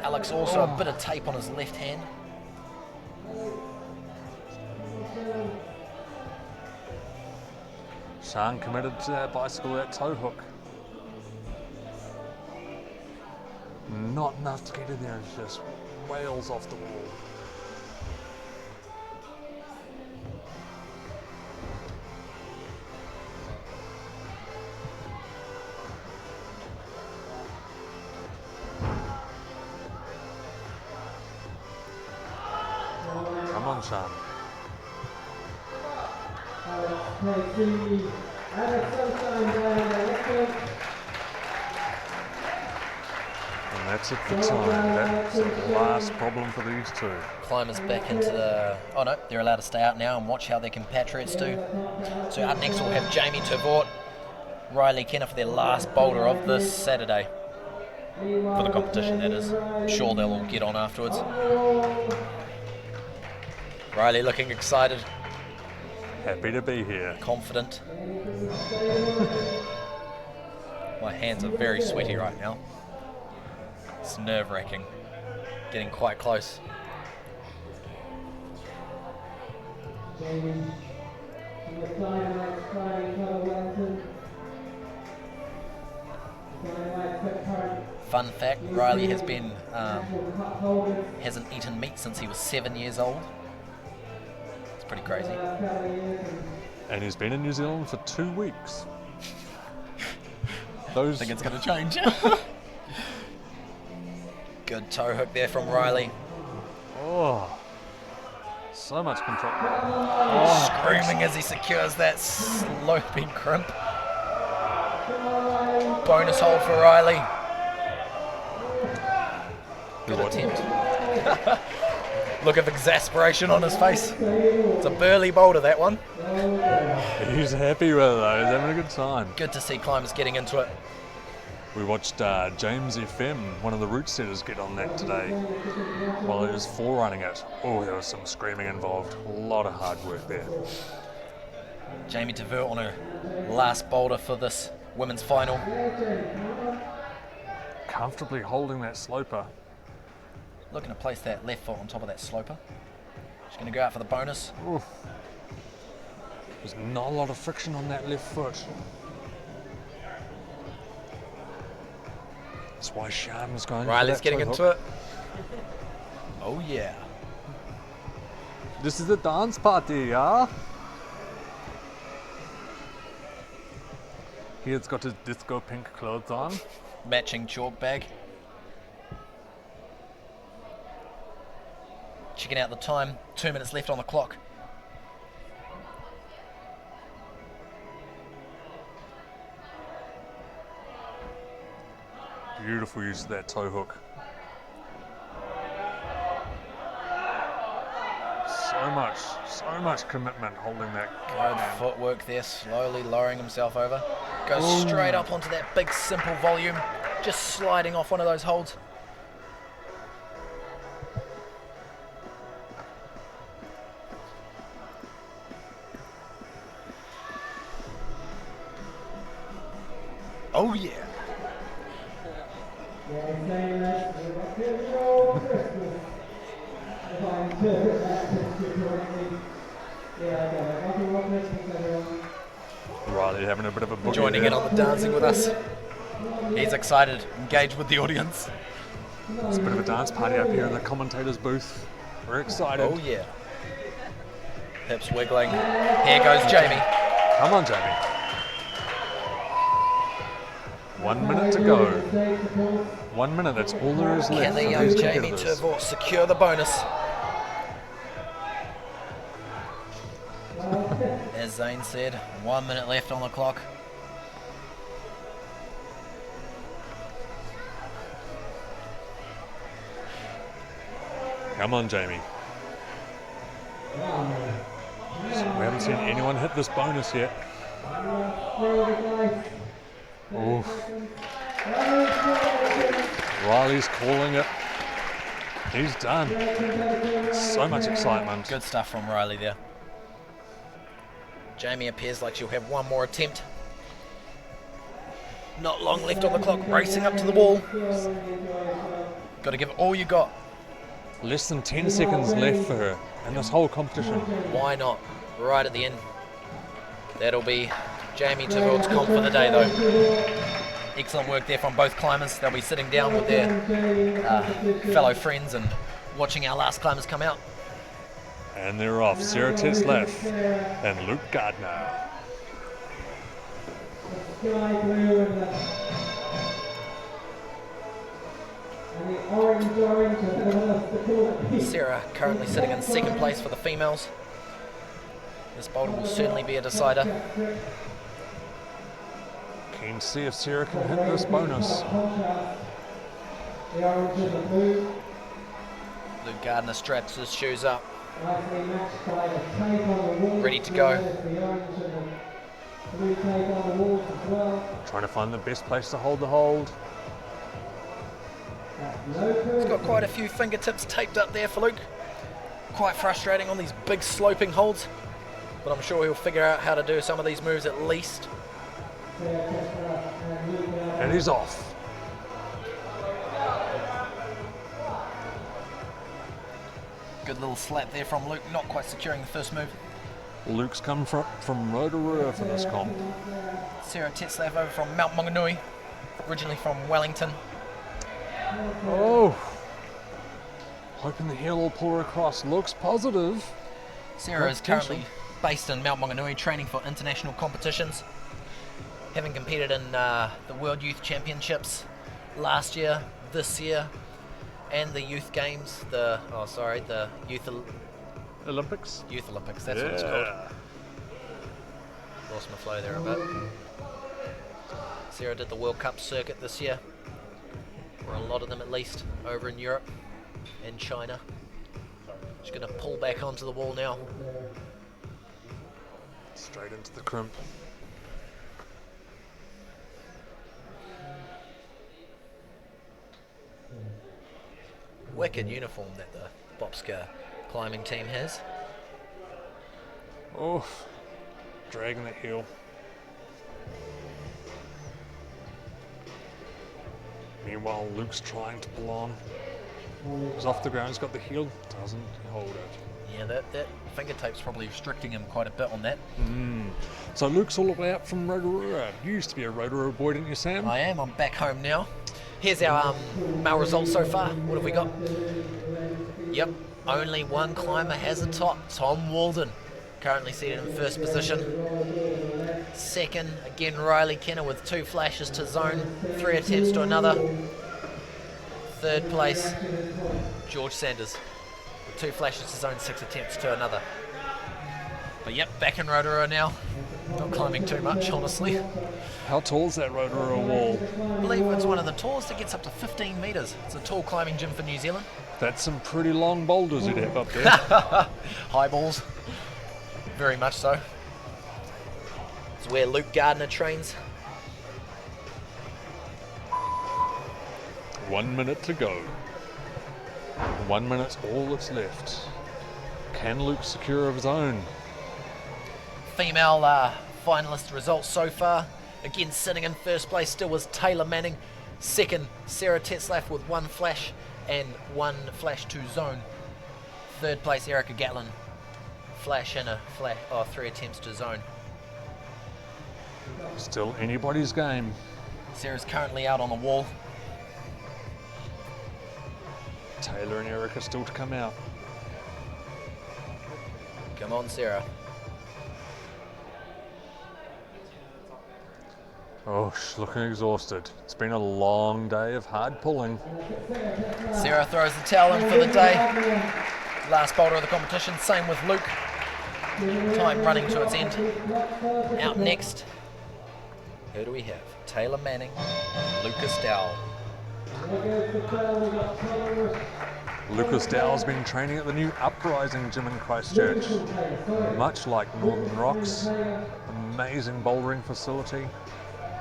Alex also a bit of tape on his left hand. Sean committed to that bicycle, that toe hook. Not enough to get in there, it's just wails off the wall. Come on, Sean. And that's it for time. That's the last problem for these two. Climbers back into the... Oh no, they're allowed to stay out now and watch how their compatriots do. So out next we'll have Jamie Tuvort, Riley Kenner for their last boulder of this Saturday. For the competition, that is. I'm sure they'll all get on afterwards. Riley looking excited, Happy to be here. confident. My hands are very sweaty right now. It's nerve-wracking. Getting quite close. Fun fact, Riley has been hasn't eaten meat since he was 7 years old. It's pretty crazy. And he's been in New Zealand for 2 weeks. I Those think it's going to change. Good toe hook there from Riley. oh, so much control. Screaming as he secures that sloping crimp. Bonus hold for Riley. Good attempt. Look of exasperation on his face. It's a burly boulder, that one. He's happy with it though. He's having a good time. Good to see climbers getting into it. We watched James FM, one of the route setters, get on that today while he was forerunning it. Oh, there was some screaming involved. A lot of hard work there. Jamie Tuvort on her last boulder for this women's final. Comfortably holding that sloper. Looking to place that left foot on top of that sloper. She's going to go out for the bonus. Oof. There's not a lot of friction on that left foot. That's why Sean was going Riley's for that getting toe into hook. it. Oh yeah. This is a dance party, yeah? He's got his disco pink clothes on. Matching chalk bag. Checking out the time. 2 minutes left on the clock. Beautiful use of that toe hook. So much commitment holding that. Good footwork there, slowly lowering himself over. Goes straight up onto that big simple volume, just sliding off one of those holds. Oh yeah. Riley having a bit of a boogie Joining there. in on the dancing with us. He's excited, engaged with the audience. It's a bit of a dance party up here in the commentator's booth. We're excited. Oh yeah. Hips wiggling. Here goes Jamie. Come on, Jamie. 1 minute to go. 1 minute, that's all there is left. Can the for young these Jamie competitors. Turnbull secure the bonus? As Zane said, 1 minute left on the clock. Come on, Jamie. We haven't seen anyone hit this bonus yet. Oof. Riley's calling it. He's done. So much excitement. Good stuff from Riley there. Jamie appears like she'll have one more attempt. Not long left on the clock, racing up to the wall. Got to give it all you got. Less than 10 seconds left for her in this whole competition. Why not? Right at the end. That'll be Jamie Turnbull's comp for the day though. Excellent work there from both climbers. They'll be sitting down with their fellow friends and watching our last climbers come out. And they're off. Sarah Tetzlaff and Luke Gardner. Sarah currently sitting in second place for the females. This boulder will certainly be a decider. Keen to see if Sarah can hit this bonus. Luke Gardner straps his shoes up. Ready to go. Trying to find the best place to hold the hold. He's got quite a few fingertips taped up there for Luke. Quite frustrating on these big sloping holds, but I'm sure he'll figure out how to do some of these moves at least. And he's off. Good little slap there from Luke, not quite securing the first move. Luke's come from Rotorua for this comp. Sarah Tetzlaff over from Mount Maunganui, originally from Wellington. Oh, hoping the heel will pull her across. Looks positive. Sarah is currently based in Mount Maunganui, training for international competitions, having competed in the World Youth Championships last year, this year, and the Youth Games. The Youth Olympics. Youth Olympics. That's what it's called. Lost my flow there a bit. Sarah did the World Cup circuit this year, or a lot of them at least, over in Europe and China. She's going to pull back onto the wall now. Straight into the crimp. Wicked uniform that the Bobska climbing team has. Oh, dragging that heel. Meanwhile, Luke's trying to pull on. He's off the ground, he's got the heel, doesn't hold it. Yeah, that finger tape's probably restricting him quite a bit on that. So Luke's all the way up from Rotorua. You used to be a Rotorua boy, didn't you, Sam? I am, I'm back home now. Here's our male results so far. What have we got? Yep, only one climber has a top, Tom Walden. Currently seated in first position. Second, again Riley Kenner with 2 flashes to zone, 3 attempts to another. Third place, George Sanders with 2 flashes to zone, 6 attempts to another. But yep, back in Rotorua now. Not climbing too much, honestly. How tall is that Rotorua wall? I believe it's one of the tallest. It gets up to 15 metres. It's a tall climbing gym for New Zealand. That's some pretty long boulders you'd have up there. High balls. Very much so. It's where Luke Gardner trains. 1 minute to go. 1 minute's all that's left. Can Luke secure of his own? Female finalist results so far. Again, sitting in first place still was Taylor Manning. Second, Sarah Tetzlaff with 1 flash and 1 flash to zone. Third place, Erica Gatlin. Flash and a flash, 3 attempts to zone. Still anybody's game. Sarah's currently out on the wall. Taylor and Erica still to come out. Come on, Sarah. Oh, she's looking exhausted. It's been a long day of hard pulling. Sarah throws the towel in for the day. Last boulder of the competition, same with Luke. Time running to its end. Out next, who do we have? Taylor Manning, Lucas Dowell. Lucas Dowell's been training at the new Uprising gym in Christchurch. Much like Northern Rocks, amazing bouldering facility.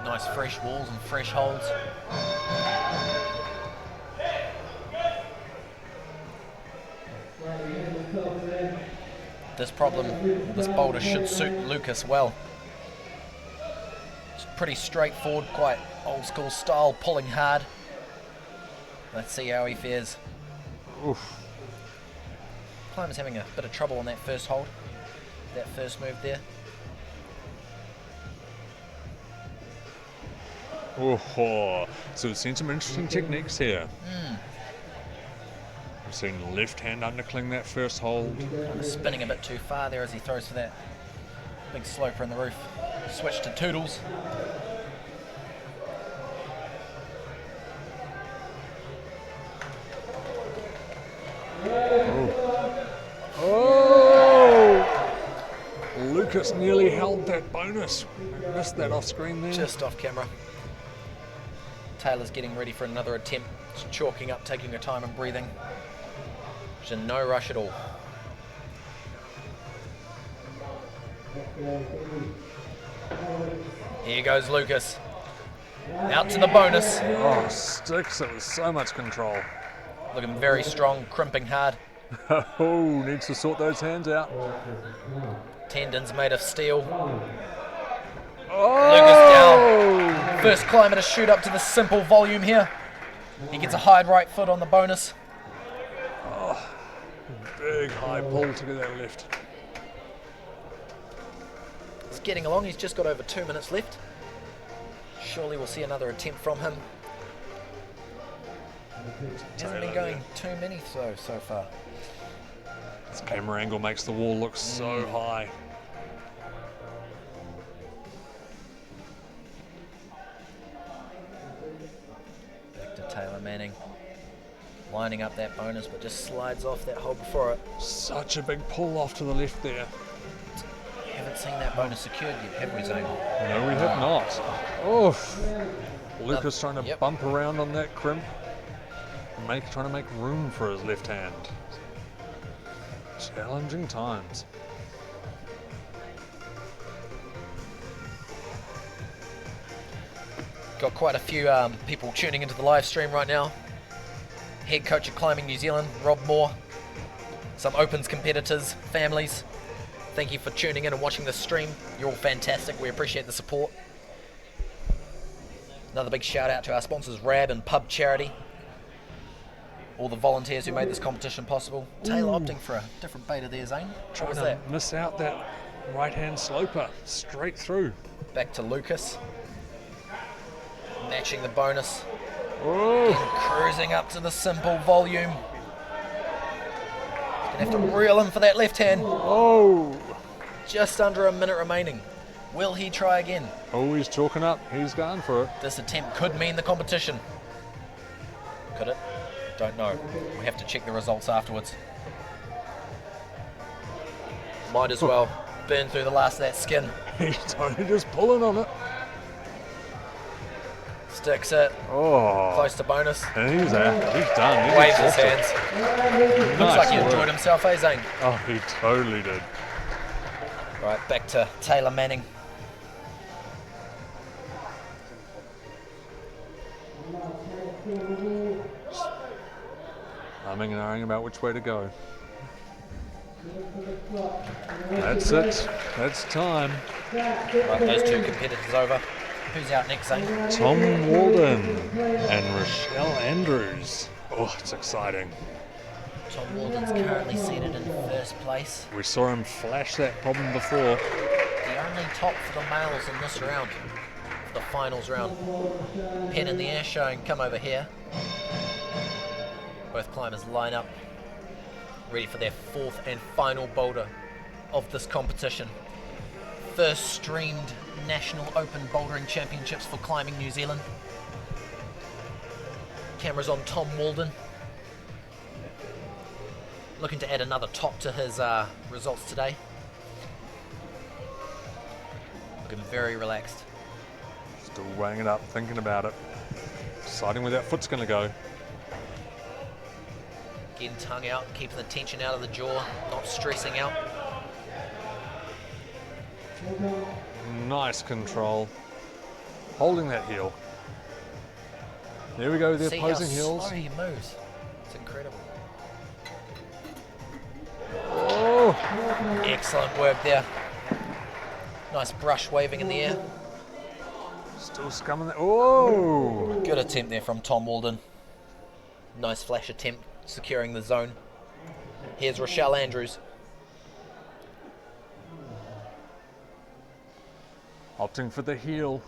Nice fresh walls and fresh holds. This boulder should suit Lucas well. It's pretty straightforward, quite old school style, pulling hard. Let's see how he fares. Oof. Climber's having a bit of trouble on that first hold, that first move there. Oh, so we've seen some interesting techniques here. We've seen left hand undercling that first hold. Kind of spinning a bit too far there as he throws for that big sloper in the roof. Switch to Toodles. Oh! Lucas nearly held that bonus. Missed that off screen there. Just off camera. Taylor's getting ready for another attempt. Just chalking up, taking her time and breathing. She's in no rush at all. Here goes Lucas. Out to the bonus. Oh, sticks it with so much control. Looking very strong, crimping hard. Oh, needs to sort those hands out. Tendons made of steel. Oh! Lucas down. First climber to shoot up to the simple volume here. He gets a high right foot on the bonus. Oh, big high pull to get that lift. He's getting along. He's just got over 2 minutes left. Surely we'll see another attempt from him. Hasn't been going too many so far. This camera angle makes the wall look so high. Back to Taylor Manning. Lining up that bonus, but just slides off that hole before it. Such a big pull off to the left there. Haven't seen that bonus secured yet, have we, Zane? No, we have not. Oh, Lucas trying to bump around on that crimp. Trying to make room for his left hand. Challenging times. Got quite a few people tuning into the live stream right now. Head coach of Climbing New Zealand, Rob Moore. Some Opens competitors, families. Thank you for tuning in and watching this stream. You're all fantastic. We appreciate the support. Another big shout out to our sponsors, RAB and Pub Charity. All the volunteers who made this competition possible. Taylor opting for a different beta there, Zane. What was that? Miss out that right-hand sloper straight through. Back to Lucas. Matching the bonus. Oh, And cruising up to the simple volume. Gonna have to reel in for that left hand. oh, Just under a minute remaining. Will he try again? oh! He's chalking up. He's going for it. This attempt could mean the competition. Could it? Don't know. We have to check the results afterwards. Might as well burn through the last of that skin. He's only just pulling on it. Sticks it. Oh, Close to bonus. and he's out. He's done. He's Waves his exhausted. hands. Looks Nice like he work. enjoyed himself, eh, Zane? Oh, he totally did. Right, back to Taylor Manning. umming and ahhing about which way to go. That's it. That's time. Right, those two competitors over. Who's out next, Zane? Tom Walden and Rochelle Andrews. Oh, it's exciting. Tom Walden's currently seated in first place. We saw him flash that problem before. The only top for the males in this round, for the finals round. Pen in the air showing, come over here. Both climbers line up, ready for their fourth and final boulder of this competition. First streamed National Open Bouldering Championships for Climbing New Zealand. Cameras on Tom Walden. Looking to add another top to his results today. Looking very relaxed. Still weighing it up, thinking about it. Deciding where that foot's going to go. Getting tongue out, keeping the tension out of the jaw, not stressing out. Nice control. Holding that heel. There we go, the See opposing how heels. slow he moves. It's incredible. Oh, Excellent work there. Nice brush waving in the air. still scumming that. Oh! Good attempt there from Tom Walden. Nice flash attempt, securing the zone. Here's Rochelle Andrews. Opting for the heel.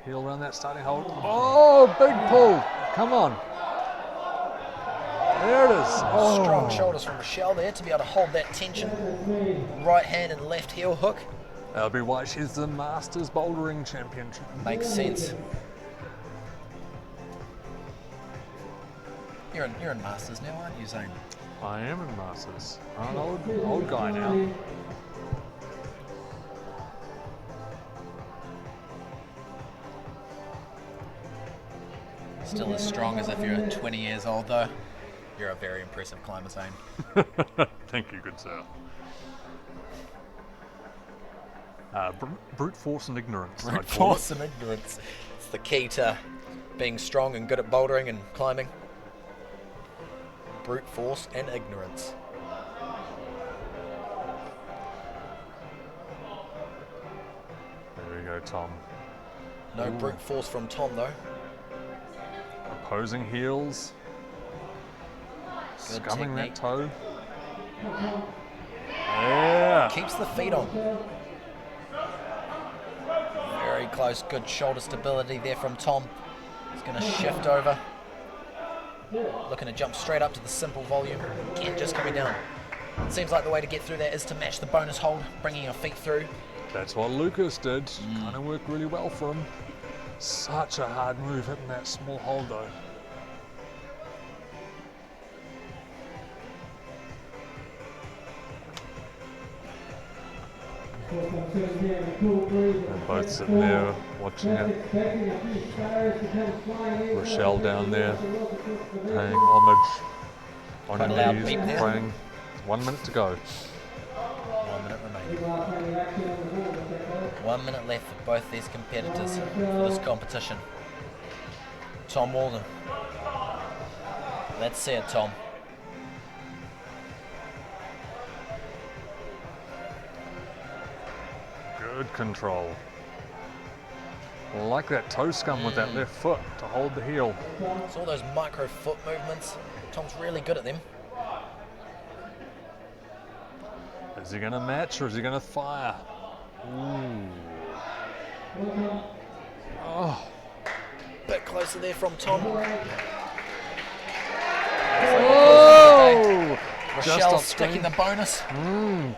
Heel around that starting hold. Oh, big pull. Come on. There it is. Oh. Strong shoulders from Rochelle there to be able to hold that tension. Right hand and left heel hook. That'll be why she's the Masters Bouldering Champion. Makes sense. You're in Masters now, aren't you, Zane? I am in Masters. I'm an old guy now. Still as strong as if you're 20 years old, though. You're a very impressive climber, Zane. Thank you, good sir. Brute force and ignorance. Brute I'd call force and ignorance. It's the key to being strong and good at bouldering and climbing. Brute force and ignorance. There we go, Tom. No brute force from Tom, though. Opposing heels. Good Scumming technique. that toe. Yeah. Keeps the feet on. Very close, good shoulder stability there from Tom. He's going to shift over. Looking to jump straight up to the simple volume. Again, just coming down. It seems like the way to get through that is to match the bonus hold, bringing your feet through. That's what Lucas did. Kind of worked really well for him. Such a hard move hitting that small hold though. They're both sitting there watching it. Rochelle down there paying homage on Quite a loud her beep knees, there. praying. 1 minute to go. 1 minute remaining. 1 minute left for both these competitors for this competition. Tom Walden. Let's see it, Tom. Good control. I like that toe scum with that left foot to hold the heel. It's all those micro foot movements. Tom's really good at them. Is he going to match or is he going to fire? Ooh. Oh. Bit closer there from Tom. Oh! Just Rochelle off sticking screen. the bonus.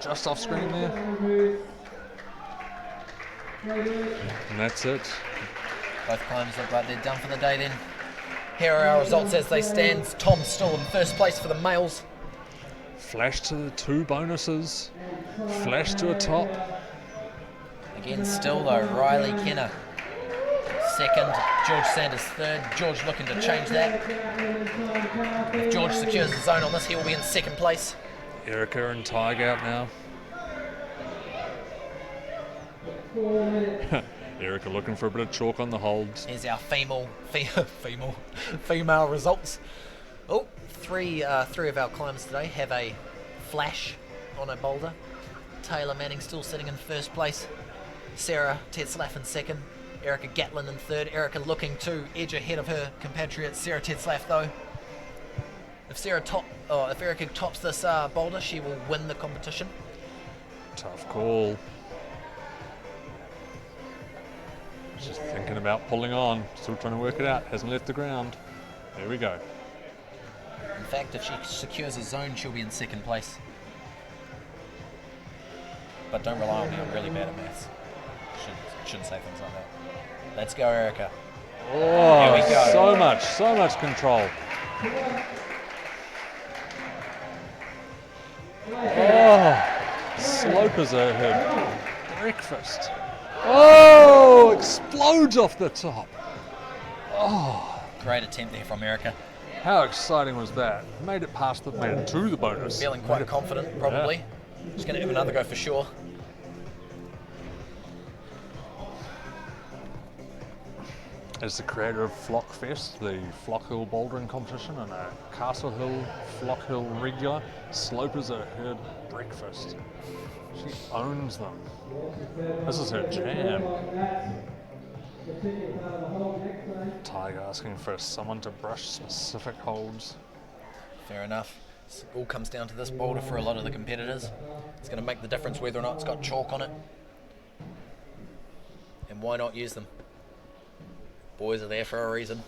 Just off screen there. And that's it. Both climbers look like they're done for the day then. Here are our results as they stand. Tom still in first place for the males. Flash to the 2 bonuses. Flash to a top. Again, still though, Riley Kenner second, George Sanders third. George looking to change that. If George secures the zone on this, he will be in second place. Erica and Tig out now. Erica looking for a bit of chalk on the holds. Here's our female results. Oh, three of our climbers today have a flash on a boulder. Taylor Manning still sitting in first place. Sarah Tetzlaff in second. Erica Gatlin in third. Erica looking to edge ahead of her compatriot Sarah Tetzlaff though. If Erica tops this boulder, she will win the competition. Tough call. She's thinking about pulling on. Still trying to work it out. Hasn't left the ground. There we go. In fact, if she secures a zone, she'll be in second place. But don't rely on me, I'm really bad at maths. Shouldn't say things like that. Let's go, Erica. Oh, Here we go. so much control. Oh, slopers are her breakfast. Oh, explodes off the top. Oh, Great attempt there from Erica. how exciting was that? Made it to the bonus. Feeling quite confident, probably. She's going to have another go for sure. As the creator of Flock Fest, the Flock Hill bouldering competition, and a Castle Hill, Flock Hill regular, slopers are her breakfast. She owns them. This is her jam. Tiger asking for someone to brush specific holds. Fair enough. It all comes down to this boulder for a lot of the competitors. It's going to make the difference whether or not it's got chalk on it. And why not use them? Boys are there for a reason.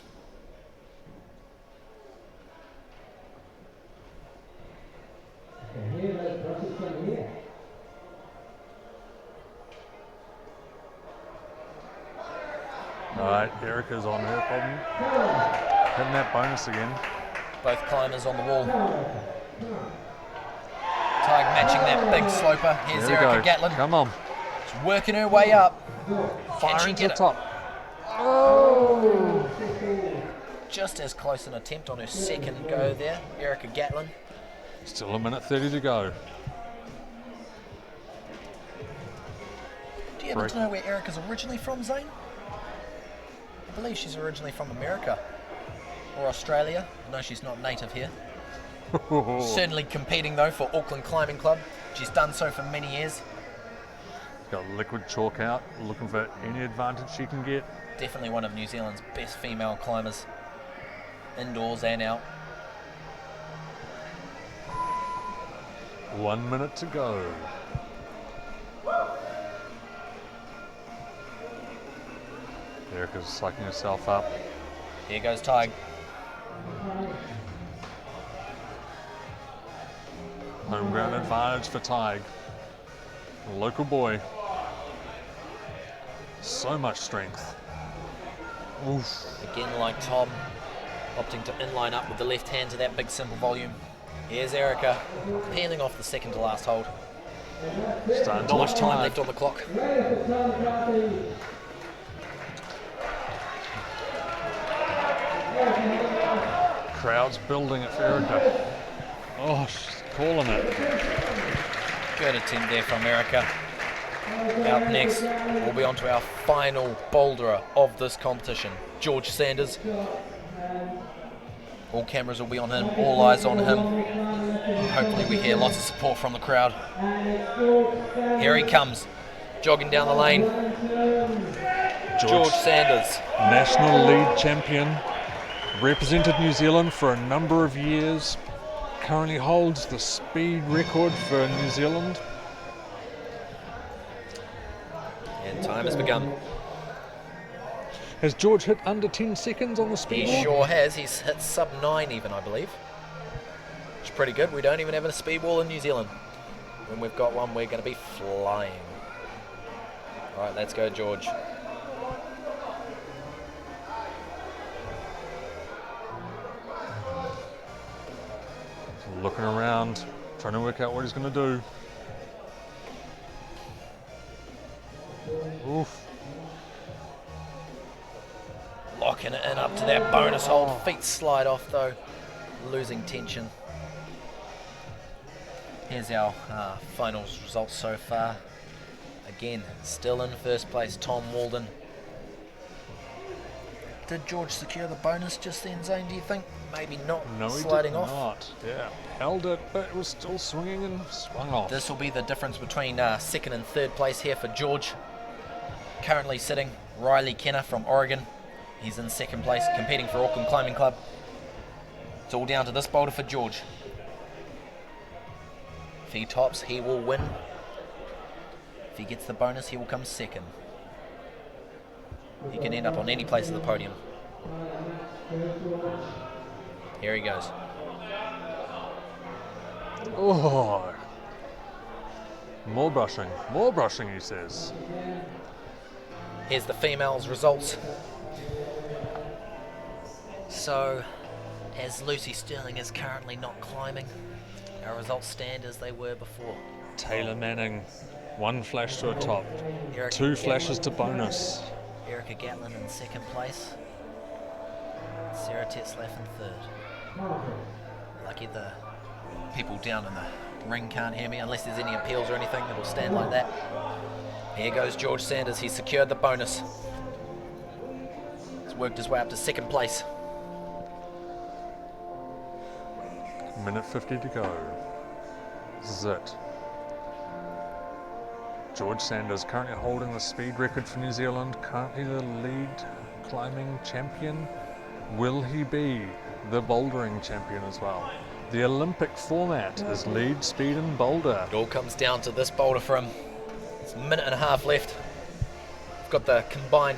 Alright, Erica's on her problem. Hitting that bonus again. Both climbers on the wall. Tig matching that big sloper. Here's There we Erica go. Gatlin. Come on. She's working her way up. Firing to get the it? top. Just as close an attempt on her second go there. Erica Gatlin. Still a minute 30 to go. Do you happen to know where Erica's originally from, Zane? I believe she's originally from America or Australia. No, she's not native here. Certainly competing though for Auckland Climbing Club. She's done so for many years. Got liquid chalk out, looking for any advantage she can get. Definitely one of New Zealand's best female climbers, indoors and out. 1 minute to go. Erica's psyching herself up. Here goes Tig. Home ground advantage for Tig. A local boy. So much strength. Oof. Again, like Tom, opting to inline up with the left hand to that big simple volume. Here's Erica, peeling off the second to last hold. Starting to Not much look time tired. left on the clock. Crowd's building it for Erica. Oh, she's calling it. Good attempt there from Erica. Out next, we'll be on to our final boulderer of this competition, George Sanders. All cameras will be on him, all eyes on him. Hopefully we hear lots of support from the crowd. Here he comes, jogging down the lane. George Sanders. National lead champion. Represented New Zealand for a number of years. Currently holds the speed record for New Zealand. And time has begun. Has George hit under 10 seconds on the speed He wall? sure has. He's hit sub 9 even, I believe. Which is pretty good. We don't even have a speed wall in New Zealand. When we've got one, we're going to be flying. All right, let's go, George. Looking around, trying to work out what he's going to do. Oof. Locking it in up to that bonus hold. Feet slide off though, losing tension. Here's our finals results so far. Again, still in first place, Tom Walden. Did George secure the bonus just then, Zane, do you think? Maybe not. No, he sliding did off. not. Yeah, held it, but it was still swinging and swung off. This will be the difference between second and third place here for George. Currently sitting Riley Kenner from Oregon. He's in second place, competing for Auckland Climbing Club. It's all down to this boulder for George. If he tops, he will win. If he gets the bonus, he will come second. He can end up on any place of the podium. Here he goes. Oh, more brushing, he says. Here's the females' results. So, as Lucy Sterling is currently not climbing, our results stand as they were before. Taylor Manning, 1 flash to a top, Erica 2 Gatlin. flashes to bonus. Erica Gatlin in second place. Sarah Tetzlaff in third. Lucky the people down in the ring can't hear me, unless there's any appeals or anything, it'll stand like that. Here goes George Sanders, he's secured the bonus. He's worked his way up to second place. Minute 50 to go. This is it. George Sanders currently holding the speed record for New Zealand, currently the lead climbing champion. Will he be the bouldering champion as well? The Olympic format is lead, speed and boulder. It all comes down to this boulder for him. It's a minute and a half left. We've got the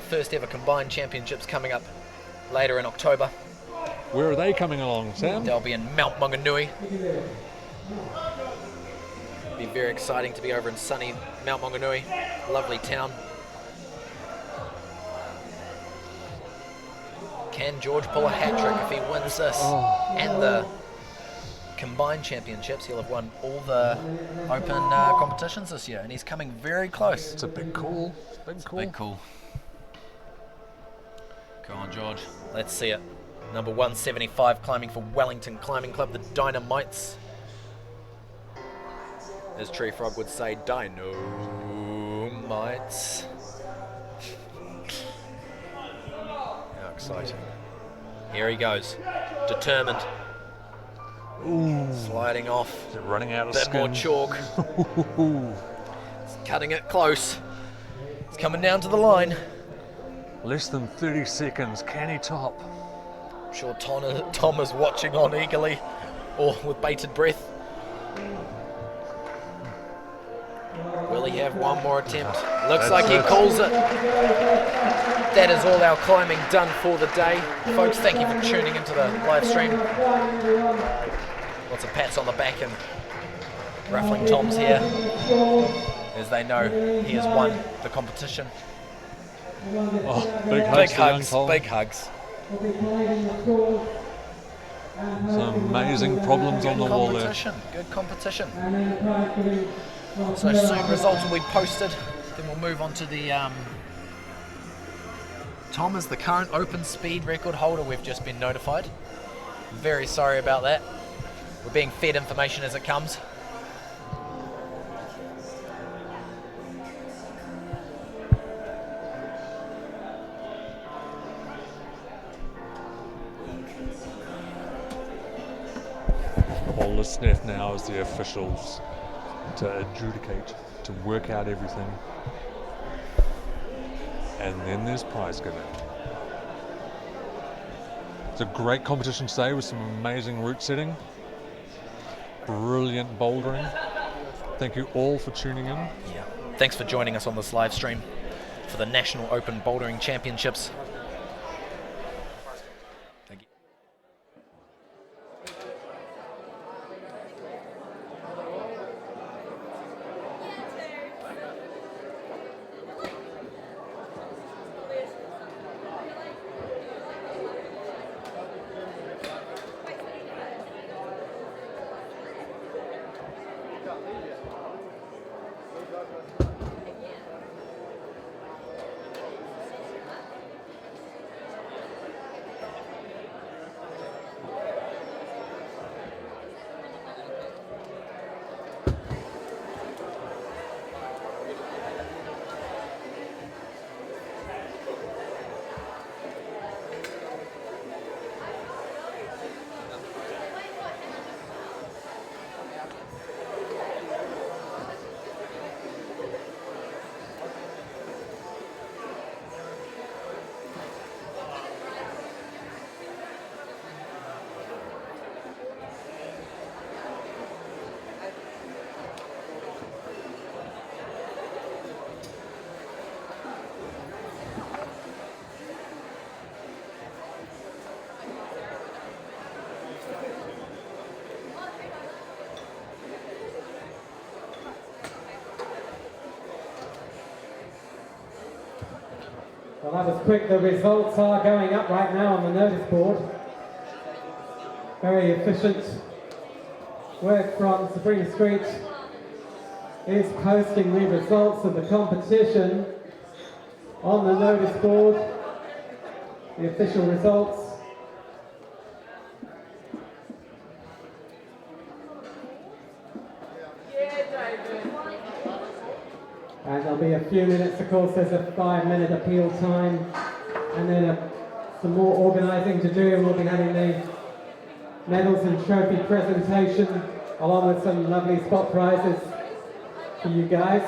first ever combined championships coming up later in October. Where are they coming along, Sam? They'll be in Mount Maunganui. Be very exciting to be over in sunny Mount Maunganui. Lovely town. Can George pull a hat trick if he wins this? And the combined championships? He'll have won all the open competitions this year, and he's coming very close. It's a big call. Big call. Go on, George. Let's see it. Number 175 climbing for Wellington Climbing Club, the Dynamites. As Tree Frog would say, Dynamites. How exciting. Here he goes. Determined. Ooh. Sliding off. Is it running out of Bit skin? more chalk. It's cutting it close. It's coming down to the line. Less than 30 seconds. Can he top? I'm sure Tom is watching on eagerly or with bated breath. Will he have one more attempt? Looks like he calls it. That is all our climbing done for the day. Folks, thank you for tuning into the live stream. Lots of pats on the back and ruffling toms here, as they know he has won the competition. Oh, big hugs. Big hugs, big hugs. Some amazing problems on the wall there. Good competition. So soon results will be posted. Then we'll move on to the Tom is the current open speed record holder, we've just been notified. Very sorry about that. We're being fed information as it comes. All that's left now is the officials to adjudicate, to work out everything. And then there's prize giving. It's a great competition today with some amazing route setting. Brilliant bouldering. Thank you all for tuning in. Yeah. Thanks for joining us on this live stream for the National Open Bouldering Championships. Thank you. Well, that was quick. The results are going up right now on the notice board. Very efficient work from Sabrina Street. Is posting the results of the competition on the notice board. The official results. And there'll be a few minutes, of course, there's a 5-minute appeal time, and then some more organising to do, and we'll be having the medals and trophy presentation, along with some lovely spot prizes for you guys.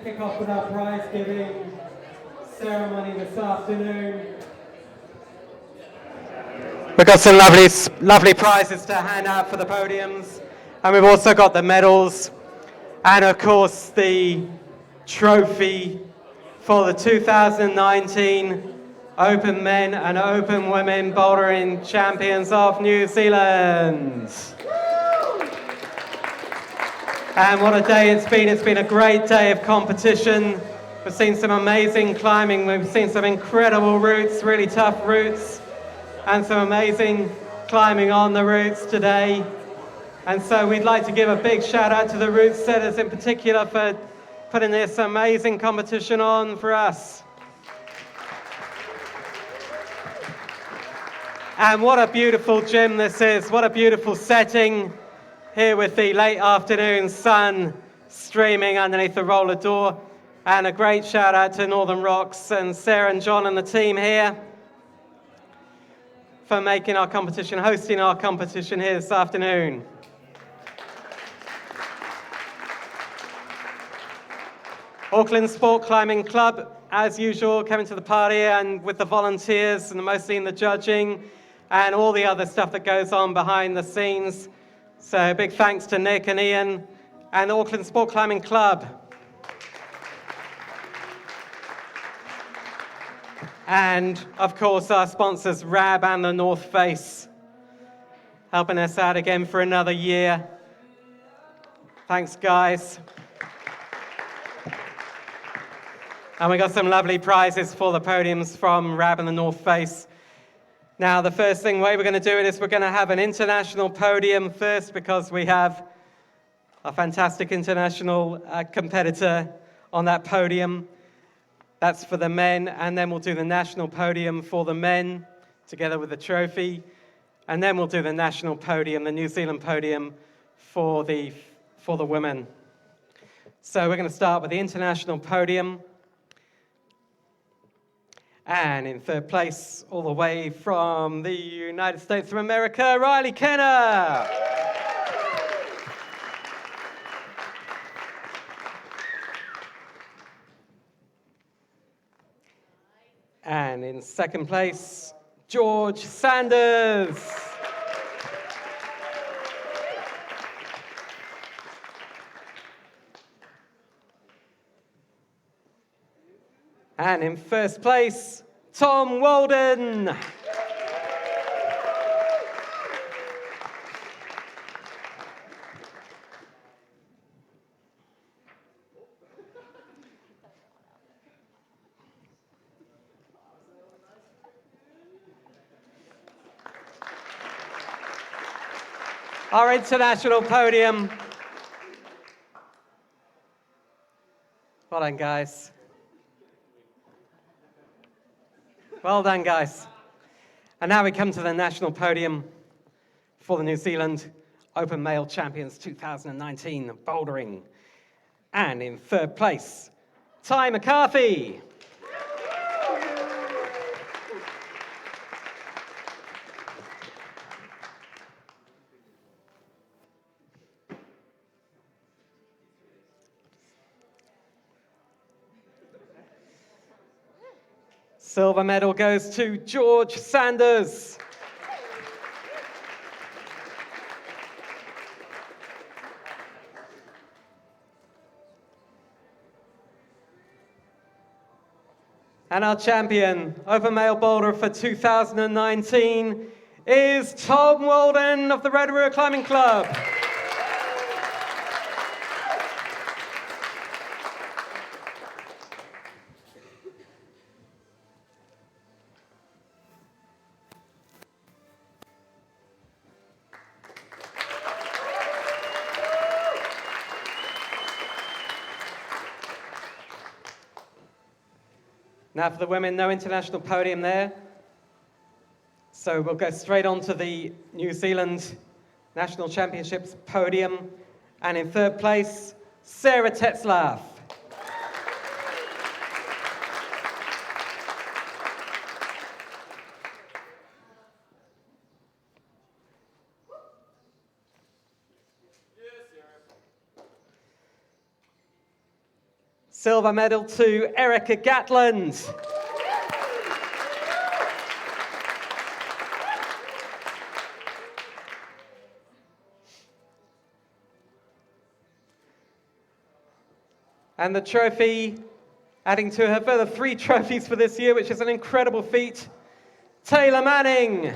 kick off with our prize giving ceremony this afternoon. We've got some lovely prizes to hand out for the podiums, and we've also got the medals, and of course the trophy for the 2019 Open Men and Open Women Bouldering Champions of New Zealand. And what a day it's been. It's been a great day of competition. We've seen some amazing climbing. We've seen some incredible routes, really tough routes, and some amazing climbing on the routes today. And so we'd like to give a big shout out to the route setters in particular for putting this amazing competition on for us. And what a beautiful gym this is. What a beautiful setting here with the late afternoon sun streaming underneath the roller door. And a great shout out to Northern Rocks and Sarah and John and the team here for making our competition, hosting our competition here this afternoon. Auckland Sport Climbing Club, as usual, coming to the party and with the volunteers and mostly in the judging and all the other stuff that goes on behind the scenes. So big thanks to Nick and Ian and the Auckland Sport Climbing Club. And of course our sponsors RAB and the North Face, helping us out again for another year. Thanks guys. And we got some lovely prizes for the podiums from RAB and the North Face. Now, the first way we're going to do it is we're going to have an international podium first because we have a fantastic international competitor on that podium. That's for the men, and then we'll do the national podium for the men together with the trophy. And then we'll do the national podium, the New Zealand podium for the women. So we're going to start with the international podium. And in third place, all the way from the United States of America, Riley Kenner. And in second place, George Sanders. And in first place, Tom Walden. Our international podium. Well done, guys. Well done, guys. And now we come to the national podium for the New Zealand Open Male Champions 2019 Bouldering. And in third place, Ty McCarthy. Silver medal goes to George Sanders. And our champion, Open Male Boulder for 2019, is Tom Walden of the Rotorua Climbing Club. Now for the women, no international podium there. So we'll go straight on to the New Zealand National Championships podium. And in third place, Sarah Tetzlaff. Silver medal to Erica Gatlin. And the trophy, adding to her further 3 trophies for this year, which is an incredible feat, Taylor Manning.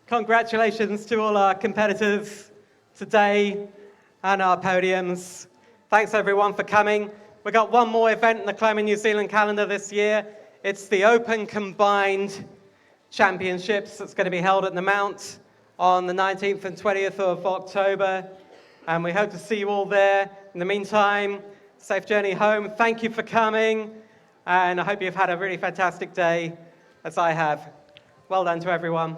Congratulations to all our competitors today and our podiums. Thanks everyone for coming. We've got one more event in the Climbing New Zealand calendar this year. It's the Open Combined Championships that's going to be held at the Mount on the 19th and 20th of October. And we hope to see you all there. In the meantime, safe journey home. Thank you for coming. And I hope you've had a really fantastic day, as I have. Well done to everyone.